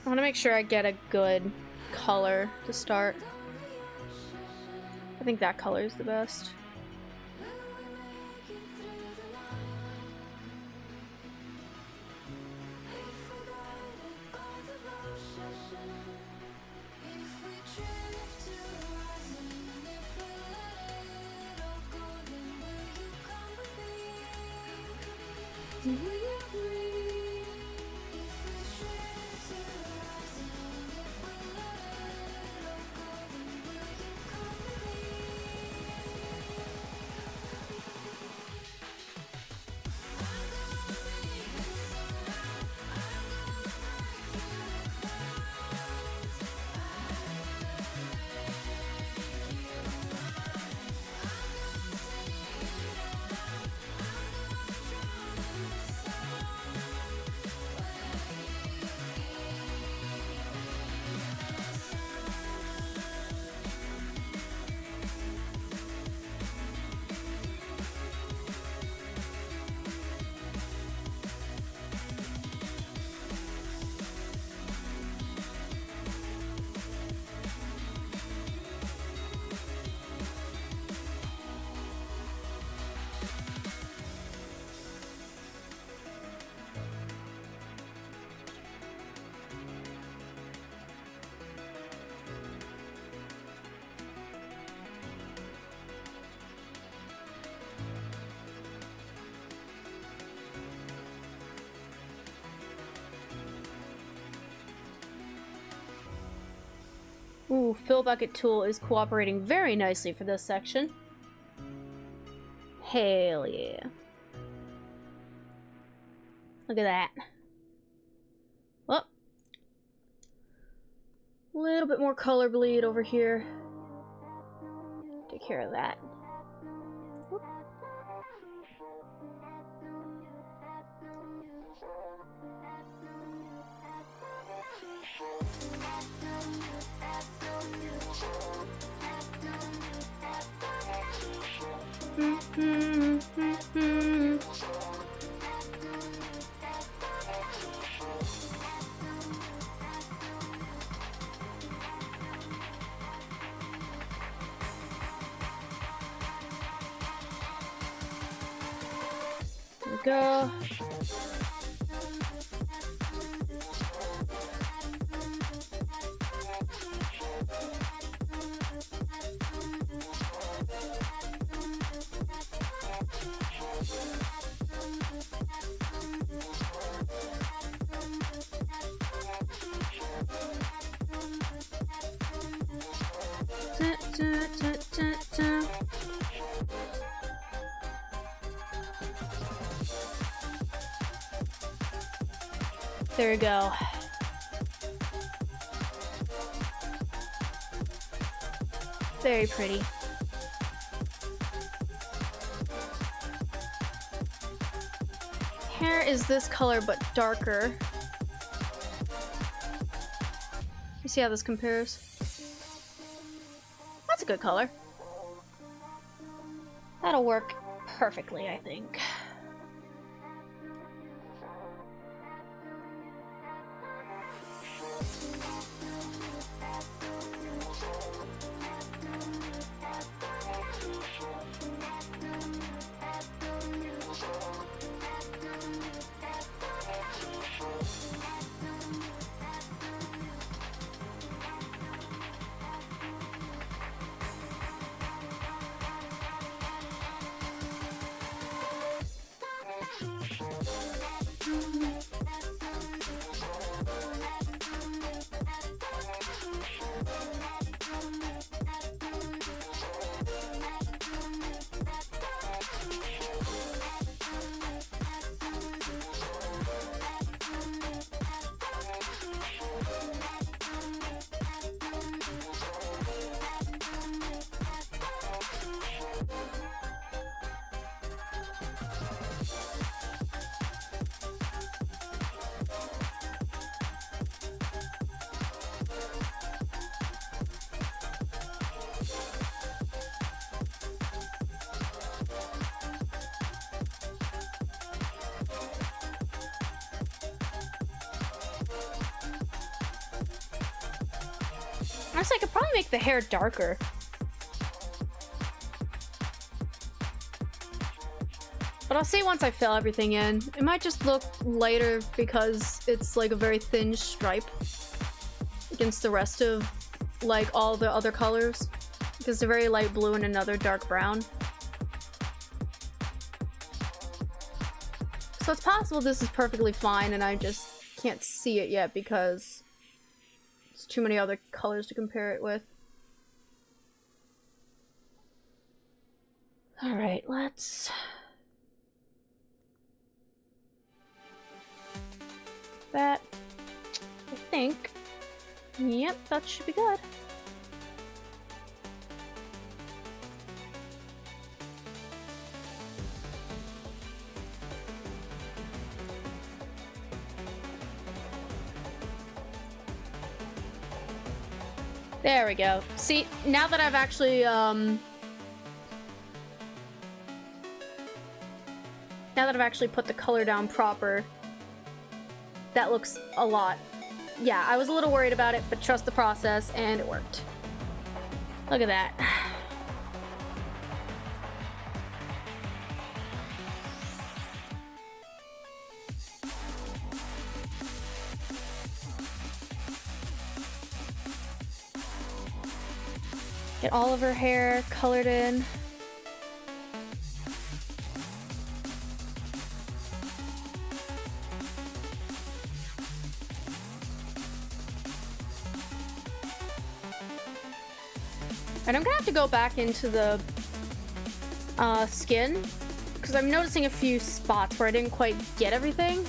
I want to make sure I get a good color to start. I think that color is the best. Ooh, Fill Bucket Tool is cooperating very nicely for this section. Hell yeah. Look at that. Well, a little bit more color bleed over here. Take care of that. Whoop. There we go. There we go. Very pretty. Hair is this color but darker. You see how this compares? That's a good color. That'll work perfectly, I think. Honestly, I could probably make the hair darker. But I'll see once I fill everything in. It might just look lighter because it's like a very thin stripe against the rest of like all the other colors. Because they're very light blue and another dark brown. So it's possible this is perfectly fine and I just can't see it yet because there's too many other colors to compare it with. Alright, let's... that, I think. Yep, that should be good. There we go. See, now that I've actually, put the color down proper, that looks a lot. Yeah, I was a little worried about it, but trust the process, and it worked. Look at that. Get all of her hair colored in. And I'm gonna have to go back into the skin because I'm noticing a few spots where I didn't quite get everything.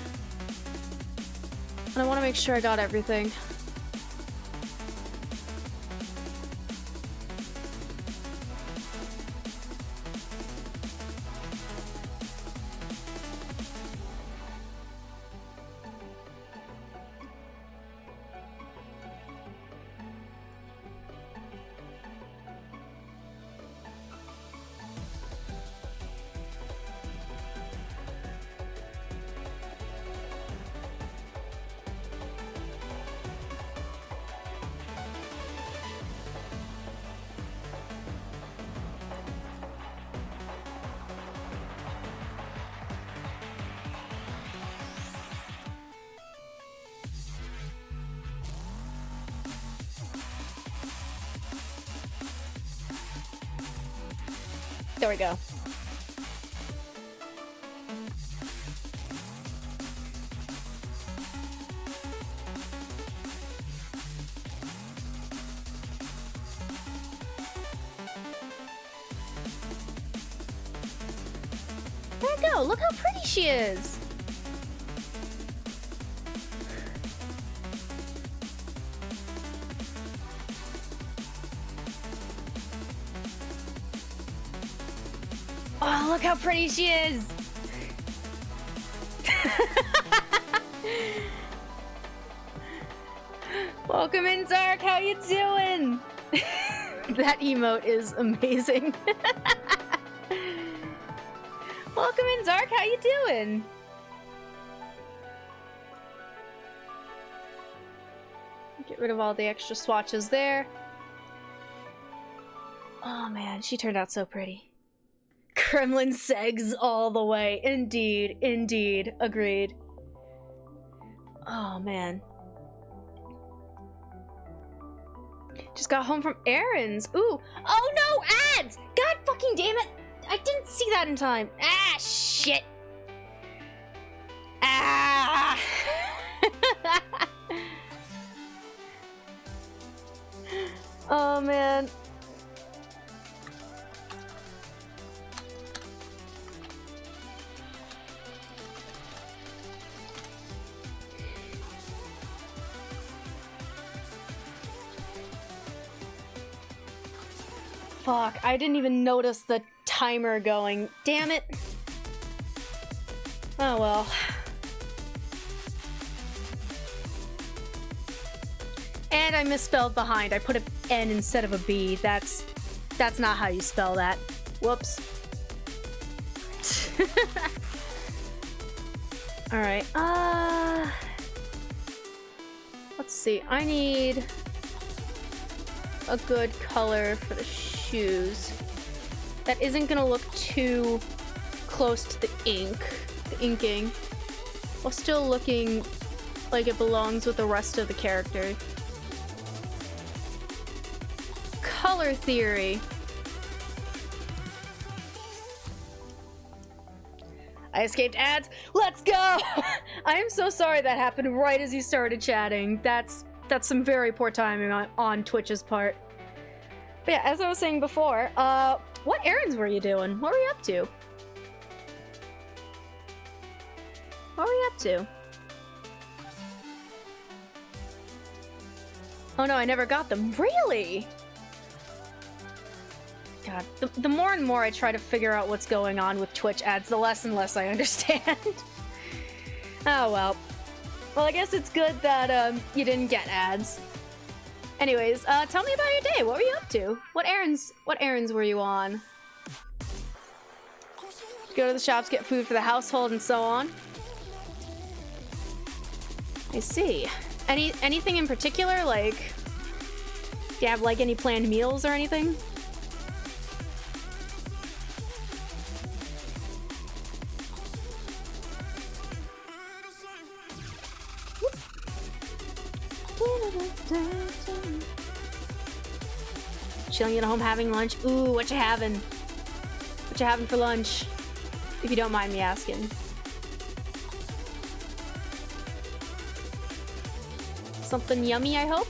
And I want to make sure I got everything. There we go. There we go. Look how pretty she is. Oh, look how pretty she is! Welcome in, Zark. How you doing? That emote is amazing. Welcome in, Zark. How you doing? Get rid of all the extra swatches there. Oh man, she turned out so pretty. Kremlin segs all the way. Indeed, indeed. Agreed. Oh man. Just got home from errands. Ooh. Oh no, ads! God fucking damn it! I didn't see that in time. Ah, shit. Ah! Oh man. Fuck, I didn't even notice the timer going. Damn it. Oh well. And I misspelled behind. I put an N instead of a B. That's not how you spell that. Whoops. Alright, let's see. I need a good color for the shoes that isn't gonna look too close to the inking, while still looking like it belongs with the rest of the character. Color theory. I escaped ads. Let's go! I am so sorry that happened right as you started chatting. That's some very poor timing on Twitch's part. But yeah, as I was saying before, what errands were you doing? What were you up to? What were you up to? Oh no, I never got them. Really? God, the more and more I try to figure out what's going on with Twitch ads, the less and less I understand. Oh well. Well, I guess it's good that you didn't get ads. Anyways, tell me about your day. What were you up to? What errands were you on? Go to the shops, get food for the household, and so on. I see. Anything in particular? Like, do you have like any planned meals or anything? Chilling at home having lunch. Ooh, what you having? What you having for lunch? If you don't mind me asking. Something yummy, I hope?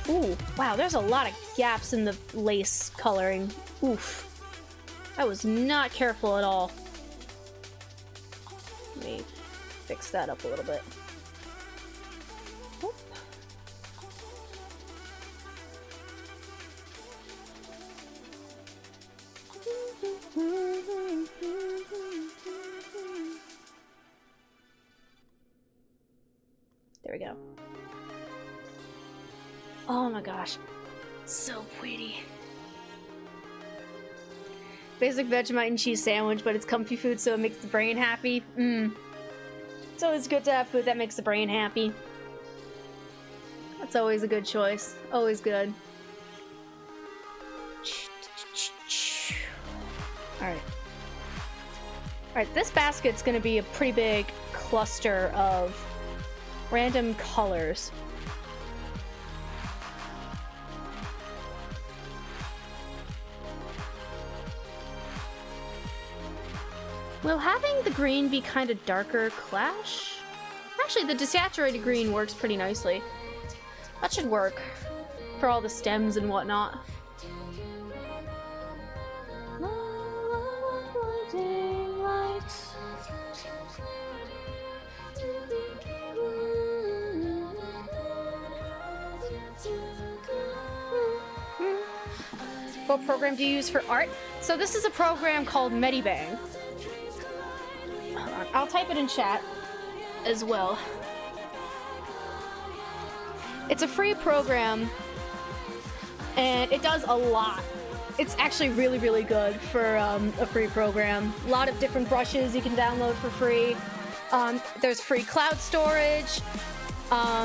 Ooh, wow, there's a lot of gaps in the lace coloring. Oof. I was not careful at all. Let me fix that up a little bit. Oop. There we go. Oh my gosh. So pretty. Basic Vegemite and cheese sandwich, but it's comfy food, so it makes the brain happy. It's always good to have food that makes the brain happy. That's always a good choice. Always good. Alright. Alright, this basket's gonna be a pretty big cluster of random colors. Will having the green be kind of darker clash? Actually, the desaturated green works pretty nicely. That should work for all the stems and whatnot. What program do you use for art? So this is a program called Medibang. Hold on, I'll type it in chat as well. It's a free program, and it does a lot. It's actually really, really good for a free program. A lot of different brushes you can download for free. There's free cloud storage.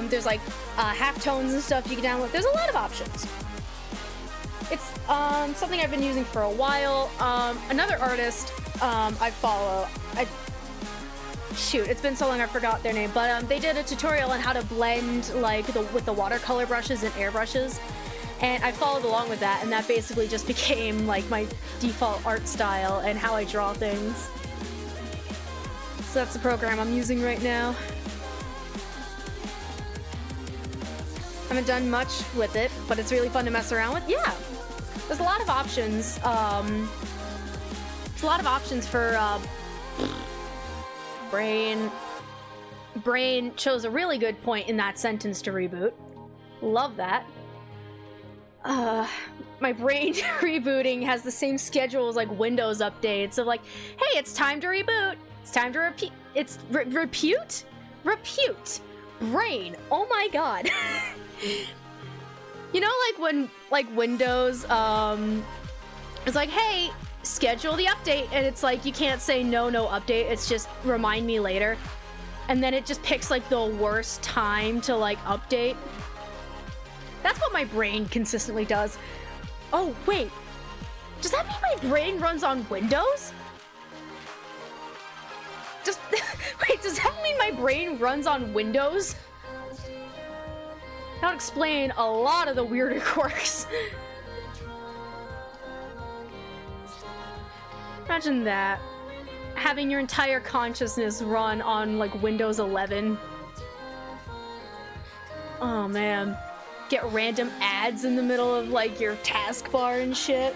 There's like halftones and stuff you can download. There's a lot of options. It's something I've been using for a while. Another artist I follow, shoot, it's been so long I forgot their name, but they did a tutorial on how to blend like with the watercolor brushes and airbrushes, and I followed along with that, and that basically just became like my default art style and how I draw things. So that's the program I'm using right now. I haven't done much with it, but it's really fun to mess around with. Yeah, there's a lot of options. There's a lot of options for Brain chose a really good point in that sentence to reboot. Love that. My Brain rebooting has the same schedule as like Windows updates of like, hey, it's time to reboot. It's time to repeat. It's repute? Brain. Oh my god. You know, like when like Windows is like, hey, schedule the update, and it's like you can't say no update, it's just remind me later, and then it just picks like the worst time to like update. That's what my Brain consistently does. Oh wait, does that mean my Brain runs on Windows? Wait, does that mean my Brain runs on Windows? That would explain a lot of the weirder quirks. Imagine that. Having your entire consciousness run on, like, Windows 11. Oh, man. Get random ads in the middle of, like, your taskbar and shit.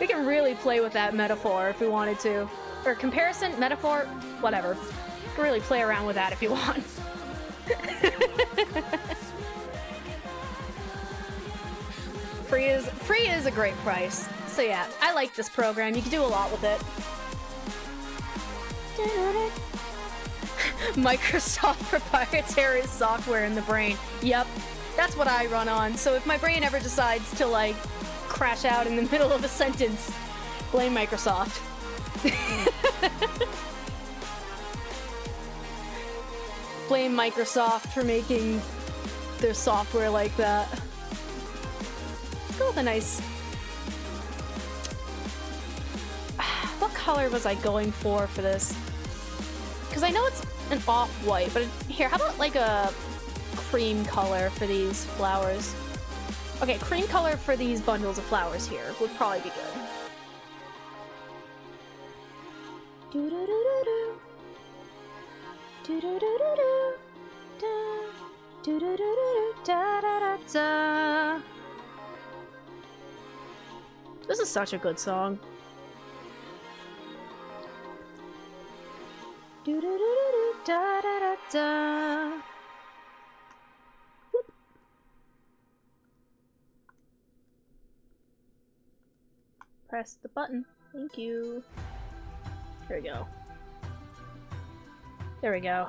We can really play with that metaphor if we wanted to. Or comparison, metaphor, whatever. We can really play around with that if you want. Free is a great price. So yeah, I like this program. You can do a lot with it. Microsoft proprietary software in the Brain. Yep, that's what I run on. So if my Brain ever decides to like crash out in the middle of a sentence, blame Microsoft. Blame Microsoft for making their software like that. Let's go with a nice... What color was I going for this? Because I know it's an off-white, but here, how about like a cream color for these flowers? Okay, cream color for these bundles of flowers here would probably be good. Do-do-do-do-do. Do-do-do-do-do. Da. Do-do-do-do-do. Da-da-da-da. This is such a good song. Do-do-do-do-do. Da-da-da-da. Whoop. Press the button. Thank you. There we go. There we go.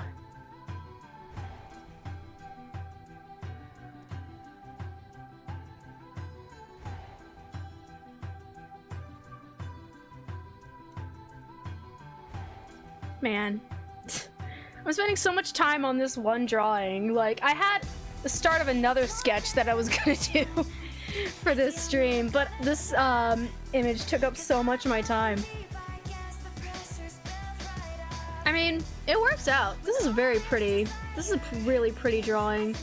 Man. I'm spending so much time on this one drawing. Like, I had the start of another sketch that I was gonna do for this stream, but this image took up so much of my time. I mean, it works out. This is very pretty. This is a really pretty drawing.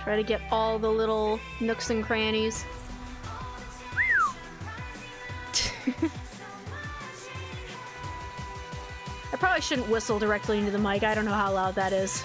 Try to get all the little nooks and crannies. I probably shouldn't whistle directly into the mic. I don't know how loud that is.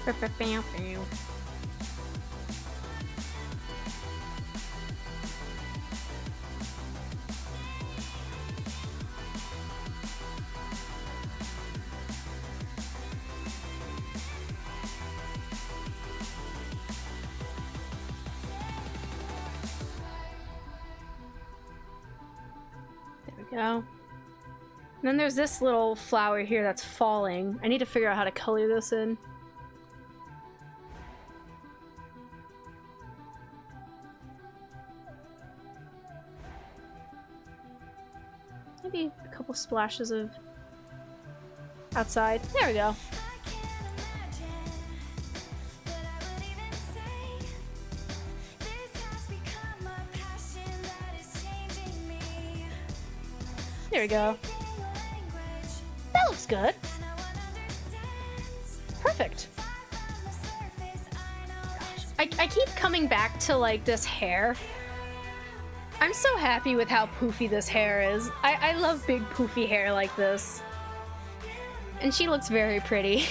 There we go. And then there's this little flower here that's falling. I need to figure out how to color this in. Maybe a couple splashes of outside. There we go. There we go. That looks good. Perfect. Gosh, I keep coming back to like this hair. I'm so happy with how poofy this hair is. I love big poofy hair like this. And she looks very pretty.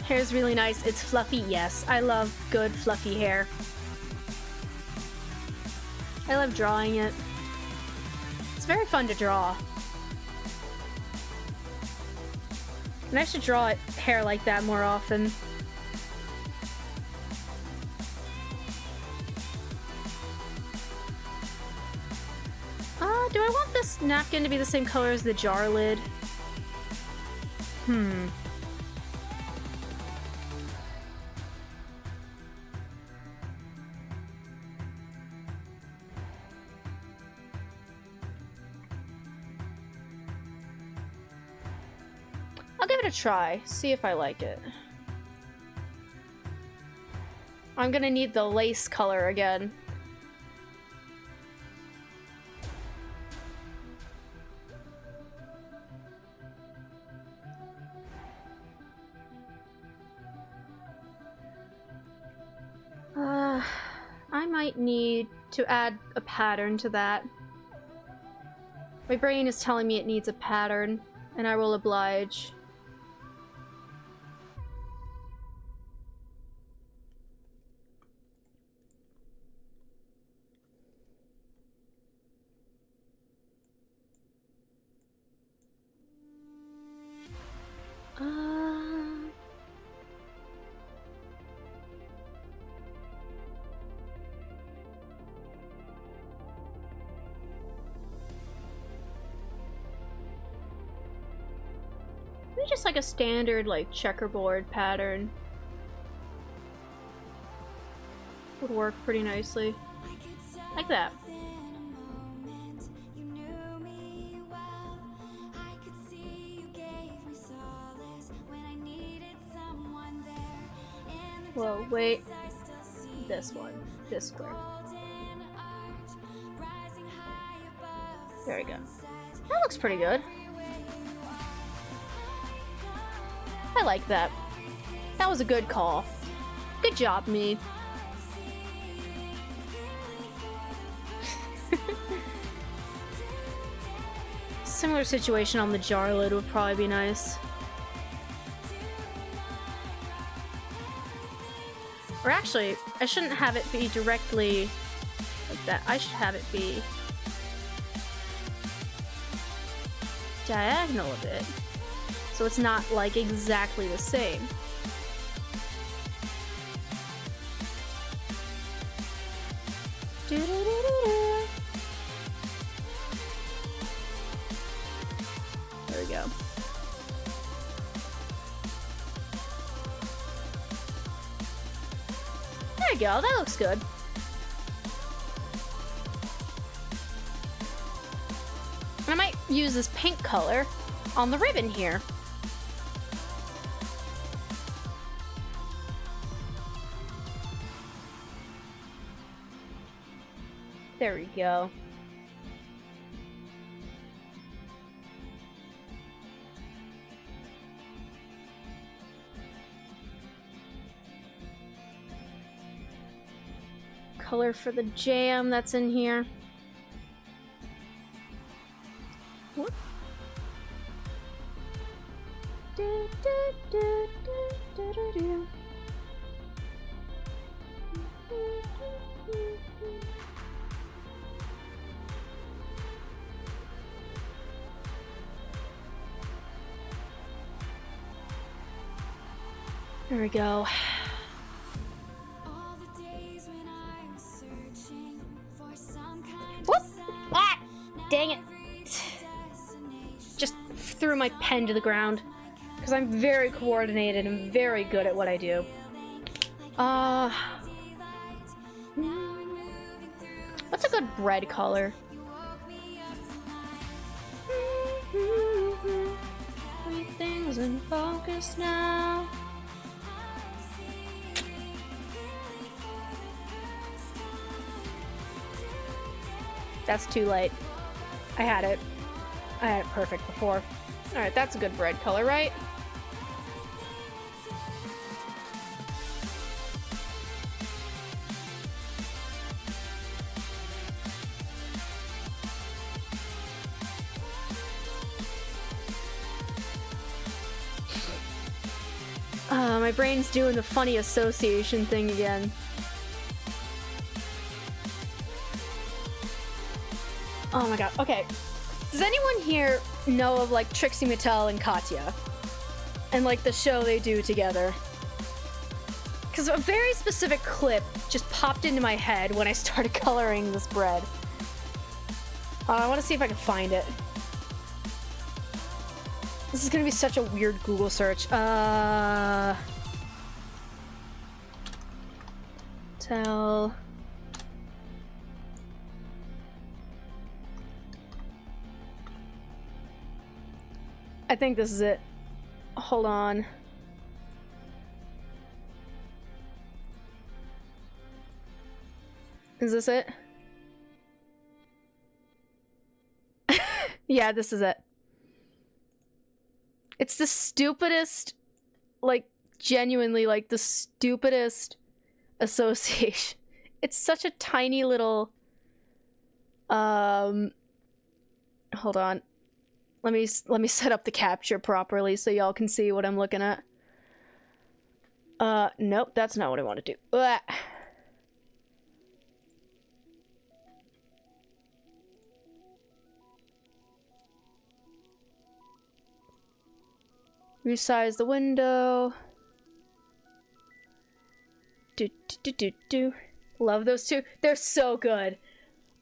Hair's really nice. It's fluffy, yes. I love good fluffy hair. I love drawing it. It's very fun to draw. And I should draw hair like that more often. Do I want this napkin to be the same color as the jar lid? I'll give it a try, see if I like it. I'm gonna need the lace color again. I might need to add a pattern to that. My brain is telling me it needs a pattern, and I will oblige. Maybe just like a standard, like, checkerboard pattern would work pretty nicely. Like that. Whoa, wait. This one. This square. There we go. That looks pretty good. I like that. That was a good call. Good job, me. Similar situation on the jar lid would probably be nice. Or actually, I shouldn't have it be directly like that. I should have it be diagonal a bit. So it's not like exactly the same. There we go. There we go, that looks good. And I might use this pink color on the ribbon here. There we go. Color for the jam that's in here. What? There we go. Whoop! Ah! Dang it. Just threw my pen to the ground. Because I'm very coordinated and very good at what I do. What's a good bread color? Everything's in focus now. That's too late. I had it perfect before. Alright, that's a good bread color, right? My brain's doing the funny association thing again. Oh my god, okay. Does anyone here know of like Trixie Mattel and Katya? And like the show they do together? Because a very specific clip just popped into my head when I started coloring this bread. I want to see if I can find it. This is gonna be such a weird Google search. Tell. I think this is it. Hold on. Is this it? Yeah, this is it. It's the stupidest, like, genuinely, like, the stupidest association. It's such a tiny little, hold on. Let me set up the capture properly so y'all can see what I'm looking at. Nope, that's not what I want to do. Blah. Resize the window. Do. Love those two. They're so good.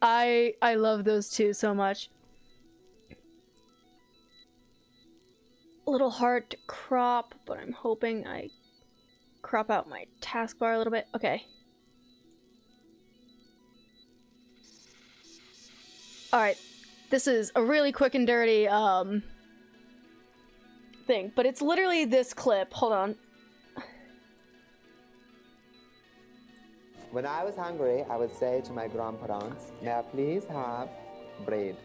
I love those two so much. A little hard to crop, but I'm hoping I crop out my taskbar a little bit. Okay. Alright. This is a really quick and dirty, thing, but it's literally this clip. Hold on. When I was hungry, I would say to my grandparents, "May I please have bread?"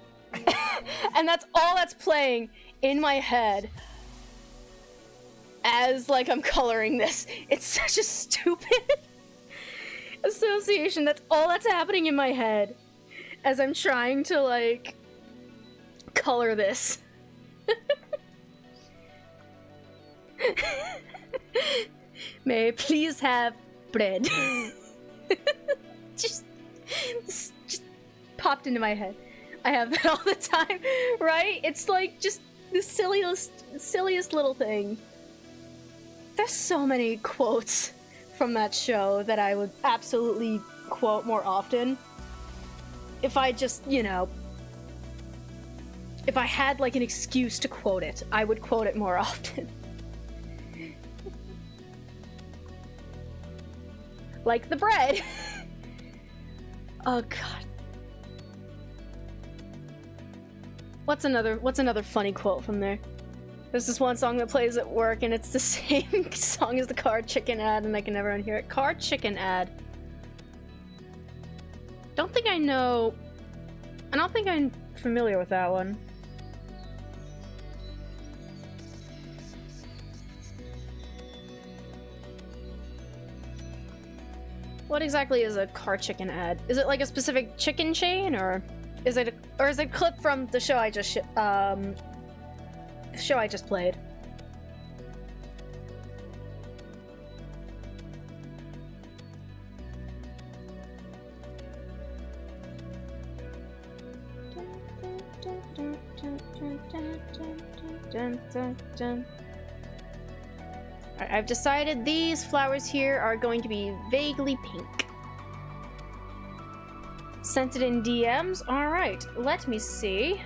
And that's all that's playing in my head as, like, I'm coloring this. It's such a stupid association. That's all that's happening in my head as I'm trying to, like, color this. May I please have bread? just popped into my head. I have that all the time, right? It's like just the silliest little thing. There's so many quotes from that show that I would absolutely quote more often. If I just, you know, if I had like an excuse to quote it, I would quote it more often. Like the bread. Oh god. What's another funny quote from there? There's this one song that plays at work and it's the same song as the car chicken ad and I can never unhear it. Car chicken ad. Don't think I know. I don't think I'm familiar with that one. What exactly is a car chicken ad? Is it like a specific chicken chain, or is it a clip from the show I just played? Alright, I've decided these flowers here are going to be vaguely pink. Sent it in DMs? Alright, let me see.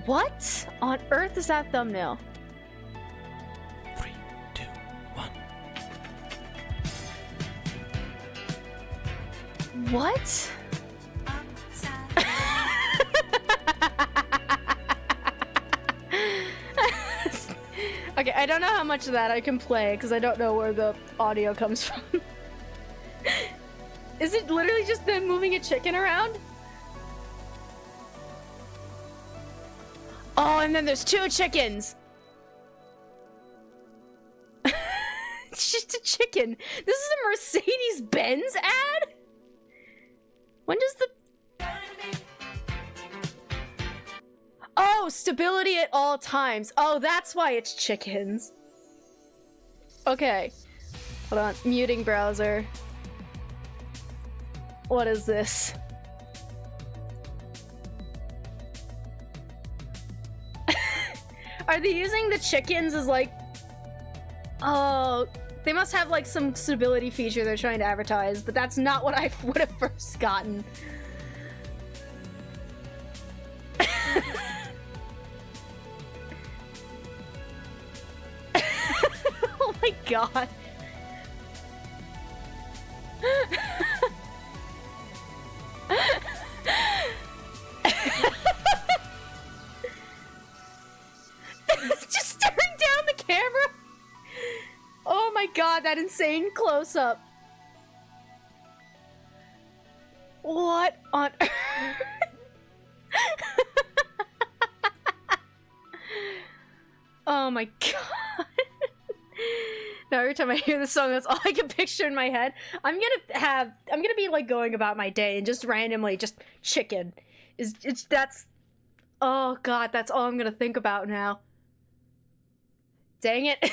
What on earth is that thumbnail? 3, 2, 1. What? Okay, I don't know how much of that I can play because I don't know where the audio comes from. Is it literally just them moving a chicken around? Oh, and then there's 2 chickens. It's just a chicken. This is a Mercedes-Benz ad? When does the... Oh, stability at all times. Oh, that's why it's chickens. Okay. Hold on. Muting browser. What is this? Are they using the chickens as like... Oh, they must have like some stability feature they're trying to advertise, but that's not what I would have first gotten. Oh my god. Just staring down the camera. Oh my god, that insane close-up. What on earth? Oh my god. Now every time I hear this song, that's all I can picture in my head. I'm gonna be like going about my day and just randomly just chicken. That's, oh god, that's all I'm gonna think about now. Dang it.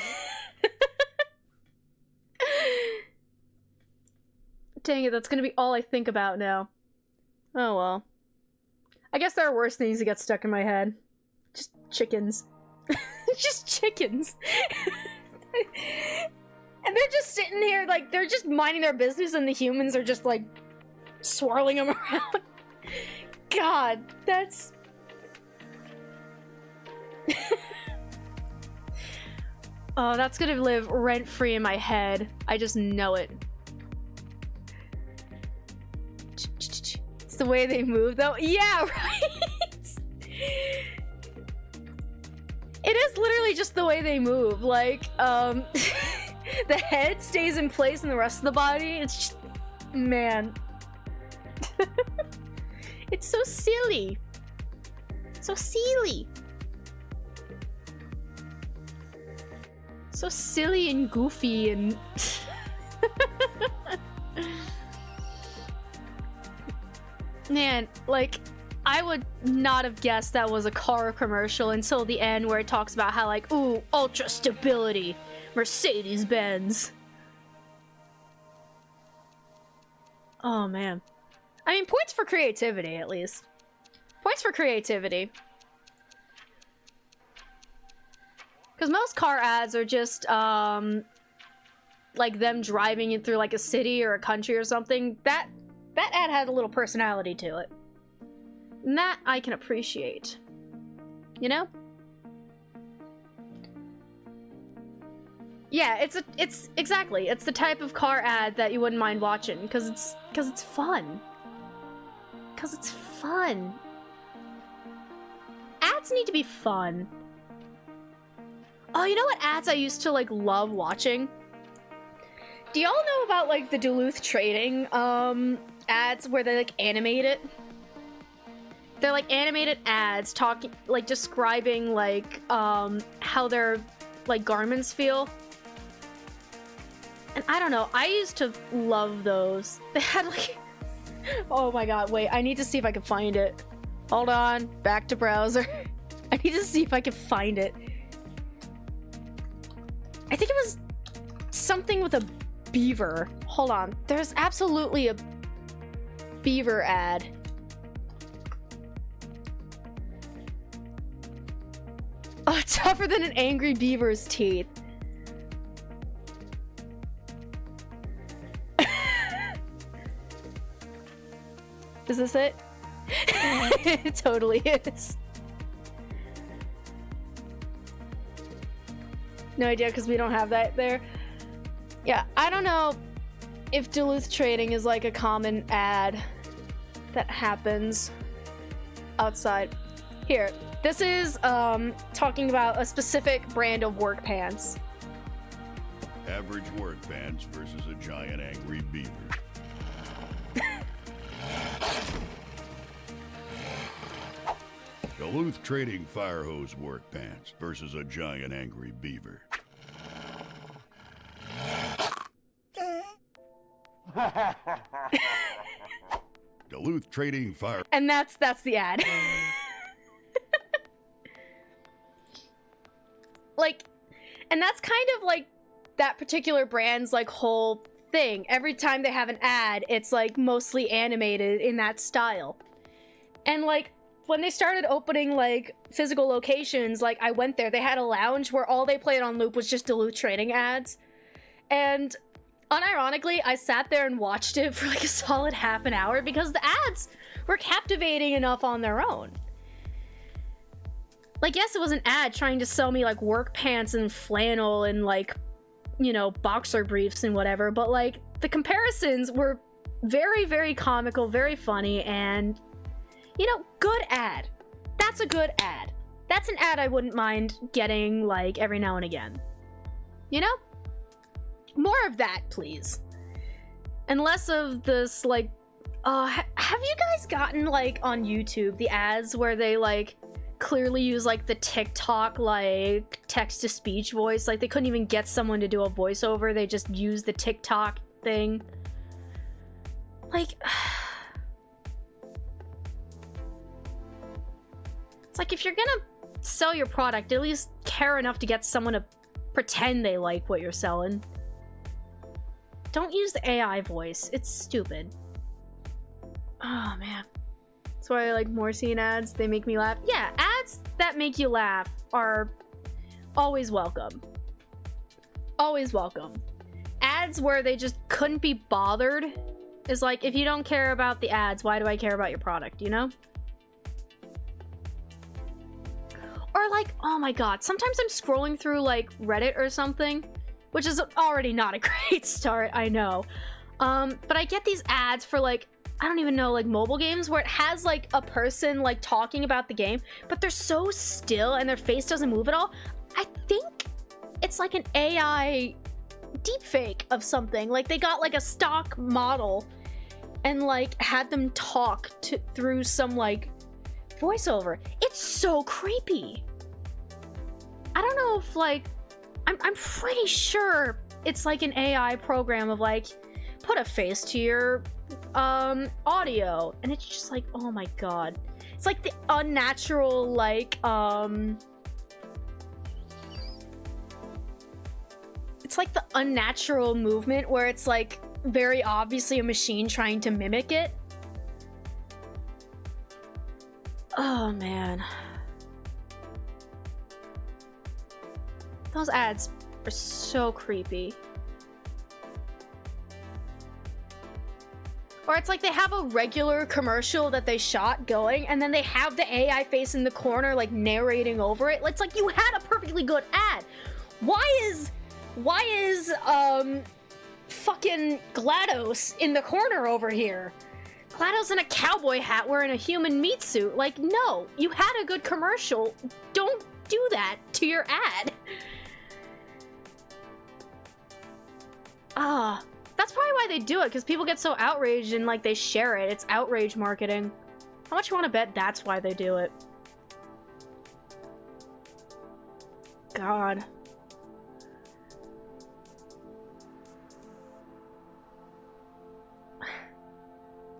Dang it, that's gonna be all I think about now. Oh well. I guess there are worse things that get stuck in my head. Just chickens. Just chickens. And they're just sitting here, like, they're just minding their business and the humans are just, like, swirling them around. God, that's... Oh, that's gonna live rent-free in my head. I just know it. It's the way they move, though. Yeah, right? It is literally just the way they move. Like, the head stays in place and the rest of the body, it's just... Man. It's so silly. So silly. So silly and goofy and... Man, like, I would not have guessed that was a car commercial until the end where it talks about how, like, ooh, ultra stability, Mercedes-Benz. Oh, man. I mean, points for creativity, at least. Points for creativity. Because most car ads are just, like, them driving it through, like, a city or a country or something. That ad had a little personality to it. And that I can appreciate. You know? Yeah, it's exactly. It's the type of car ad that you wouldn't mind watching because it's fun. Because it's fun. Ads need to be fun. Oh, you know what ads I used to, like, love watching? Do y'all know about like the Duluth Trading ads where they like animate it? They're like animated ads talking, like describing like how their like garments feel. And I don't know, I used to love those. They had like, oh my god, wait, I need to see if I can find it. Hold on, back to browser. I need to see if I can find it. I think it was something with a beaver. Hold on, there's absolutely a beaver ad. Oh, tougher than an angry beaver's teeth. Is this it? It totally is. No idea, because we don't have that there. Yeah, I don't know if Duluth Trading is like a common ad that happens outside. Here, this is talking about a specific brand of work pants. Average work pants versus a giant angry beaver. Duluth Trading fire hose work pants versus a giant angry beaver. Duluth Trading fire. And that's the ad. Like, and that's kind of like that particular brand's like whole thing. Every time they have an ad, it's like mostly animated in that style. And like when they started opening like physical locations, like I went there, they had a lounge where all they played on loop was just Duluth Trading ads. And unironically, I sat there and watched it for like a solid half an hour because the ads were captivating enough on their own. Like, yes, it was an ad trying to sell me like work pants and flannel and like, you know, boxer briefs and whatever, but like the comparisons were very, very comical, very funny, and you know, good ad. That's a good ad. That's an ad I wouldn't mind getting like every now and again. You know? More of that, please. And less of this like, have you guys gotten like on YouTube the ads where they like clearly use like the TikTok like text-to-speech voice? Like they couldn't even get someone to do a voiceover, they just use the TikTok thing. Like, it's like if you're gonna sell your product, at least care enough to get someone to pretend they like what you're selling. Don't use the AI voice, it's stupid. Oh man. That's why I like Morcine ads, they make me laugh. Yeah, ads that make you laugh are always welcome. Always welcome. Ads where they just couldn't be bothered is like, if you don't care about the ads, why do I care about your product, you know? Or like, oh my god, sometimes I'm scrolling through like Reddit or something, which is already not a great start, I know. But I get these ads for like, I don't even know, like mobile games where it has like a person like talking about the game, but they're so still and their face doesn't move at all. I think it's like an AI deepfake of something. Like they got like a stock model and like had them talk through some like voiceover. It's so creepy. I don't know if like, I'm pretty sure it's like an AI program of like, put a face to your audio, and it's just like, oh my god, it's like the unnatural like it's like the unnatural movement where it's like very obviously a machine trying to mimic it. Oh man, those ads are so creepy. Or it's like they have a regular commercial that they shot going, and then they have the AI face in the corner, like, narrating over it. It's like, you had a perfectly good ad. Why is fucking GLaDOS in the corner over here? GLaDOS in a cowboy hat wearing a human meat suit. Like, no, you had a good commercial. Don't do that to your ad. That's probably why they do it, because people get so outraged and like they share it. It's outrage marketing. How much you want to bet that's why they do it? God.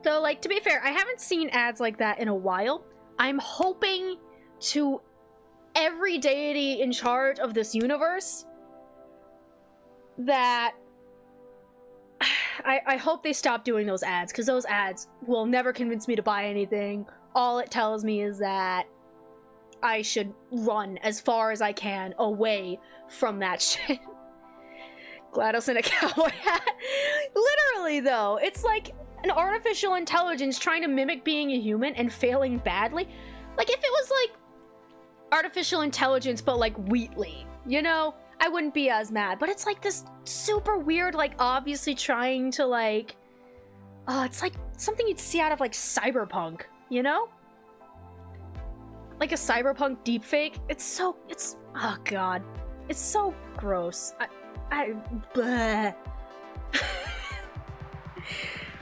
Though, like, to be fair, I haven't seen ads like that in a while. I'm hoping to every deity in charge of this universe that I hope they stop doing those ads, because those ads will never convince me to buy anything. All it tells me is that I should run as far as I can away from that shit. GLaDOS in a cowboy hat. Literally, though, it's like an artificial intelligence trying to mimic being a human and failing badly. Like, if it was like artificial intelligence but like Wheatley, you know, I wouldn't be as mad. But it's like this super weird, like obviously trying to like it's like something you'd see out of like Cyberpunk, you know, like a Cyberpunk deepfake. It's oh god, it's so gross. I bleh.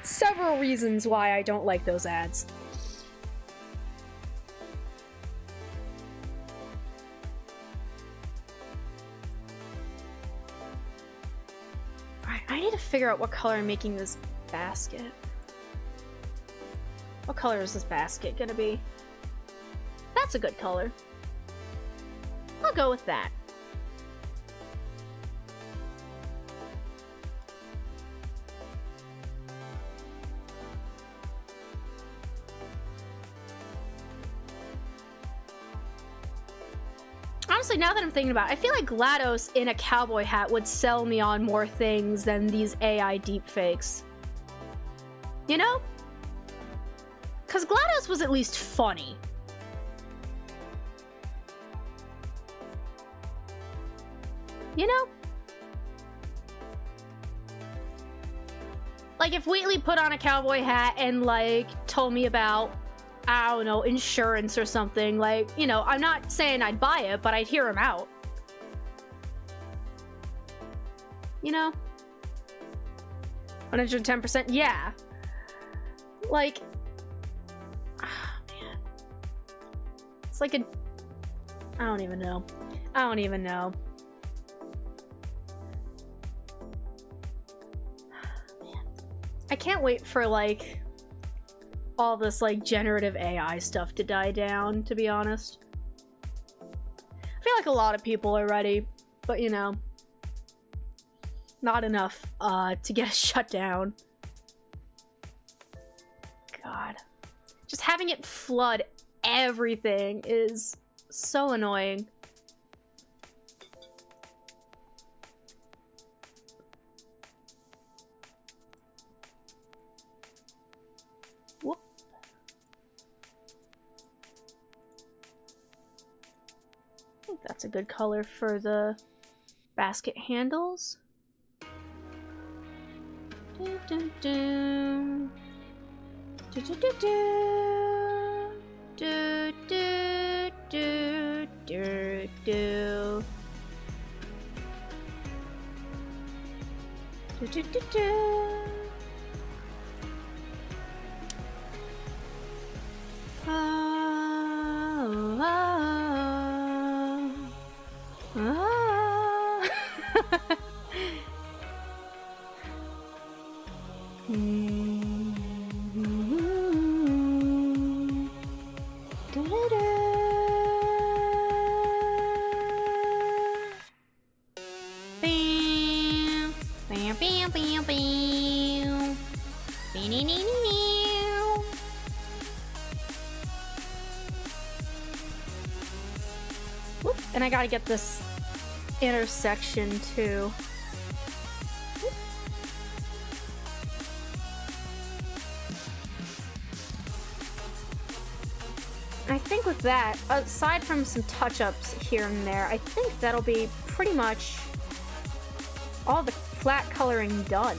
Several reasons why I don't like those ads. Alright, I need to figure out what color I'm making this basket. What color is this basket gonna be? That's a good color. I'll go with that. Honestly, now that I'm thinking about it, I feel like GLaDOS in a cowboy hat would sell me on more things than these AI deepfakes. You know? Because GLaDOS was at least funny. You know? Like, if Wheatley put on a cowboy hat and, like, told me about, I don't know, insurance or something, like, you know, I'm not saying I'd buy it, but I'd hear him out. You know? 110%, yeah. Like, man. It's like a, I don't even know. I don't even know. Man. I can't wait for, like, all this, like, generative AI stuff to die down, to be honest. I feel like a lot of people are ready, but, you know, not enough, to get us shut down. God. Just having it flood everything is so annoying. Whoop. I think that's a good color for the basket handles. Dun, dun, dun. Do, do, do, do. Do, do, do, do, do. Do, do, do, do. Oh, oh, oh. Bam, bam, bam, bam, bam. Be-nee-nee-nee-nee. Whoop, and I gotta get this intersection too. Whoop. I think with that, aside from some touch-ups here and there, I think that'll be pretty much all the flat coloring done.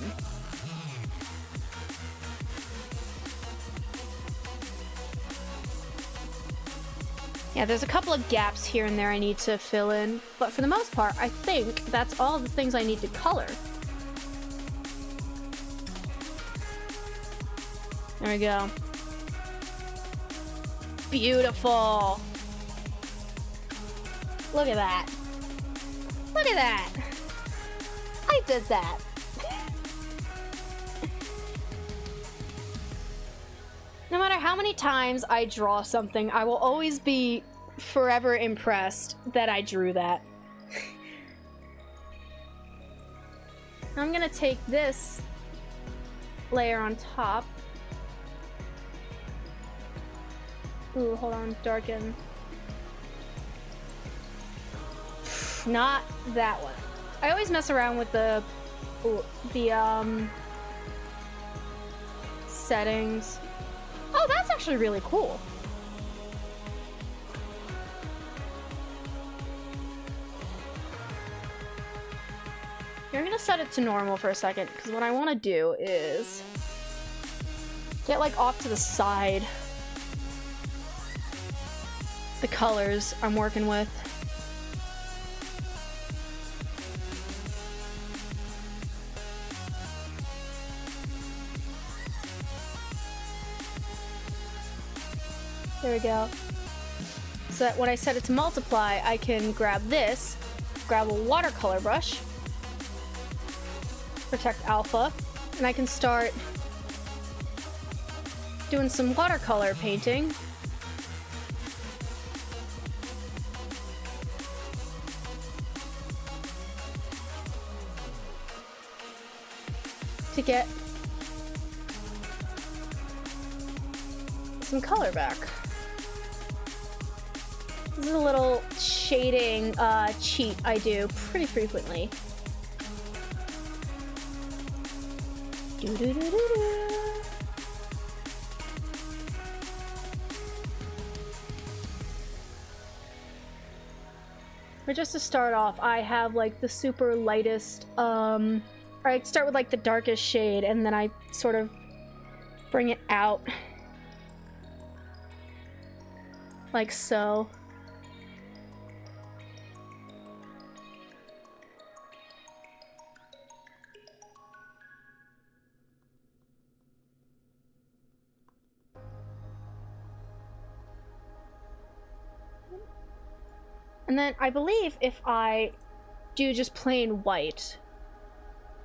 Yeah, there's a couple of gaps here and there I need to fill in, but for the most part, I think that's all the things I need to color. There we go. Beautiful. Look at that. Look at that. I did that. No matter how many times I draw something, I will always be forever impressed that I drew that. I'm gonna take this layer on top. Ooh, hold on, darken. Not that one. I always mess around with the settings. Oh, that's actually really cool. Here, I'm gonna set it to normal for a second, because what I want to do is get like off to the side the colors I'm working with. There we go. So that when I set it to multiply, I can grab this, grab a watercolor brush, protect alpha, and I can start doing some watercolor painting. To get some color back. This is a little shading cheat I do pretty frequently. But just to start off, I have like the super lightest, or I start with like the darkest shade and then I sort of bring it out like so. And then I believe if I do just plain white,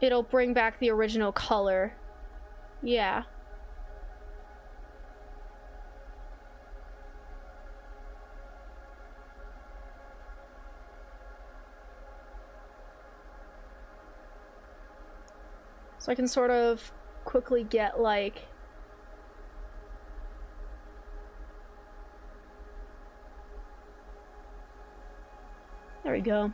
it'll bring back the original color. Yeah. So I can sort of quickly get like there we go.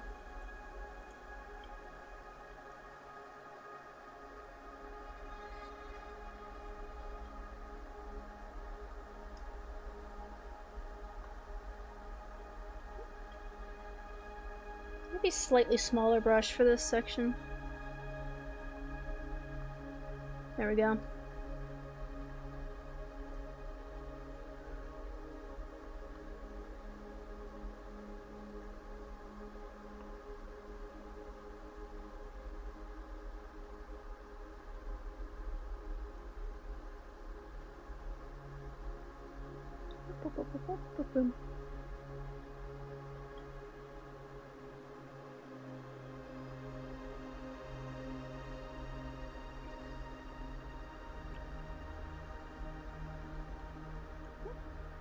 Maybe slightly smaller brush for this section. There we go.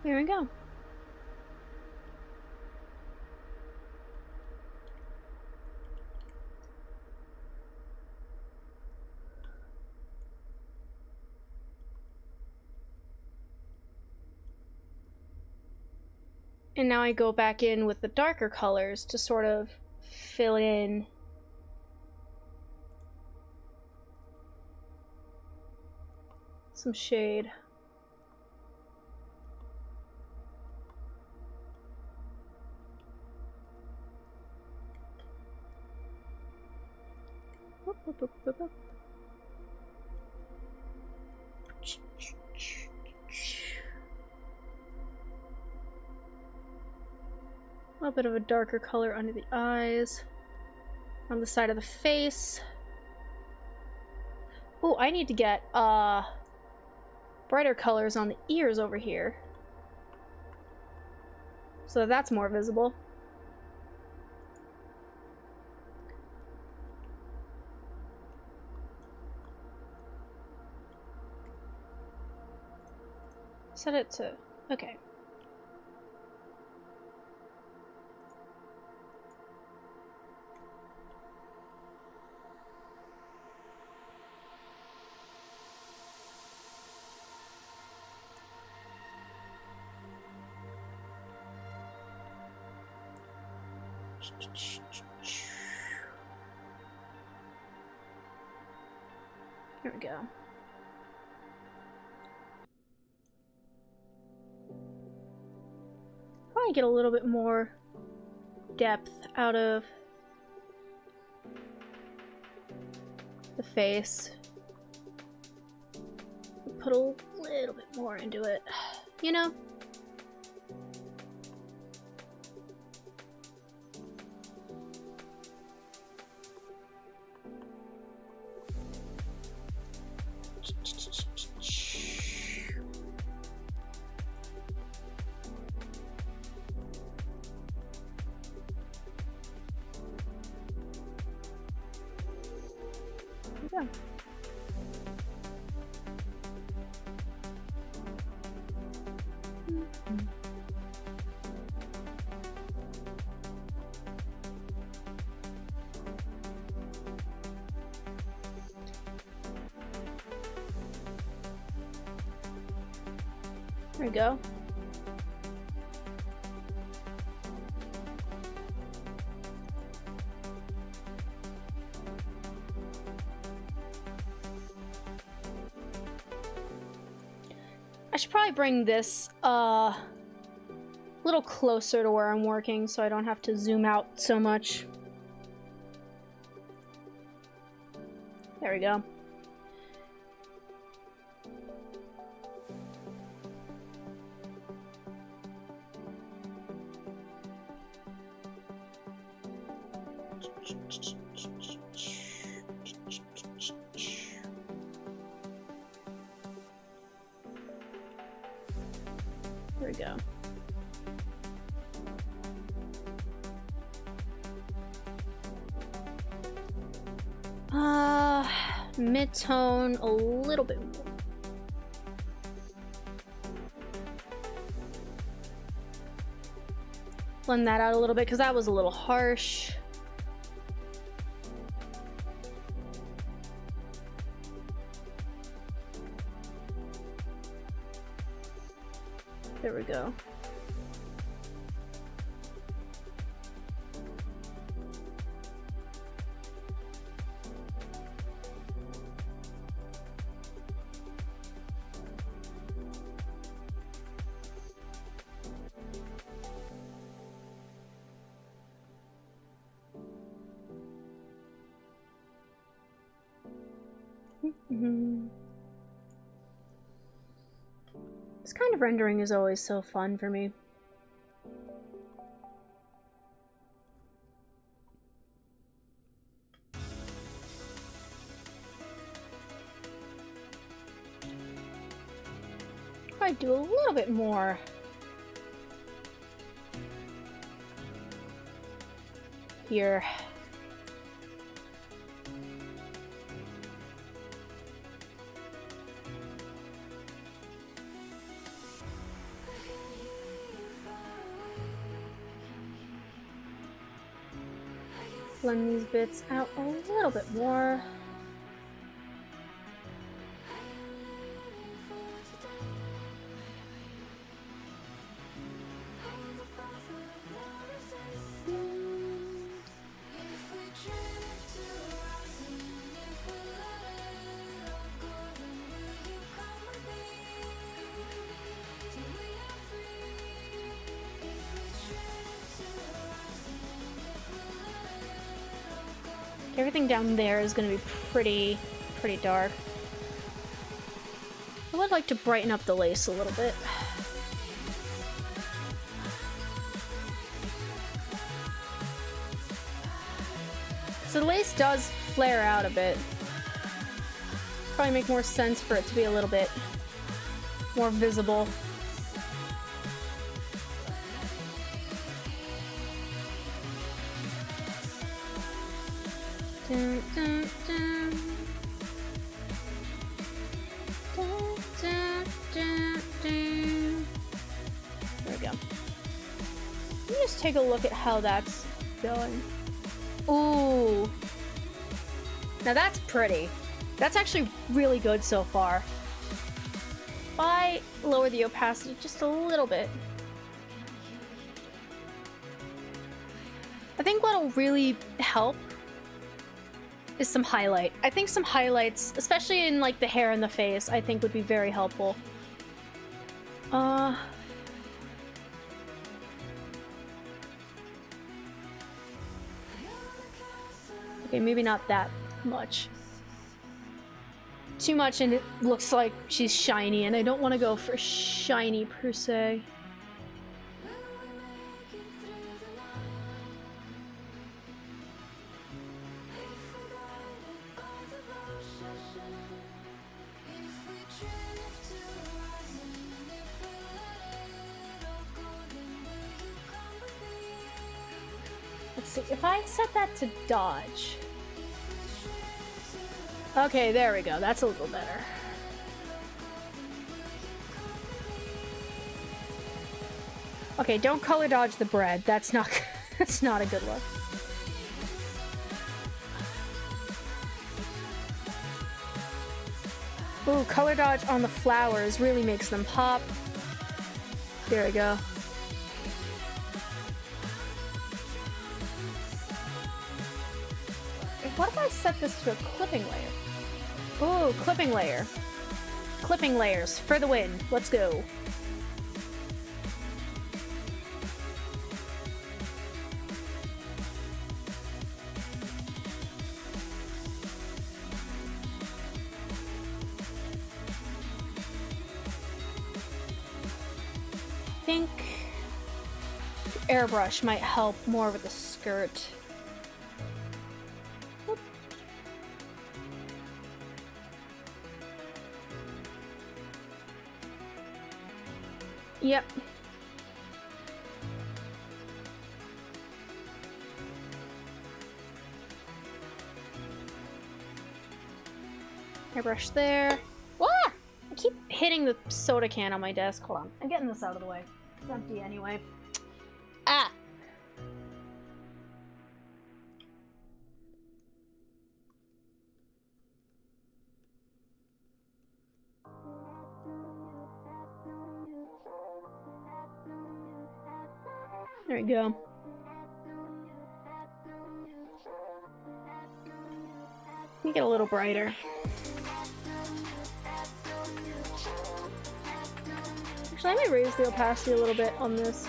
There we go. And now I go back in with the darker colors to sort of fill in some shade. A little bit of a darker color under the eyes, on the side of the face. Oh, I need to get brighter colors on the ears over here. So that's more visible. Set it to... okay. Here we go. Probably get a little bit more depth out of the face. Put a little bit more into it, you know? Yeah. There we go. I should probably bring this a little closer to where I'm working so I don't have to zoom out so much. There we go. There we go. Mid-tone a little bit more. Blend that out a little bit because that was a little harsh. There we go. This kind of rendering is always so fun for me. I'd do a little bit more here. Blend these bits out a little bit more. Everything down there is going to be pretty dark. I would like to brighten up the lace a little bit. So the lace does flare out a bit. Probably make more sense for it to be a little bit more visible. Dun, dun, dun. Dun, dun, dun, dun. There we go. Let me just take a look at how that's going. Ooh. Now that's pretty. That's actually really good so far. If I lower the opacity just a little bit. I think what'll really help is some highlight. I think some highlights, especially in like the hair and the face, I think would be very helpful. Okay, maybe not that much. Too much and it looks like she's shiny, and I don't want to go for shiny per se. Let's see, if I set that to dodge. Okay, there we go. That's a little better. Okay, don't color dodge the bread. That's not that's not a good look. Ooh, color dodge on the flowers really makes them pop. There we go. What if I set this to a clipping layer? Ooh, clipping layer. Clipping layers for the win. Let's go. I think airbrush might help more with the skirt. Yep. Airbrush there. Wah! I keep hitting the soda can on my desk. Hold on. I'm getting this out of the way. It's empty anyway. Ah! There we go. Let me get a little brighter. Actually, let me raise the opacity a little bit on this.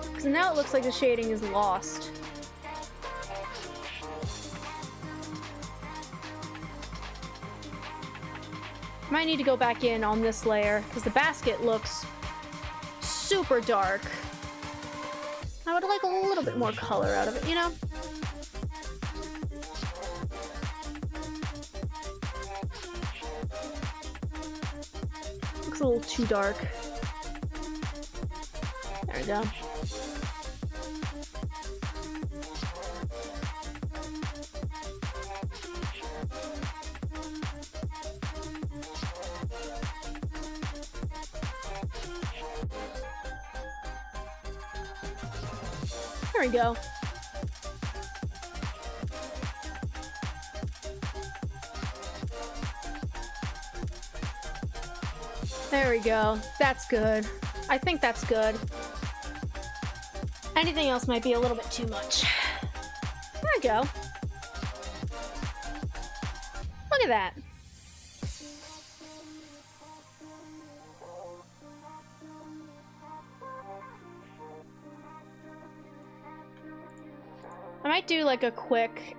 Because now it looks like the shading is lost. Might need to go back in on this layer because the basket looks super dark. I would like a little bit more color out of it, you know? Looks a little too dark. There we go. There we go. There we go. That's good. I think that's good. Anything else might be a little bit too much. There we go. Look at that. I might do like a quick,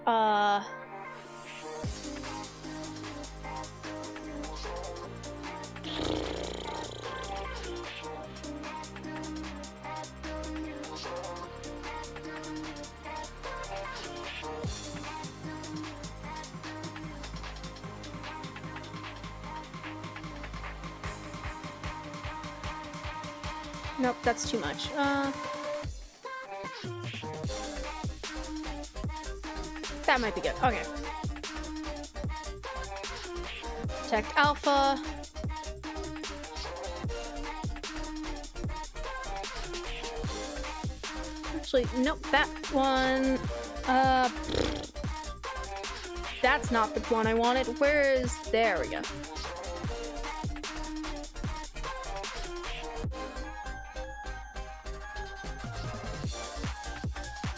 Nope, that's too much. That might be good. Okay. Protect Alpha. Actually, nope, that one. That's not the one I wanted. Where is... There we go.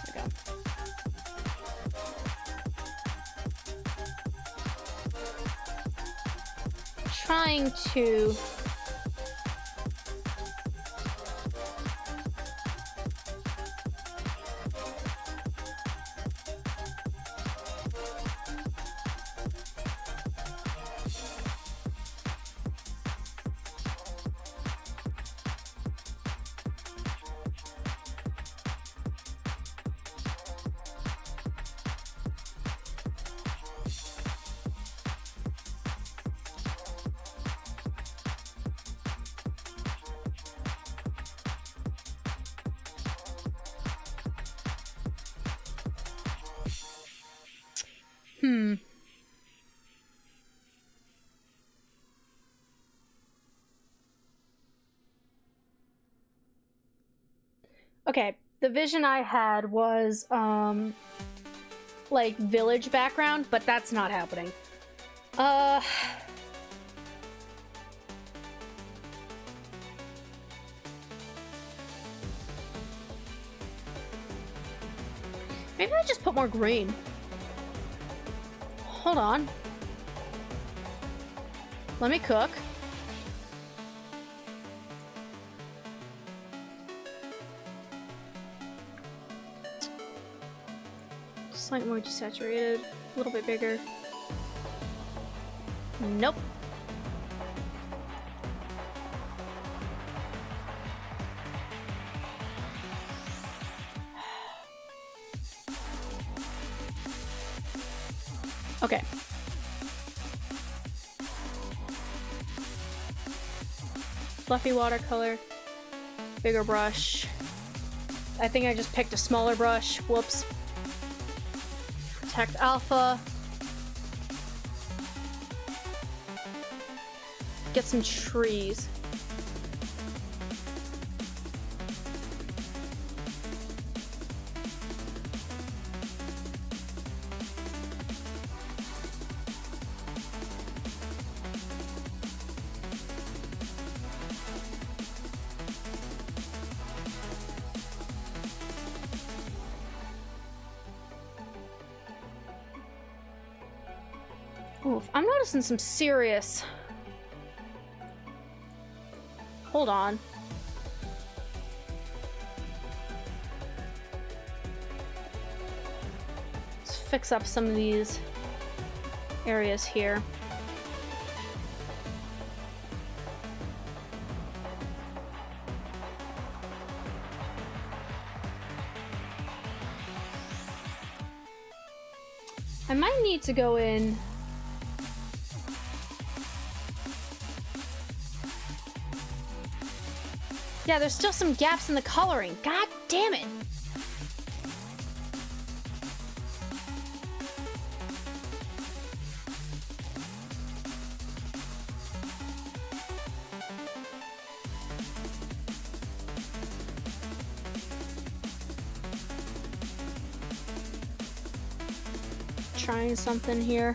There we go. Trying to... Okay, the vision I had was, like, village background, but that's not happening. Maybe I just put more green. Hold on. Let me cook. Slightly more desaturated, a little bit bigger. Nope. Okay. Fluffy watercolor, bigger brush. I think I just picked a smaller brush. Whoops. Protect Alpha. Get some trees. Oof, I'm noticing some serious... Hold on. Let's fix up some of these areas here. I might need to go in... Yeah, there's still some gaps in the coloring. God damn it! Trying something here.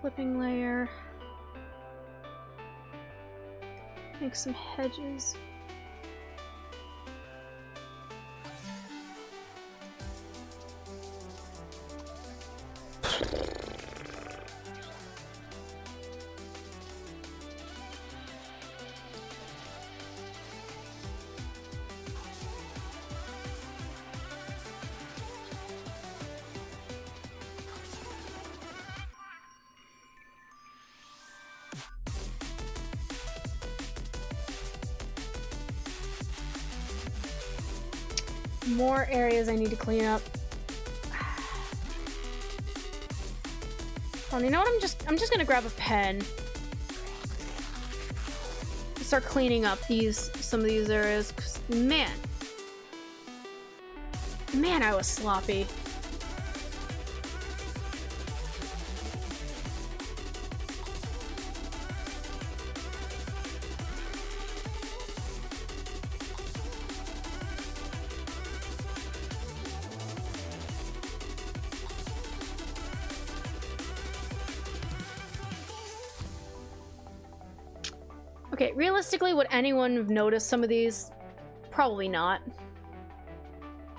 Clipping layer. Make some hedges. More areas I need to clean up. Well, you know what? I'm just gonna grab a pen. Start cleaning up some of these areas. 'Cause man, I was sloppy. Okay, realistically, would anyone have noticed some of these? Probably not.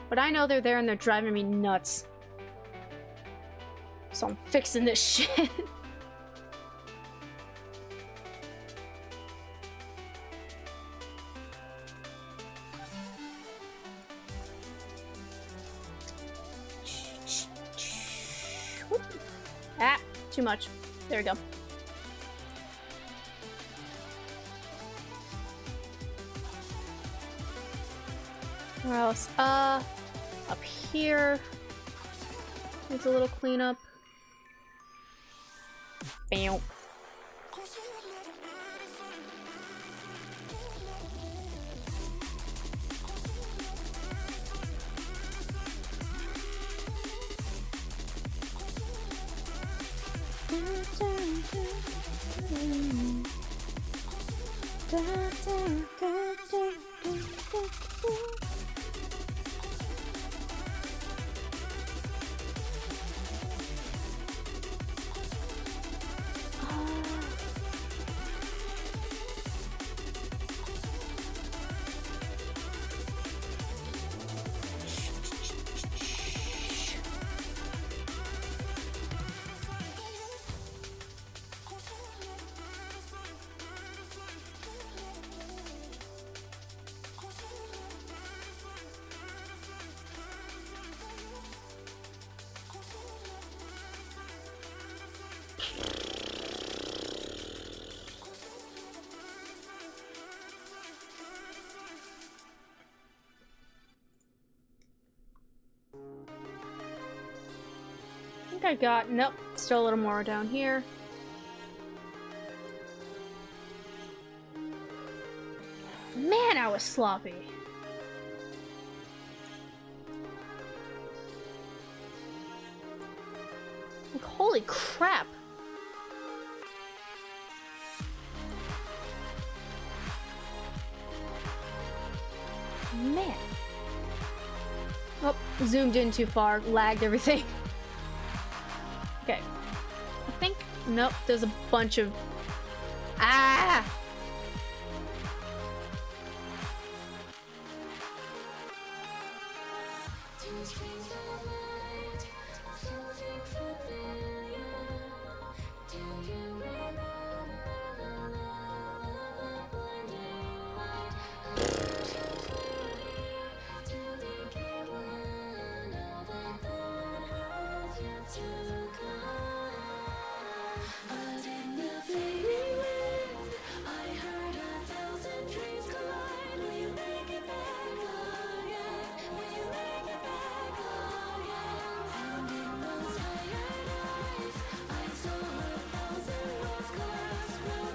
But I know they're there and they're driving me nuts. So I'm fixing this shit. Ah, too much. There we go. Where else? Up here. Needs a little cleanup. Bam. I got, nope, still a little more down here. Man, I was sloppy. Like, holy crap. Man. Oh, zoomed in too far, lagged everything. Okay. I think, nope, there's a bunch of... Ah!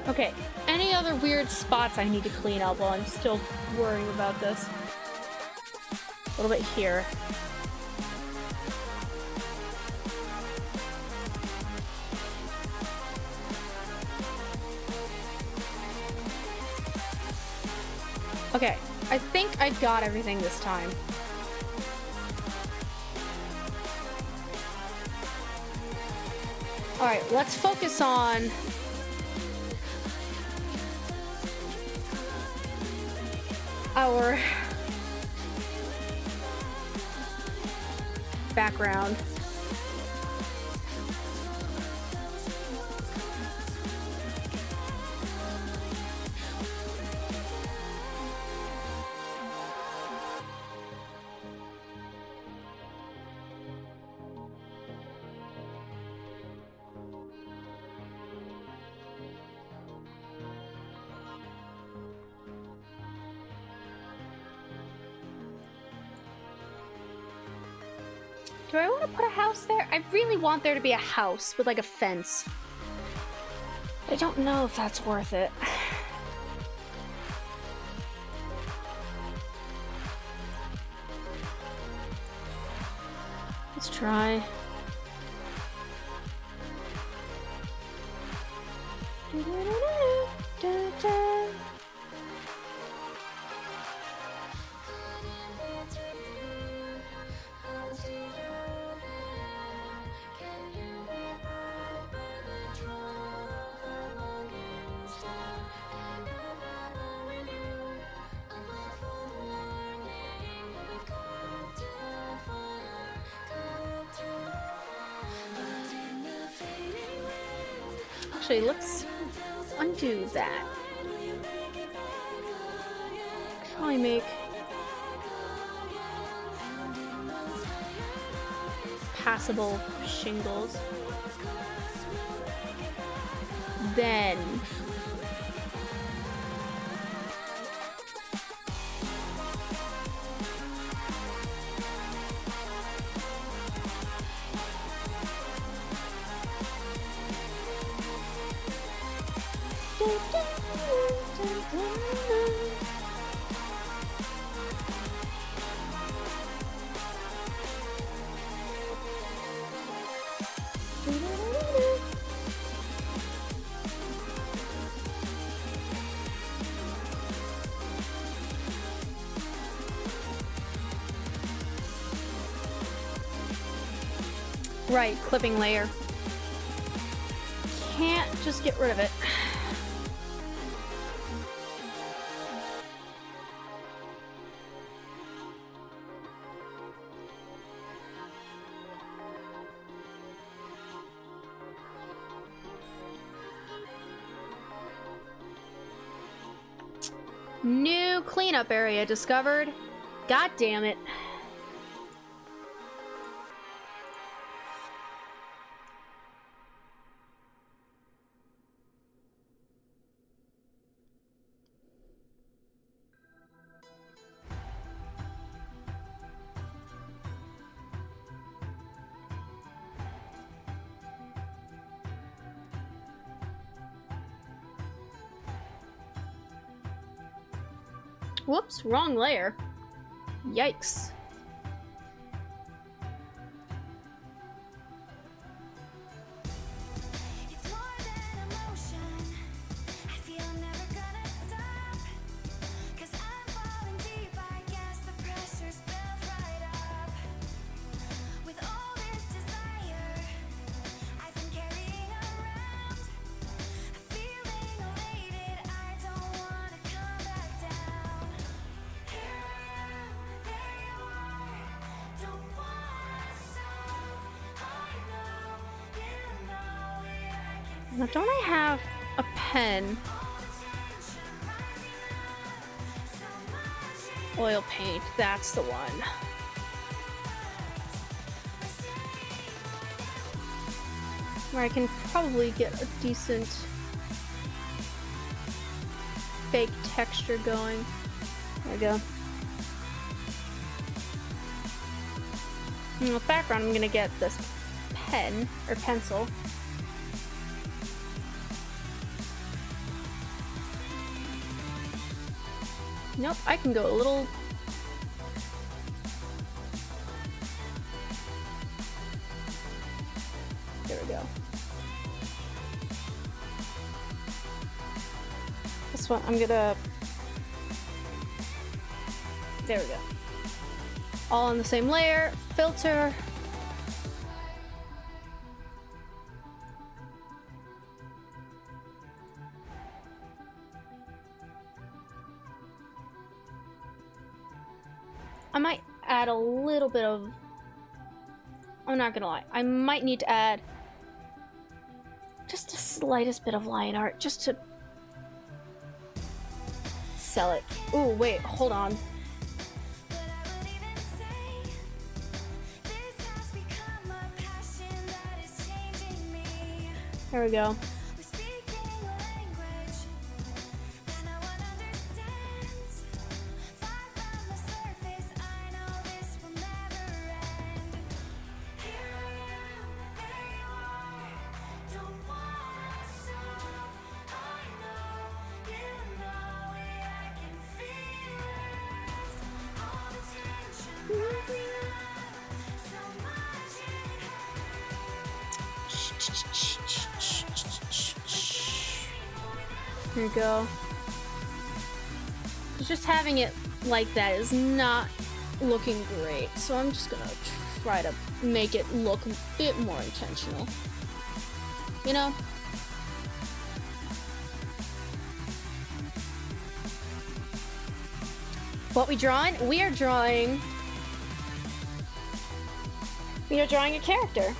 Okay, any other weird spots I need to clean up while I'm still worrying about this? A little bit here. Okay, I think I got everything this time. Alright, let's focus on... our background. Do I want to put a house there? I really want there to be a house with like a fence. I don't know if that's worth it. Let's try. Actually, let's undo that. Probably make passable shingles. Then right, clipping layer. Can't just get rid of it. New cleanup area discovered. God damn it. Whoops, wrong layer. Yikes. It's more than emotion. I feel I'm never gonna stop. 'Cause I'm falling deep, I guess the pressure's built right up. With all this desire I've been carrying around, feeling elated, I don't wanna come back down. Here I am, there you are, don't wanna stop. I know, you know it, I can Now, don't I have a pen? Oil paint, that's the one. Where I can probably get a decent fake texture going. There we go. In the background, I'm gonna get this pen or pencil. Nope, I can go a little. There we go. This one, I'm gonna. There we go. All on the same layer, filter. I might add a little bit of... I'm not gonna lie. I might need to add just the slightest bit of line art just to sell it. Ooh, wait, hold on. But I wouldn't even say this has become a passion that is changing me. There we go. We're speaking a language that no one understands. Far from the surface, I know this will never end. Here I am, there you are. Don't wanna stop. I know you know it. I can feel it. All the tension rising up. So much it There you go. Just having it like that is not looking great, so I'm just gonna try to make it look a bit more intentional. You know? What we drawing? We are drawing a character.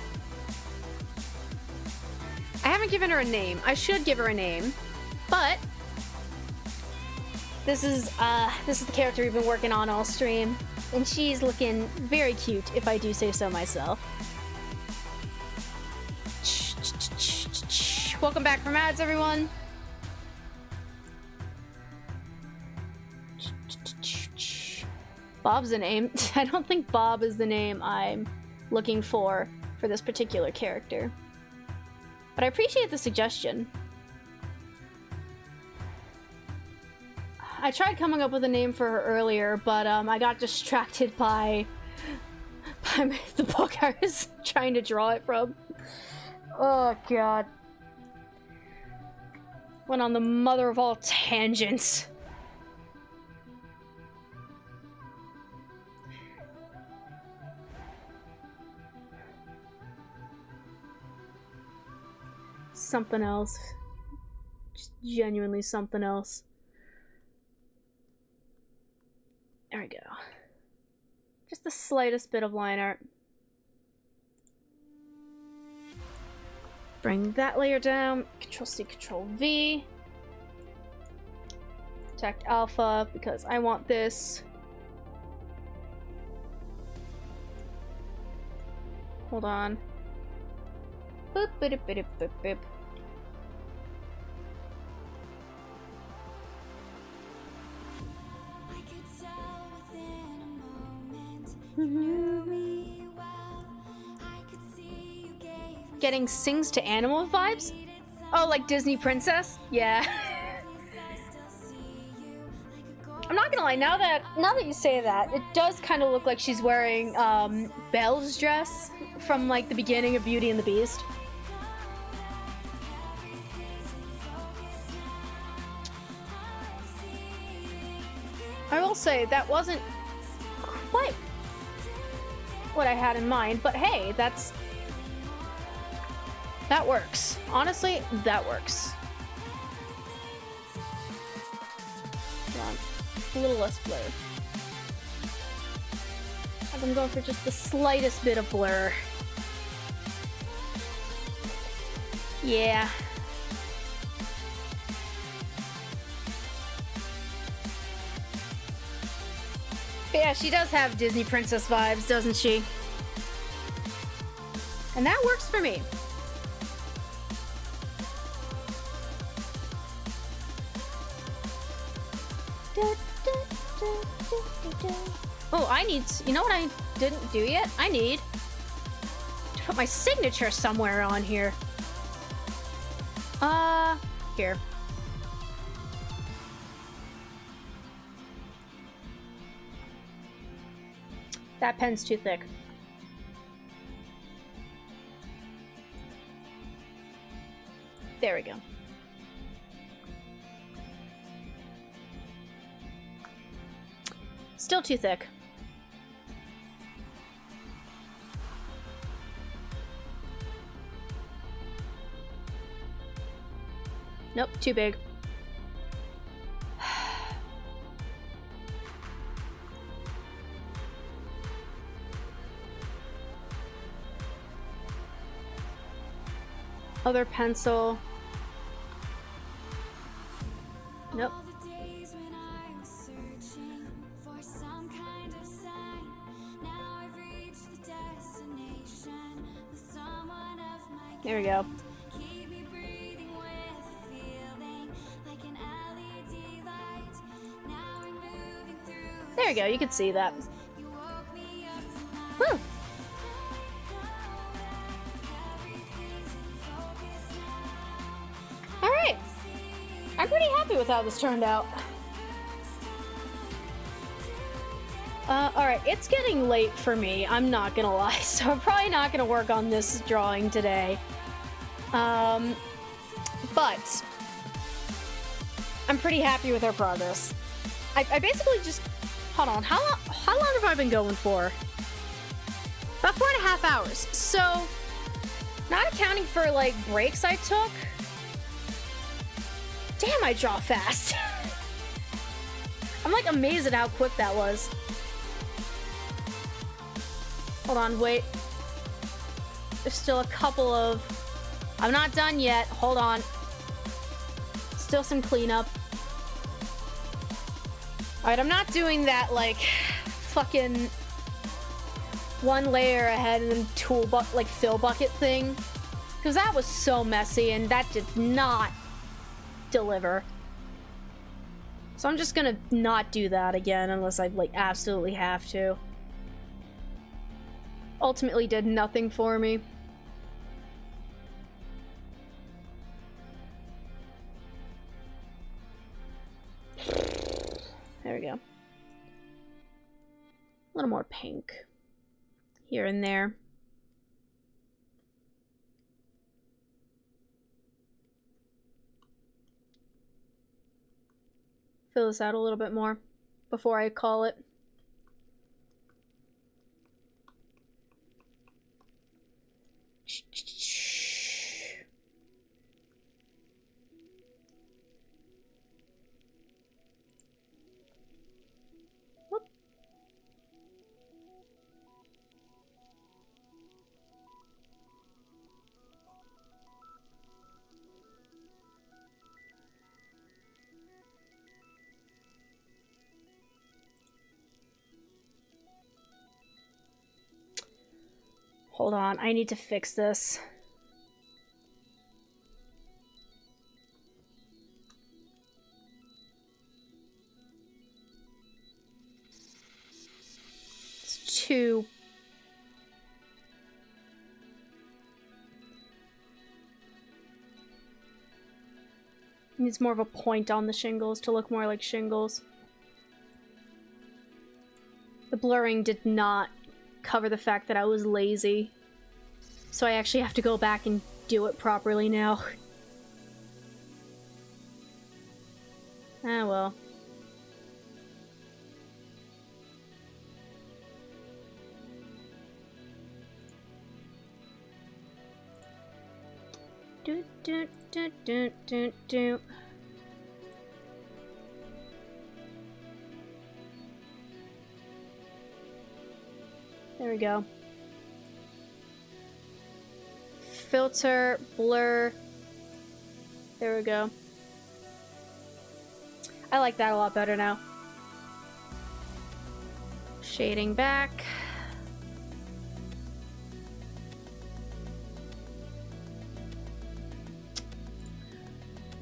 I haven't given her a name. I should give her a name, but this is the character we've been working on all stream, and she's looking very cute, if I do say so myself. Welcome back from ads, everyone. Bob's the name. I don't think Bob is the name I'm looking for this particular character. But I appreciate the suggestion. I tried coming up with a name for her earlier, but I got distracted by the book I was trying to draw it from. Oh god. Went on the mother of all tangents. Something else. Just genuinely something else. There we go. Just the slightest bit of line art. Bring that layer down. Control C, Control V. Protect alpha because I want this. Hold on. Boop, boop, boop, boop, boop. I could tell within a moment you knew me well. I could see you gave me Getting sings to animal vibes? Oh, like Disney princess? Yeah. I still see you like a gold. I'm not gonna lie, now that you say that, it does kind of look like she's wearing Belle's dress from like the beginning of Beauty and the Beast. I will say that wasn't quite what I had in mind, but hey, that works. Honestly, that works. Hold on. A little less blur. I'm going for just the slightest bit of blur. Yeah. But yeah, she does have Disney princess vibes, doesn't she? And that works for me. Oh, I need... You know what I didn't do yet? I need to put my signature somewhere on here. Here. That pen's too thick. There we go. Still too thick. Nope, too big. Other pencil. Nope. All the days when I was searching for some kind of sign. Now I've reached the destination with someone of my kind. There we go. Keep me breathing with a feeling like an LED light. Now I'm moving through. There we go. You can see that. You woke me up tonight. Whew. Everything's in focus now. All right. I'm pretty happy with how this turned out. Alright, it's getting late for me, I'm not gonna lie, so I'm probably not gonna work on this drawing today. But I'm pretty happy with our progress. I basically just... Hold on, how long have I been going for? About 4.5 hours. So, not accounting for, like, breaks I took... Damn, I draw fast. I'm like amazed at how quick that was. Hold on, wait. There's still a couple of... I'm not done yet. Hold on. Still some cleanup. Alright, I'm not doing that, like, fucking one layer ahead and then like, fill bucket thing. Because that was so messy and that did not deliver. So I'm just gonna not do that again unless I like absolutely have to. Ultimately did nothing for me. There we go. A little more pink here and there. Fill this out a little bit more before I call it. Whoop. Hold on, I need to fix this. It's too... Needs more of a point on the shingles to look more like shingles. The blurring did not cover the fact that I was lazy. So I actually have to go back and do it properly now. Ah, well. Do, do, do, do, do, do. There we go. Filter, blur. There we go. I like that a lot better now. Shading back.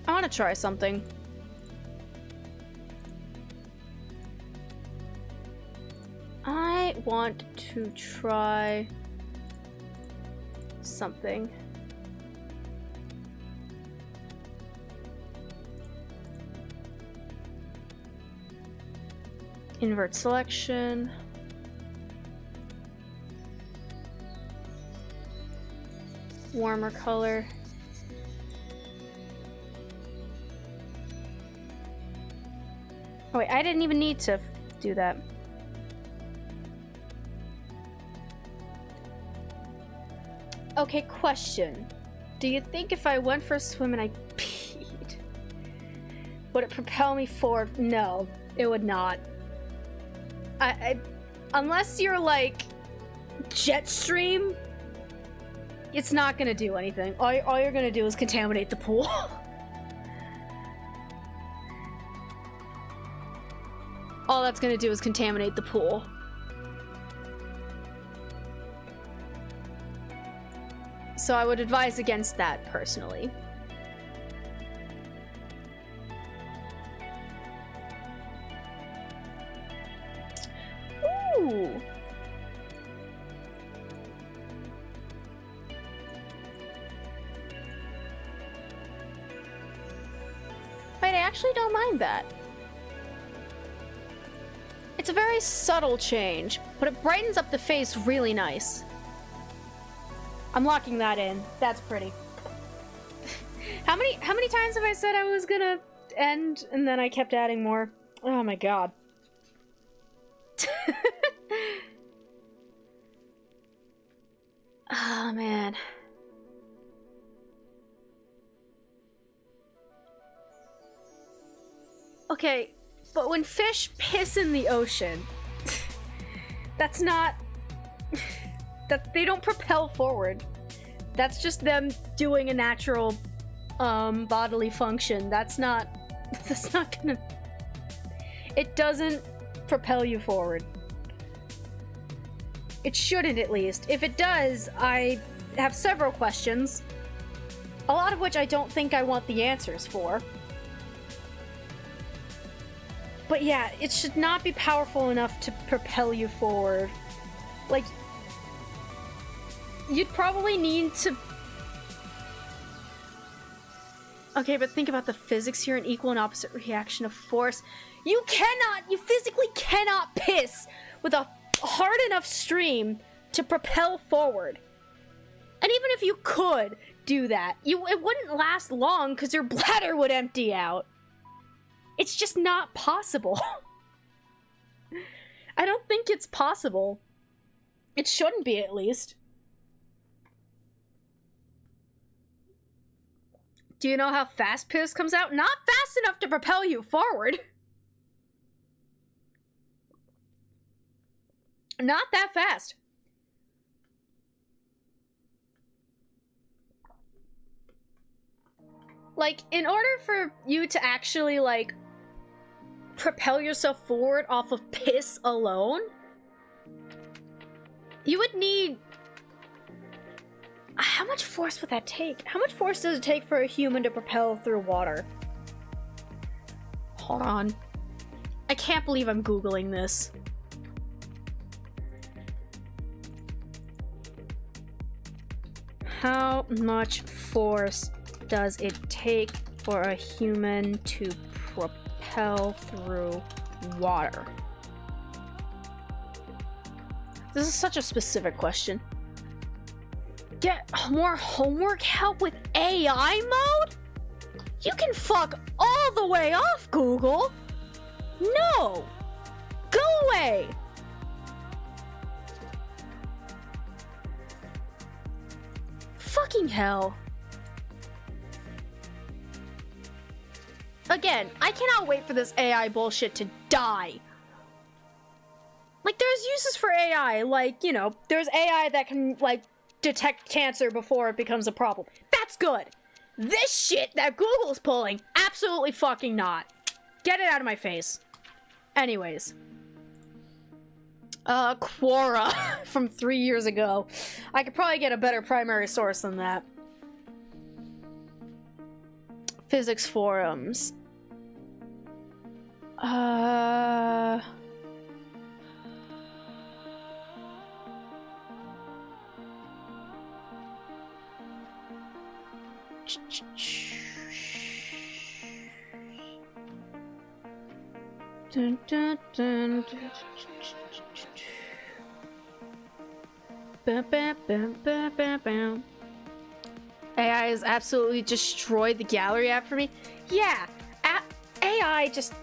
I want to try something. I want to try something. Invert selection. Warmer color. Oh wait, I didn't even need to do that. Okay, question. Do you think if I went for a swim and I peed, would it propel me forward? No, it would not. Unless you're like jet stream, it's not gonna do anything. All you're gonna do is contaminate the pool. All that's gonna do is contaminate the pool. So I would advise against that, personally. Ooh! Wait, I actually don't mind that. It's a very subtle change, but it brightens up the face really nice. I'm locking that in. That's pretty. How many times have I said I was gonna end and then I kept adding more? Oh my god. Oh man. Okay, but when fish piss in the ocean, that's not... that they don't propel forward. That's just them doing a natural bodily function. That's not gonna... It doesn't propel you forward. It shouldn't, at least. If it does, I have several questions. A lot of which I don't think I want the answers for. But yeah, it should not be powerful enough to propel you forward. Like, you'd probably need to... Okay, but think about the physics here, an equal and opposite reaction of force. You physically cannot piss with a hard enough stream to propel forward. And even if you could do that, it wouldn't last long because your bladder would empty out. It's just not possible. I don't think it's possible. It shouldn't be, at least. Do you know how fast piss comes out? Not fast enough to propel you forward. Not that fast. Like, in order for you to actually, like, propel yourself forward off of piss alone, you would need... How much force would that take? How much force does it take for a human to propel through water? Hold on. I can't believe I'm Googling this. How much force does it take for a human to propel through water? This is such a specific question. Get more homework help with AI mode? You can fuck all the way off, Google. No! Go away! Fucking hell. Again, I cannot wait for this AI bullshit to die. Like, there's uses for AI, like, you know, there's AI that can, like, detect cancer before it becomes a problem. That's good. This shit that Google's pulling, absolutely fucking not. Get it out of my face. Anyways. Quora from 3 years ago. I could probably get a better primary source than that. Physics forums. Dun, dun, dun, dun. Bam, bam, bam, bam, bam, bam. AI has absolutely destroyed the gallery app for me. Yeah, AI just...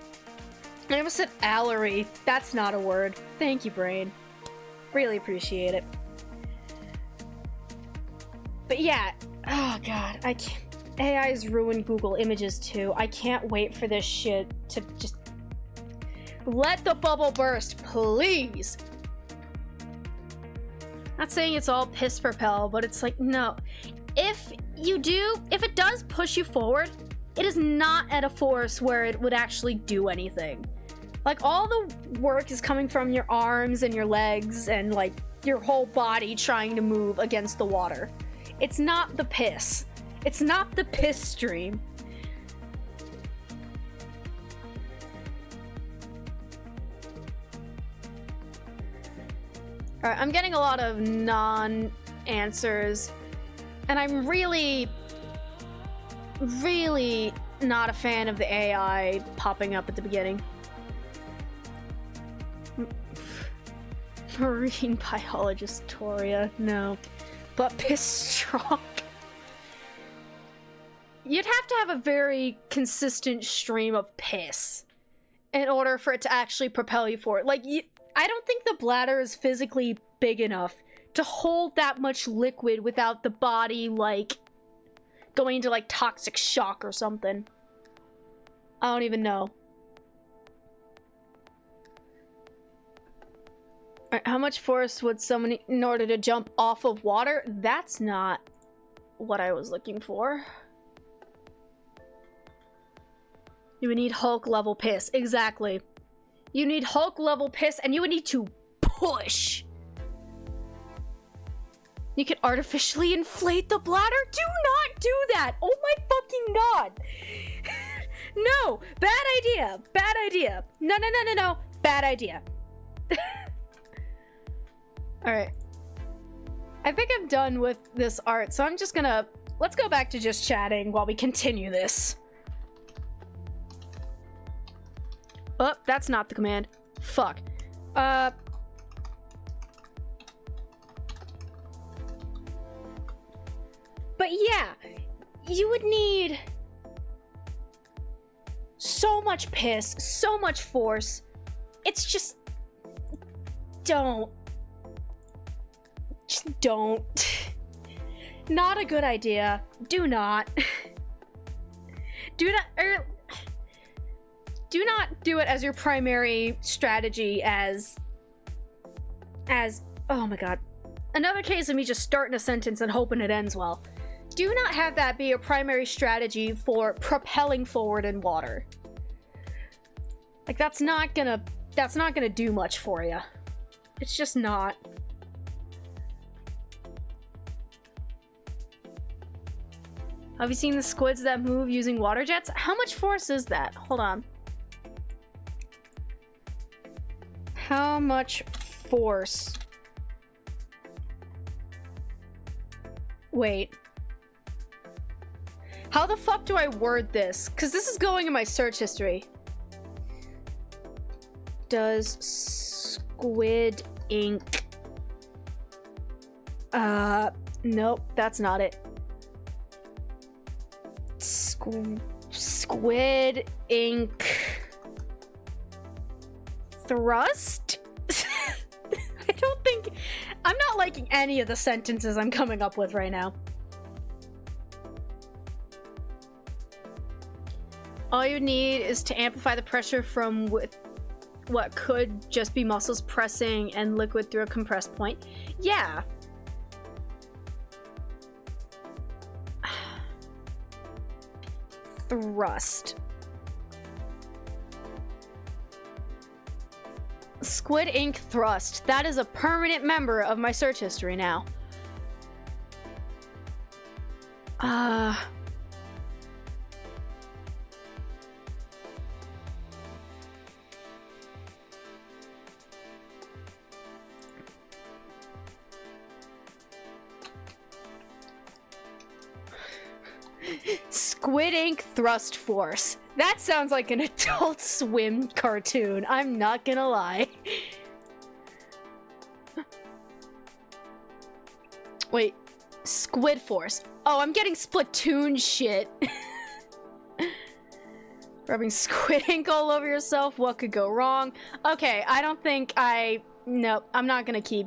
I almost said allery. That's not a word. Thank you, brain. Really appreciate it. But yeah, oh god, I can't... AI's ruined Google Images too. I can't wait for this shit to just... Let the bubble burst, please! Not saying it's all piss propel, but it's like, no. If it does push you forward, it is not at a force where it would actually do anything. Like, all the work is coming from your arms and your legs and, like, your whole body trying to move against the water. It's not the piss. It's not the piss stream. Alright, I'm getting a lot of non-answers, and I'm really not a fan of the AI popping up at the beginning. Marine biologist Toria, no. But piss strong. You'd have to have a very consistent stream of piss in order for it to actually propel you forward. Like, I don't think the bladder is physically big enough to hold that much liquid without the body, like, going into, like, toxic shock or something. I don't even know. Alright, how much force would someone need in order to jump off of water? That's not what I was looking for. You would need Hulk level piss. Exactly. You need Hulk level piss, and you would need to push. You can artificially inflate the bladder? Do not do that! Oh my fucking god! No! Bad idea! Bad idea! No, no, no, no, no! Bad idea. Alright. I think I'm done with this art, so I'm just gonna... Let's go back to just chatting while we continue this. Oh, that's not the command. Fuck. But yeah, you would need so much piss, so much force. It's just... Don't. Just don't. Not a good idea. Do not. Do not do it as your primary strategy as oh my god. Another case of me just starting a sentence and hoping it ends well. Do not have that be your primary strategy for propelling forward in water. Like, that's not gonna do much for you. It's just not. Have you seen the squids that move using water jets? How much force is that? Hold on. How much force? Wait. How the fuck do I word this? Because this is going in my search history. Does squid ink... Nope, that's not it. Squid ink... Thrust? I don't think... I'm not liking any of the sentences I'm coming up with right now. All you need is to amplify the pressure from what could just be muscles pressing and liquid through a compressed point. Yeah. Thrust. Squid ink thrust. That is a permanent member of my search history now. Squid ink thrust force. That sounds like an Adult Swim cartoon. I'm not gonna lie. Wait. Squid Force. Oh, I'm getting Splatoon shit. Rubbing squid ink all over yourself. What could go wrong? Okay, I don't think Nope, I'm not gonna keep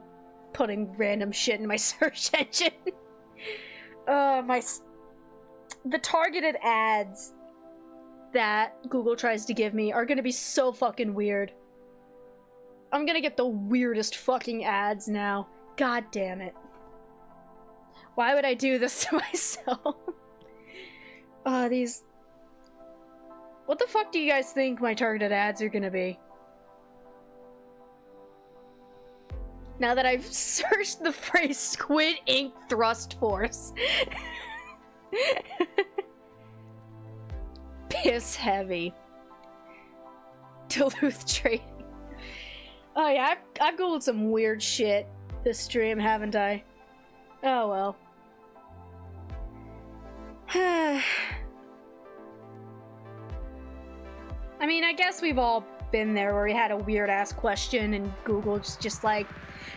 putting random shit in my search engine. The targeted ads that Google tries to give me are gonna be so fucking weird. I'm gonna get the weirdest fucking ads now. God damn it. Why would I do this to myself? These... What the fuck do you guys think my targeted ads are gonna be? Now that I've searched the phrase Squid Ink Thrust Force. Piss heavy. Duluth trading. Oh yeah, I've googled some weird shit this stream, haven't I? Oh well. I mean, I guess we've all been there where we had a weird ass question and Google's just like,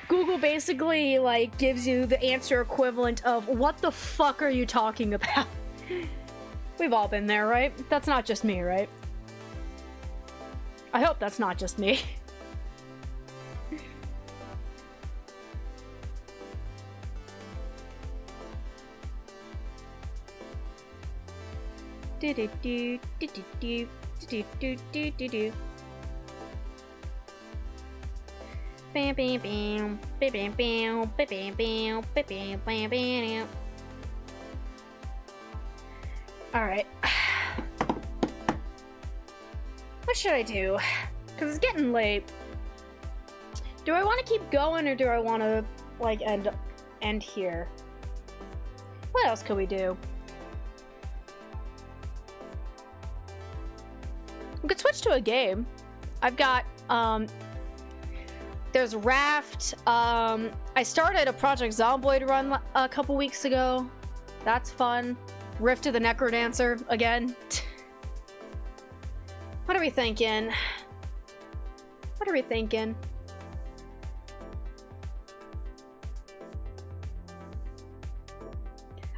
Google basically like gives you the answer equivalent of what the fuck are you talking about? We've all been there, right? That's not just me, right? I hope that's not just me. Do do do do do do do do do do do. Bam bam bam bam bam bam bam bam bam bam bam. All right. What should I do? Because it's getting late. Do I want to keep going or do I want to like end here? What else could we do? We could switch to a game. I've got, there's Raft. I started a Project Zomboid run a couple weeks ago. That's fun. Rift of the Necrodancer again. What are we thinking? What are we thinking?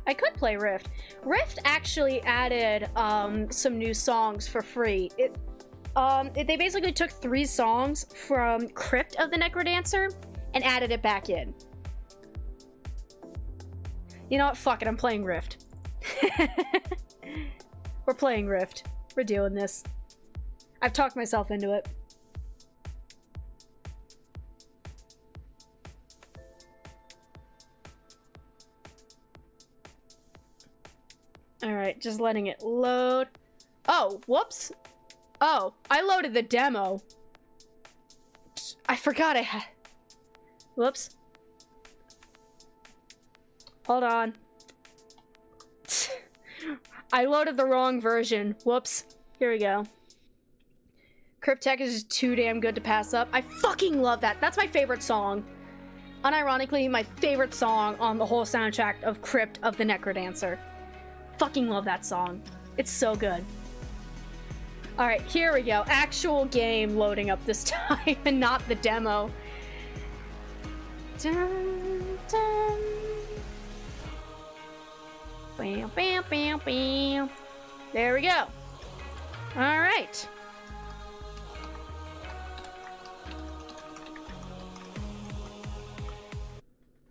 I could play Rift. Rift actually added some new songs for free. They basically took 3 songs from Crypt of the Necrodancer and added it back in. You know what? Fuck it, I'm playing Rift. We're playing Rift. We're doing this. I've talked myself into it. Alright, just letting it load. Oh, whoops. Oh, I loaded the demo. I forgot I had... Whoops. Hold on. I loaded the wrong version. Whoops. Here we go. Cryptech is just too damn good to pass up. I fucking love that. That's my favorite song. Unironically, my favorite song on the whole soundtrack of Crypt of the Necrodancer. Fucking love that song. It's so good. Alright, here we go. Actual game loading up this time and not the demo. Dun, dun. Bam, bam, bam, bam. There we go. Alright.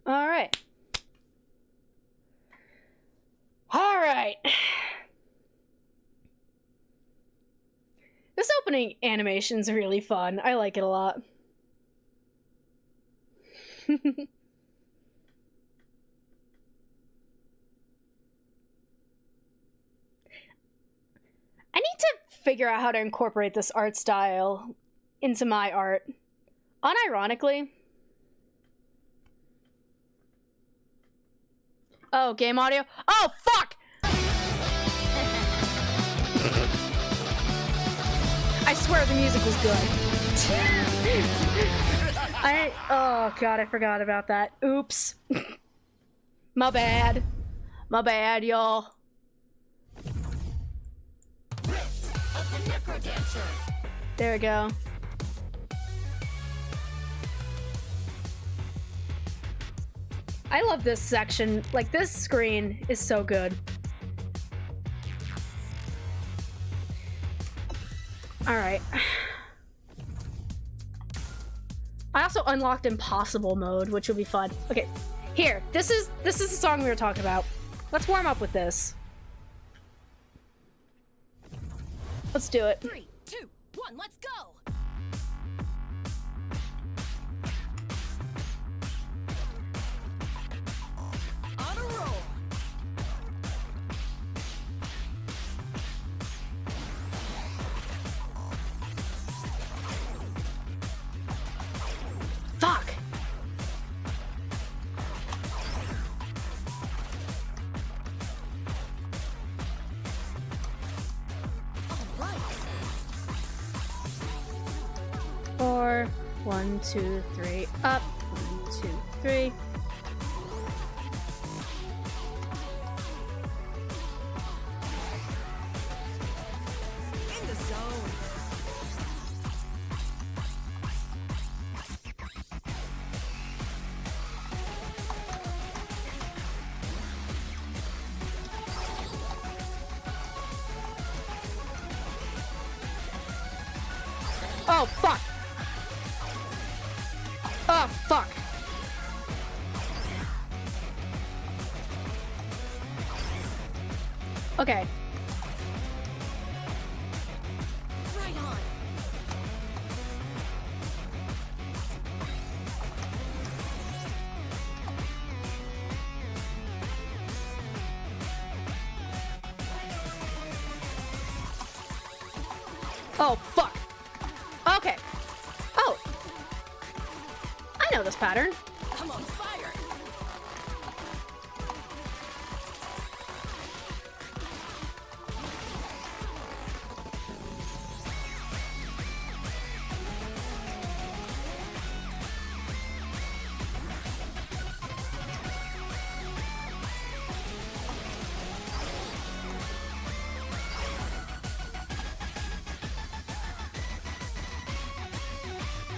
Alright. Alright. This opening animation's really fun. I like it a lot. I need to figure out how to incorporate this art style into my art. Unironically. Oh, game audio? Oh, fuck! I swear the music was good. Oh god, I forgot about that. Oops. My bad. My bad, y'all. There we go. I love this section. Like, this screen is so good. Alright. I also unlocked impossible mode, which will be fun. Okay, here. This is the song we were talking about. Let's warm up with this. Let's do it. 3, 2, 1, let's go! 4. 1, 2, 3. Up. 1, 2, 3. In the zone. Oh, fuck! Oh, fuck! Okay. Right on. Oh, fuck! Okay. Oh. I know this pattern. I'm on fire.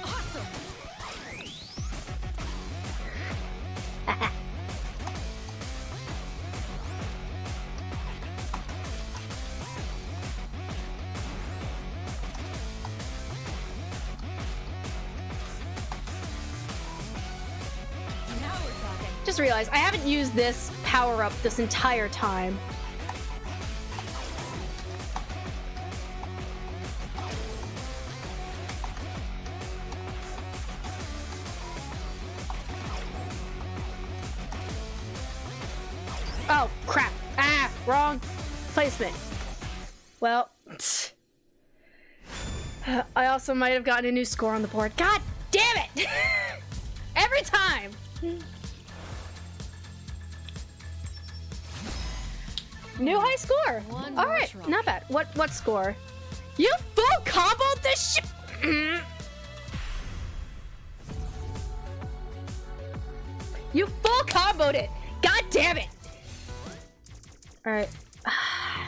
Awesome. Now we're talking. Just realized I haven't used this power up this entire time. Oh, crap. Ah, wrong placement. Well, I also might have gotten a new score on the board. God damn it! Every time! New high score. One All more right, try. not bad. What score? You full comboed this shit. You full comboed it. God damn it. All right. I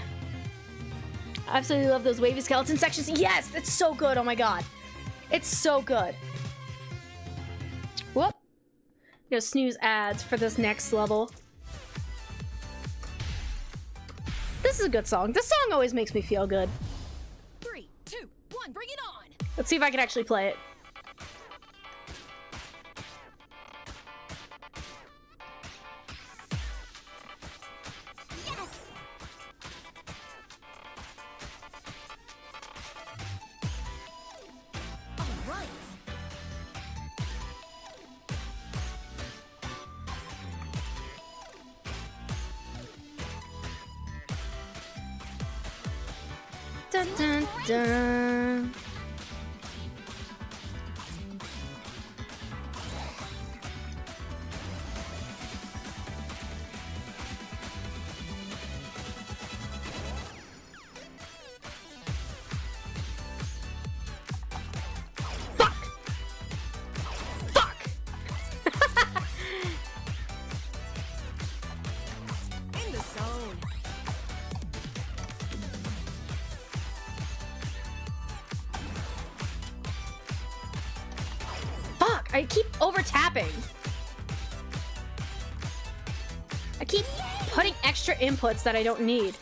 absolutely love those wavy skeleton sections. Yes, it's so good. Oh my god, it's so good. Whoop. Gonna snooze ads for this next level. This is a good song. This song always makes me feel good. 3, 2, 1, bring it on. Let's see if I can actually play it. Yes. All right. Dun, dun, dun. Fuck! Fuck! In the zone. Fuck! I keep over tapping. I keep putting extra inputs that I don't need.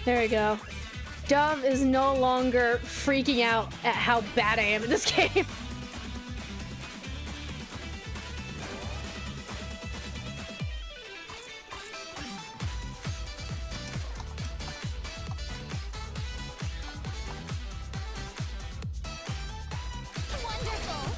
There we go. Dove is no longer freaking out at how bad I am in this game. Wonderful.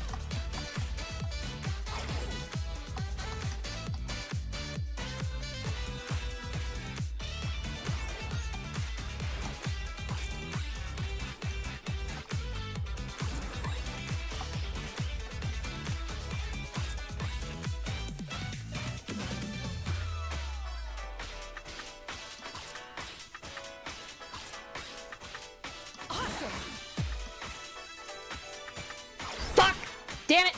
Damn it!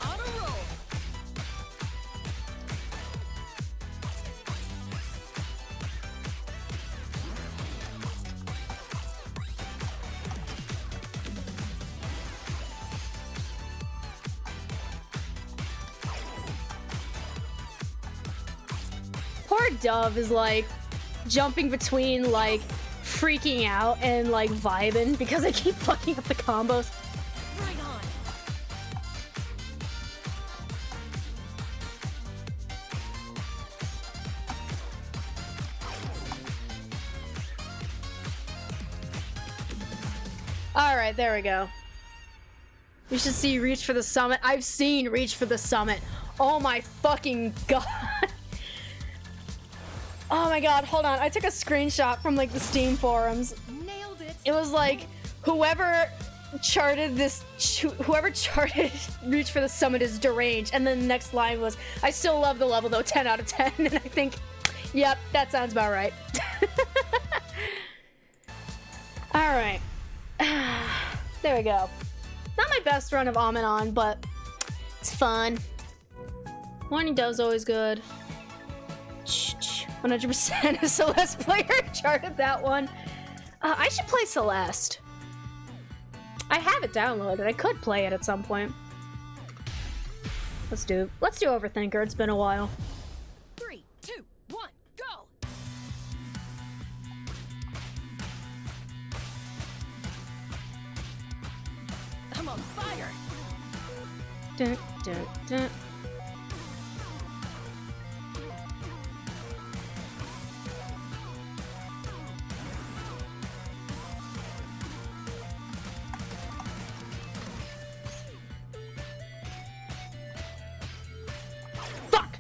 On a roll. Poor Dove is like jumping between like freaking out and like vibing because I keep fucking up the combos. Right on. Alright, there we go. We should see Reach for the Summit. I've seen Reach for the Summit. Oh my fucking god. Oh my god, hold on. I took a screenshot from like the Steam forums. Nailed it. It was like whoever charted Reach for the Summit is deranged, and then the next line was, I still love the level though, 10 out of 10. And I think, yep, that sounds about right. Alright. There we go. Not my best run of Aminon, but it's fun. Morning Dove's always good. 100% of Celeste player charted that one. I should play Celeste. I have it downloaded. I could play it at some point. Let's do Overthinker. It's been a while. 3, 2, 1, go. I'm on fire. Dun, dun, dun. Fuck!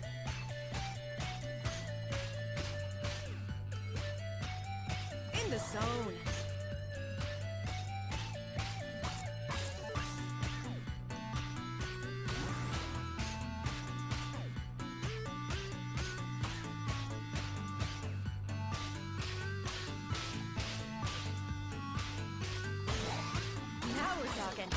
In the zone. Now we're talking.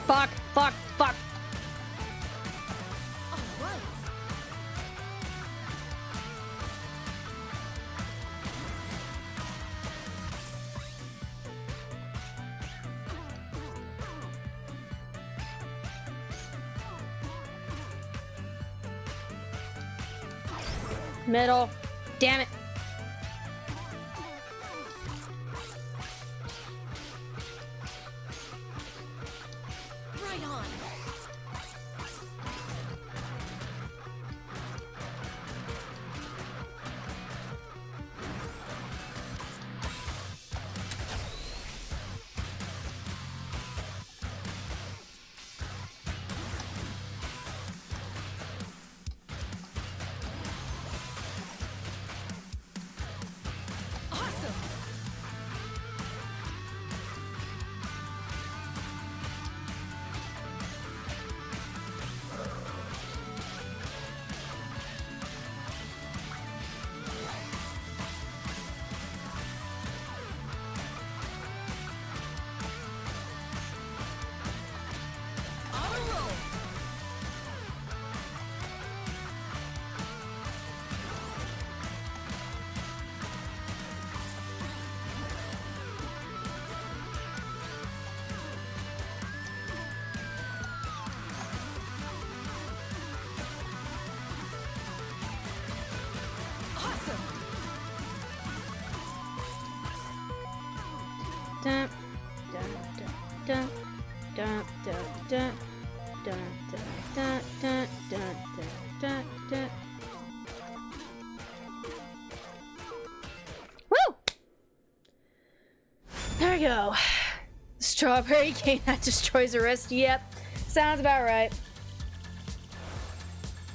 Fuck, fuck, fuck. All right. Middle. Damn it. Right on. dun, dun, dun, dun, dun, dun, dun, dun, dun, dun, dun. Woo! There we go. Strawberry cane that destroys a wrist. Yep, sounds about right.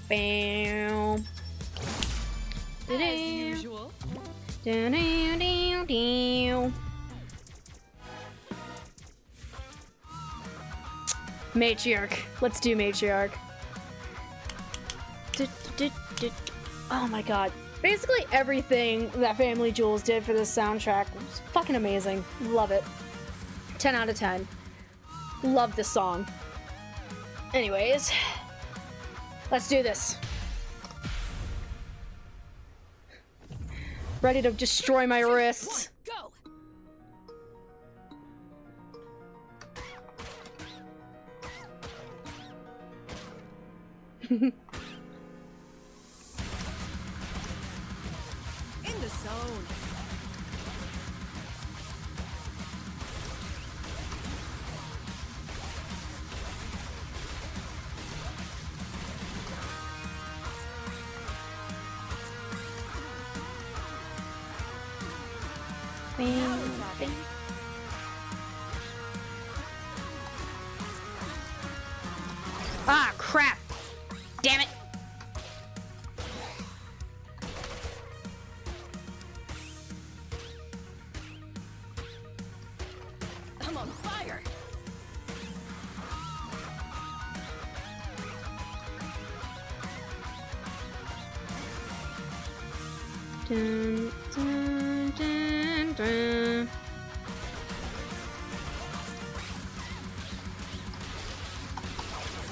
Bam. As usual. Matriarch. Let's do Matriarch. Oh my god. Basically everything that Family Jewels did for this soundtrack was fucking amazing. Love it. 10 out of 10. Love this song. Anyways, let's do this. Ready to destroy my wrists. Go. In the zone. Now we're talking. Ah, crap. Damn it. I'm on fire. Dun, dun, dun, dun.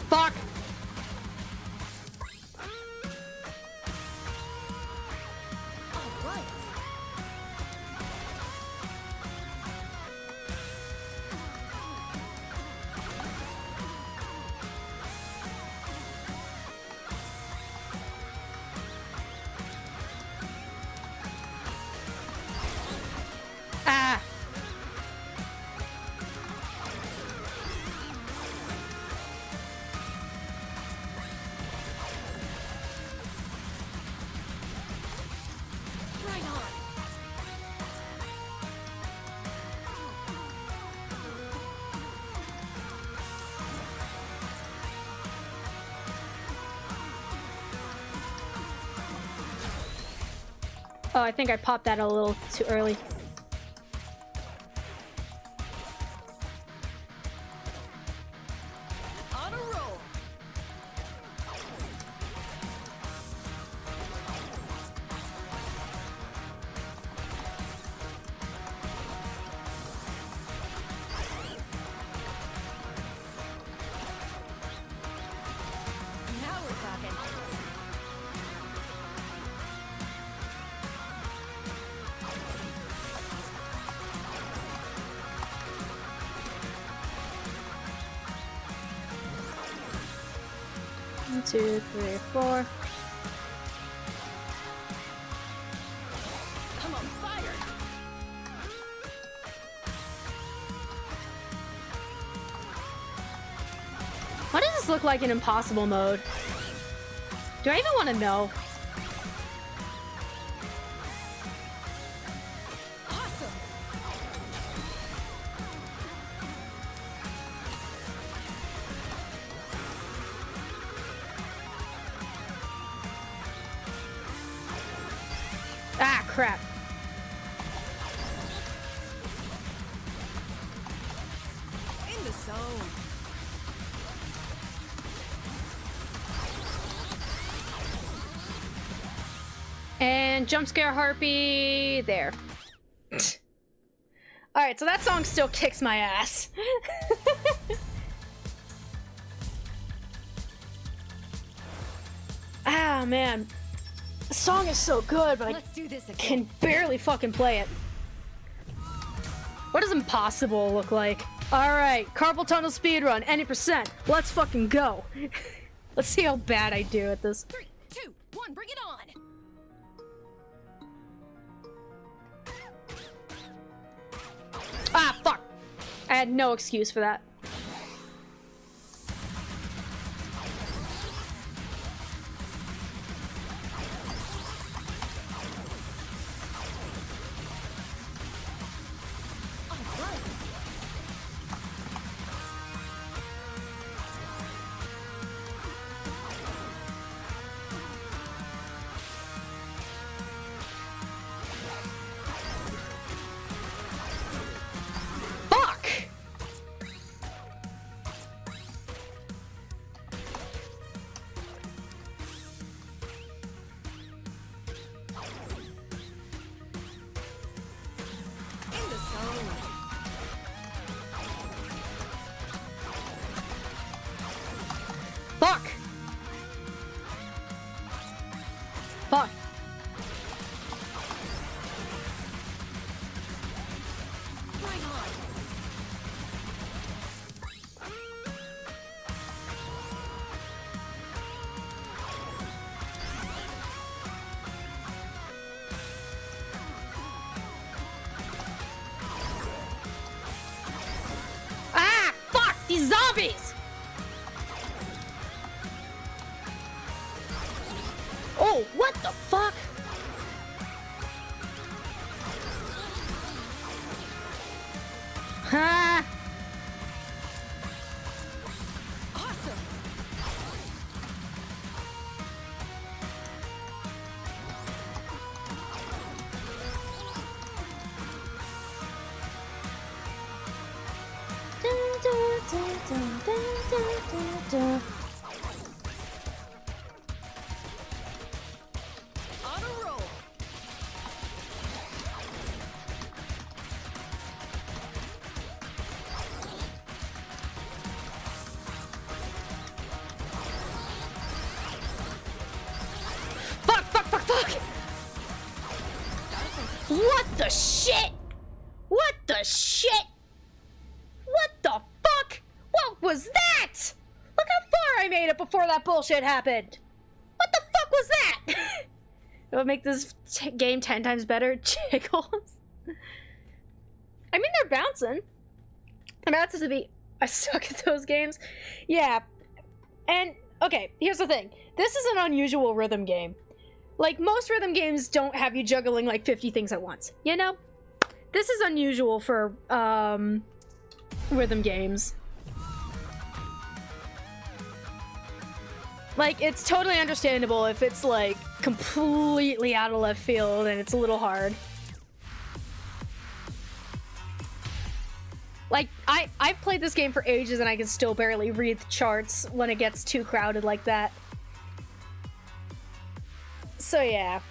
Fuck. All right. Ah. Right on. Oh, I think I popped that a little too early. On a roll. Now we're talking. One, two, three, four. I'm on fire. What does this look like in impossible mode? Do I even want to know? Awesome. Ah, crap. In the zone. And jump scare harpy there. Alright, so that song still kicks my ass. Ah, man. The song is so good, but I Let's do this again. can barely fucking play it. What does impossible look like? Alright, carpal tunnel speedrun, any percent. Let's fucking go. Let's see how bad I do at this. 3, 2, 1, bring it on. Ah, fuck! I had no excuse for that. Fuck! In the zone. Fuck! Fuck. Right on. Ah! Fuck! These zombies! Oh, what the fuck? Ha! Awesome. On a roll. Fuck, fuck, fuck, fuck! What the shit? What the shit? What the fuck? What was that? Look how far I made it before that bullshit happened. What the fuck was that? It would make this game 10 times better. Jiggles. I mean, they're bouncing. The bounces to be. I suck at those games. Yeah. And, okay, here's the thing. This is an unusual rhythm game. Like, most rhythm games don't have you juggling like 50 things at once, you know? This is unusual for, rhythm games. Like, it's totally understandable if it's, like, completely out of left field and it's a little hard. Like, I've played this game for ages and I can still barely read the charts when it gets too crowded like that. So, yeah.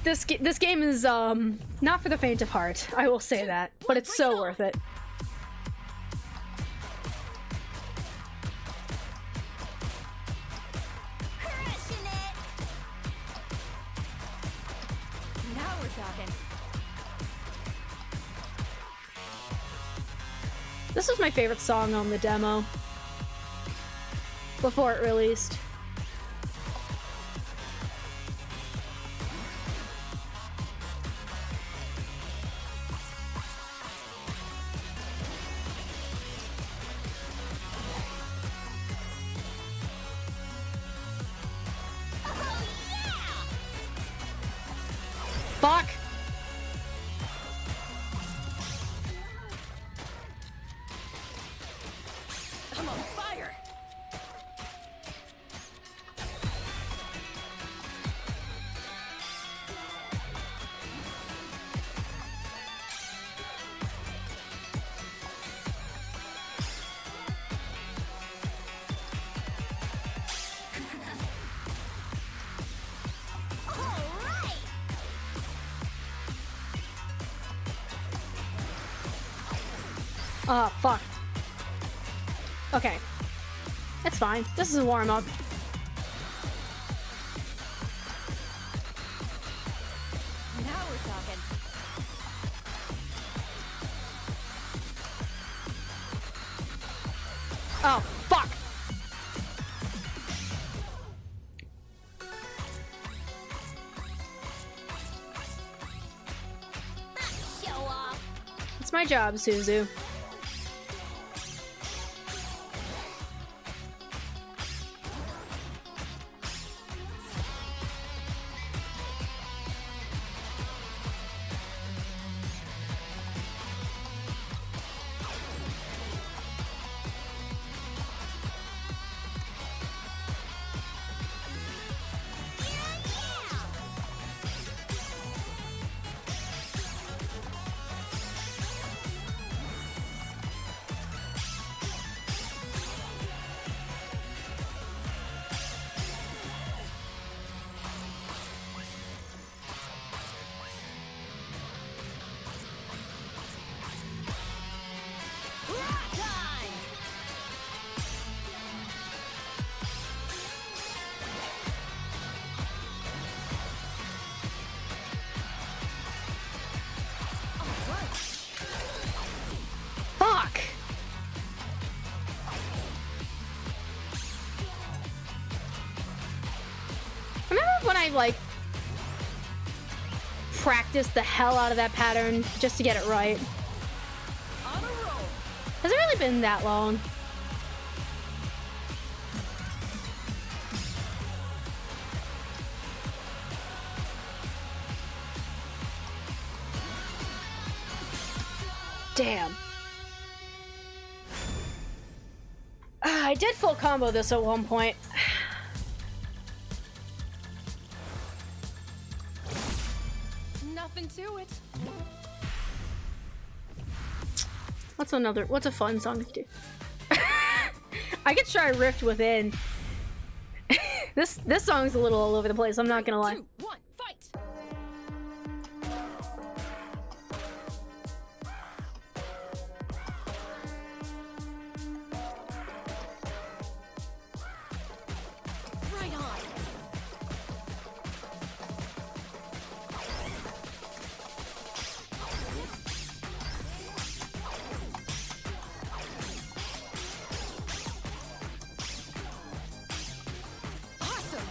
This game is, not for the faint of heart, I will say that. But it's so worth it. Crushing it. Now we're talking. This was my favorite song on the demo. Before it released. Fuck! I'm on fire. Fuck. Okay. It's fine. This is a warm-up. Now we're talking. Oh, fuck! Show off. my job, Suzu. Fuck! Remember when I, like, practiced the hell out of that pattern just to get it right? On a roll. Has it really been that long? Damn. I did full combo this at one point. Nothing to it. What's a fun song to do? I could try Rift Within. This song's a little all over the place, I'm not gonna lie. 2, 1, fight. Right on. Awesome.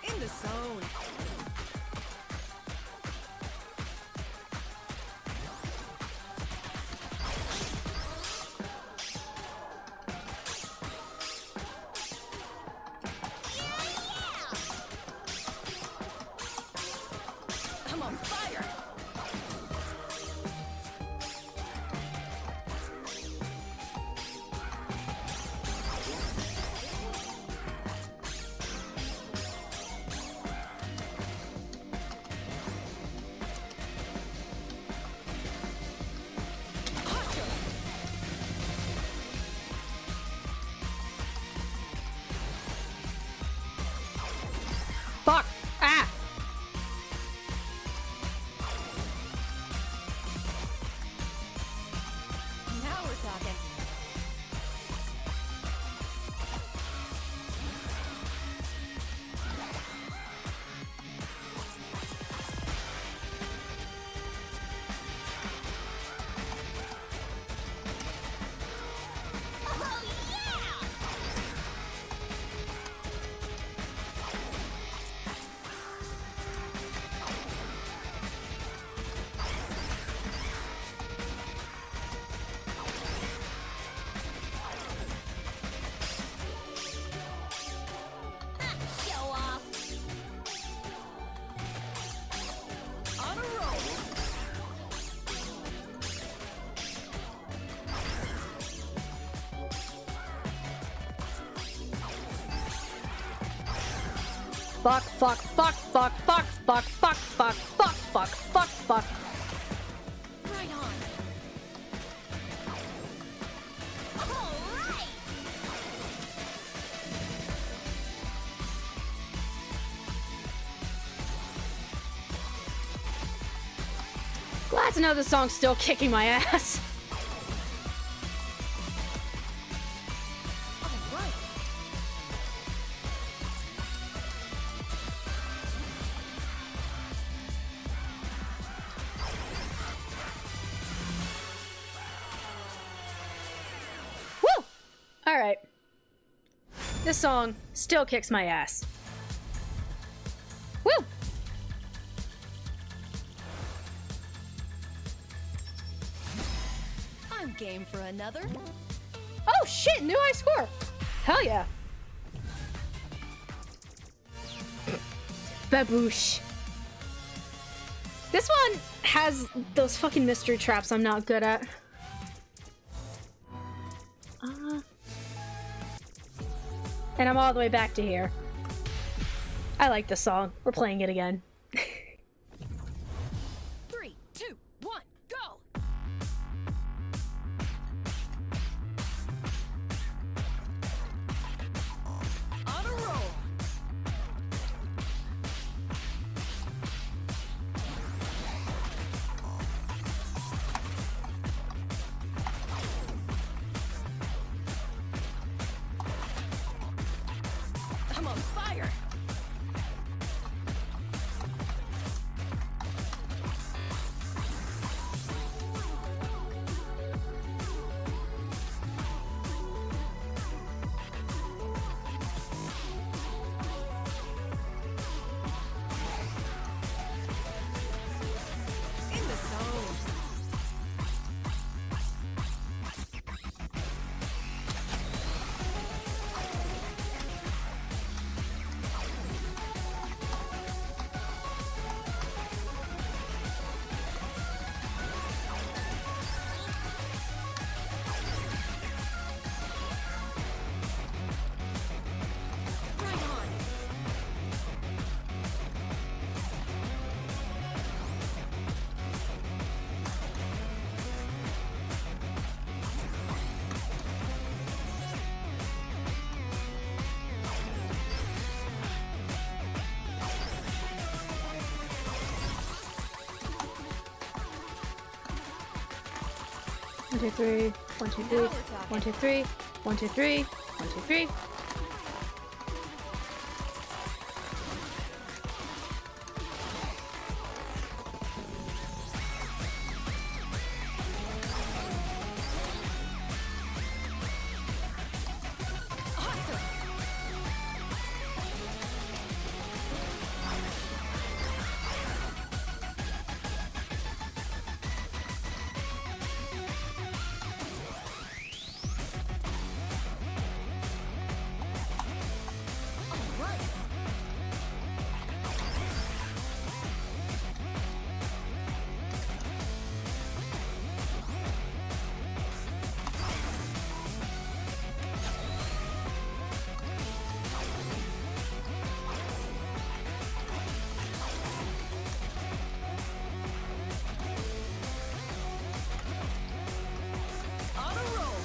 In the zone. I'm on fire. Awesome. Fuck! Ah! Now we're talking. Show off. On a roll. Fuck, fuck, fuck, fuck, fuck, fuck, fuck, fuck, fuck, fuck, fuck, fuck. Right on. All right. Glad to know this song's still kicking my ass. All right. This song still kicks my ass. Woo! I'm game for another. Oh shit, new high score! Hell yeah. Baboosh. This one has those fucking mystery traps I'm not good at. And I'm all the way back to here. I like this song. We're playing it again. 3, 2, 1, go! On a roll. I'm on fire. In the zone. Right on. One, two, three. 1, 2, 3. 1, 2, 3. 1, 2, 3. 1, 2, 3. Awesome. All right. On a roll.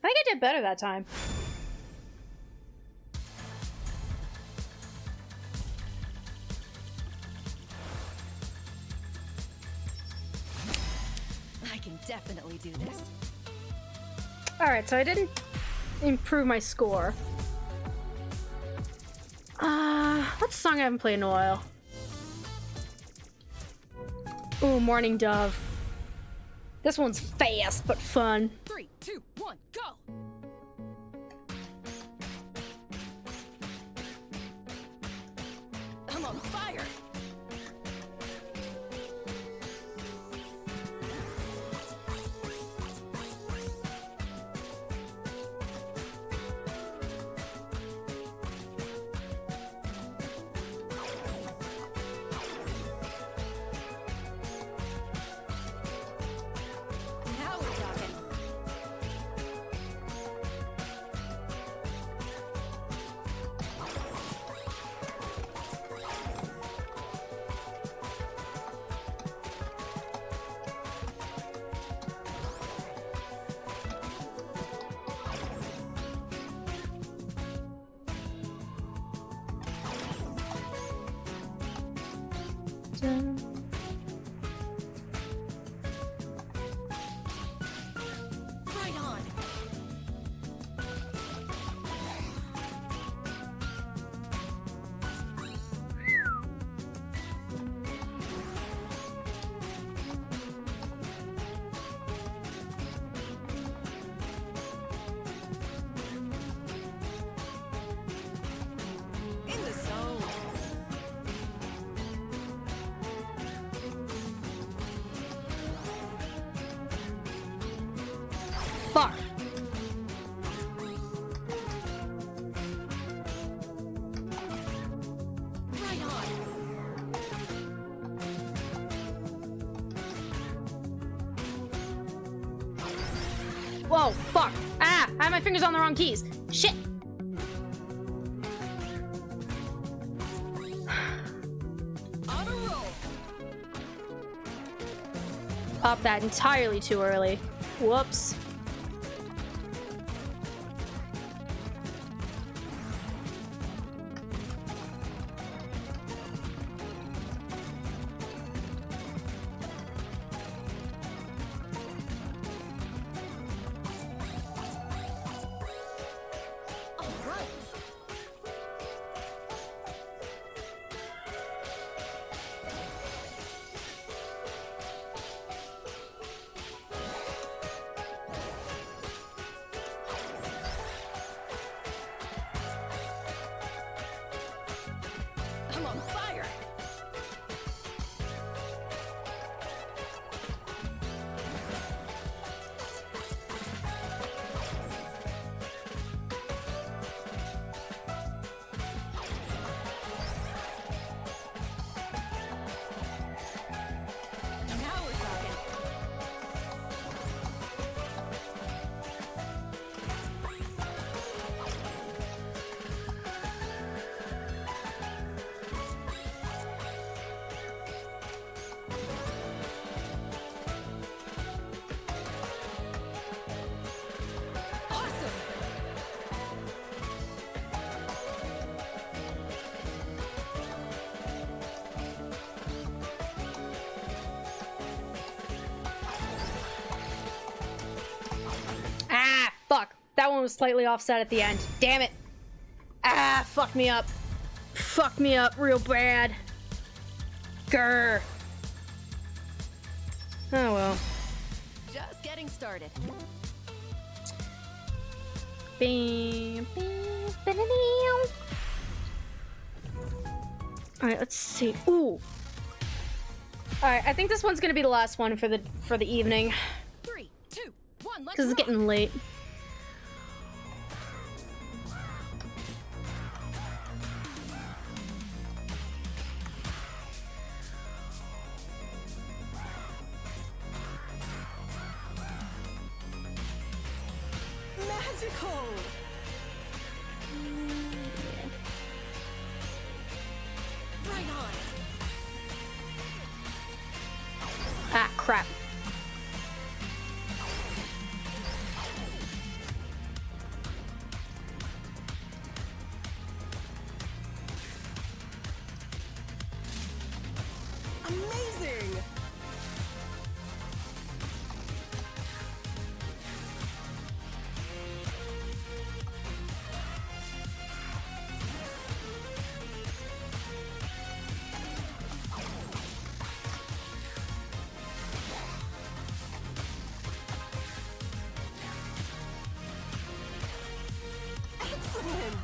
I think I did better that time. I can definitely do this. Alright, so I didn't improve my score. What's a song I haven't played in a while? Ooh, Morning Dove. This one's fast but fun. 3, 2, 1, go! I'm on fire! Now we're talking. Right on. fuck. Right on. Whoa, fuck. Ah, I have my fingers on the wrong keys. Shit. On a roll. Up that entirely too early. Whoops. All right. I'm on fire. Now we're talking. Awesome. Ah, fuck. That one was slightly offset at the end. Damn it. Ah, fuck me up. Fuck me up real bad. Grr. Oh well. Just getting started. Bam, bam, ba-da-dam. All right, let's see. Ooh. All right, I think this one's gonna be the last one for the evening 3, 2, 1, let's because it's rock. getting late. Magical. Right on. Ah, crap. Amazing. Excellent.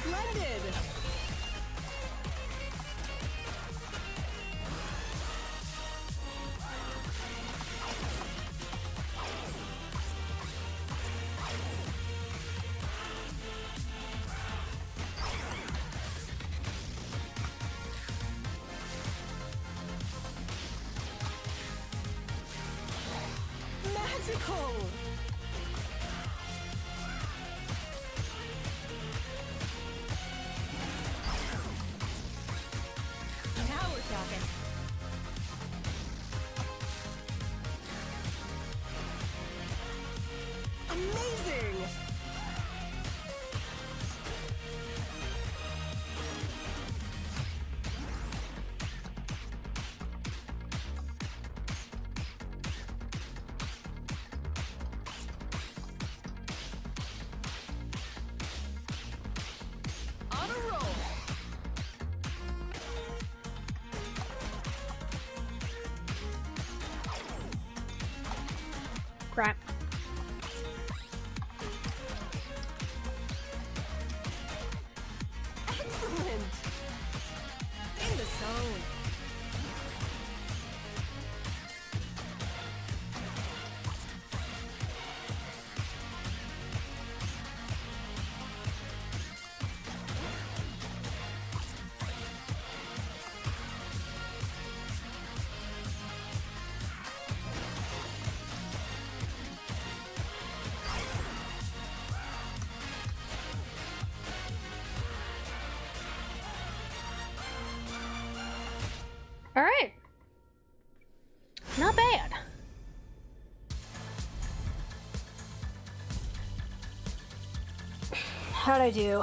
Splendid. Magical. Now we're talking. Amazing. On a roll. crap. Excellent. In the zone. All right. Not bad. How'd I do?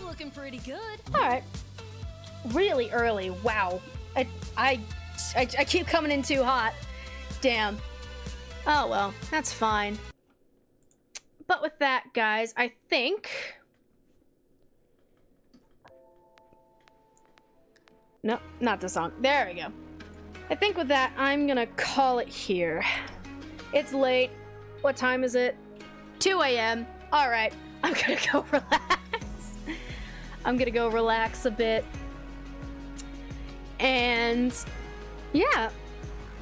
Looking pretty good. All right. Really early. Wow. I keep coming in too hot. Damn. Oh well, that's fine. But with that, guys, I think. No, not the song. There we go. I think with that, I'm gonna call it here. It's late. What time is it? 2 a.m. All right, I'm gonna go relax. I'm gonna go relax a bit. And yeah,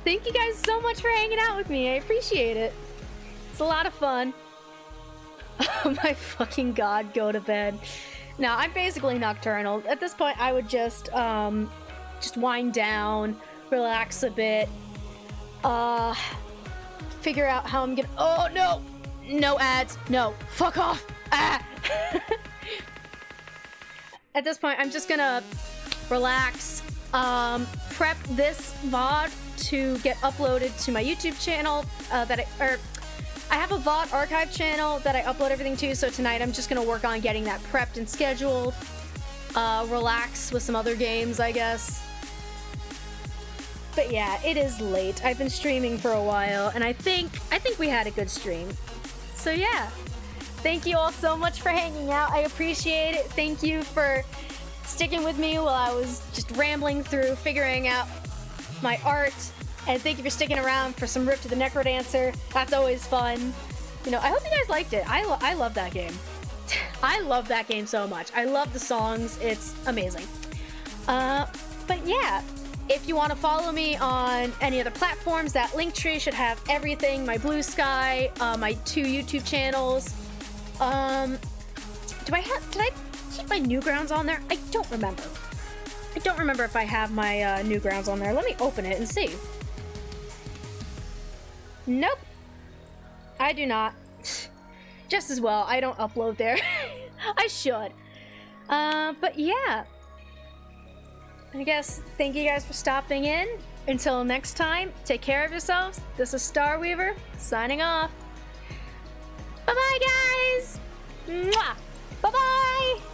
thank you guys so much for hanging out with me. I appreciate it. It's a lot of fun. Oh my fucking god, go to bed. Now, I'm basically nocturnal. At this point, I would just wind down, relax a bit, figure out how I'm gonna. Oh no! No ads. No. Fuck off. Ah. At this point, I'm just gonna relax, prep this VOD to get uploaded to my YouTube channel I have a VOD archive channel that I upload everything to, so tonight I'm just gonna work on getting that prepped and scheduled. Relax with some other games, I guess. But yeah, it is late. I've been streaming for a while, and I think we had a good stream. So yeah, thank you all so much for hanging out. I appreciate it. Thank you for sticking with me while I was just rambling through figuring out my art. And thank you for sticking around for some Rip to the Necrodancer. That's always fun. You know, I hope you guys liked it. I love that game. I love that game so much. I love the songs. It's amazing. But yeah, if you want to follow me on any other platforms, that Linktree should have everything. My Blue Sky, my 2 YouTube channels. Did I keep my Newgrounds on there? I don't remember. I don't remember if I have my Newgrounds on there. Let me open it and see. Nope. I do not. Just as well, I don't upload there. I should. But yeah. I guess thank you guys for stopping in. Until next time, take care of yourselves. This is Starweaver, signing off. Bye-bye, guys! Mwah! Bye-bye!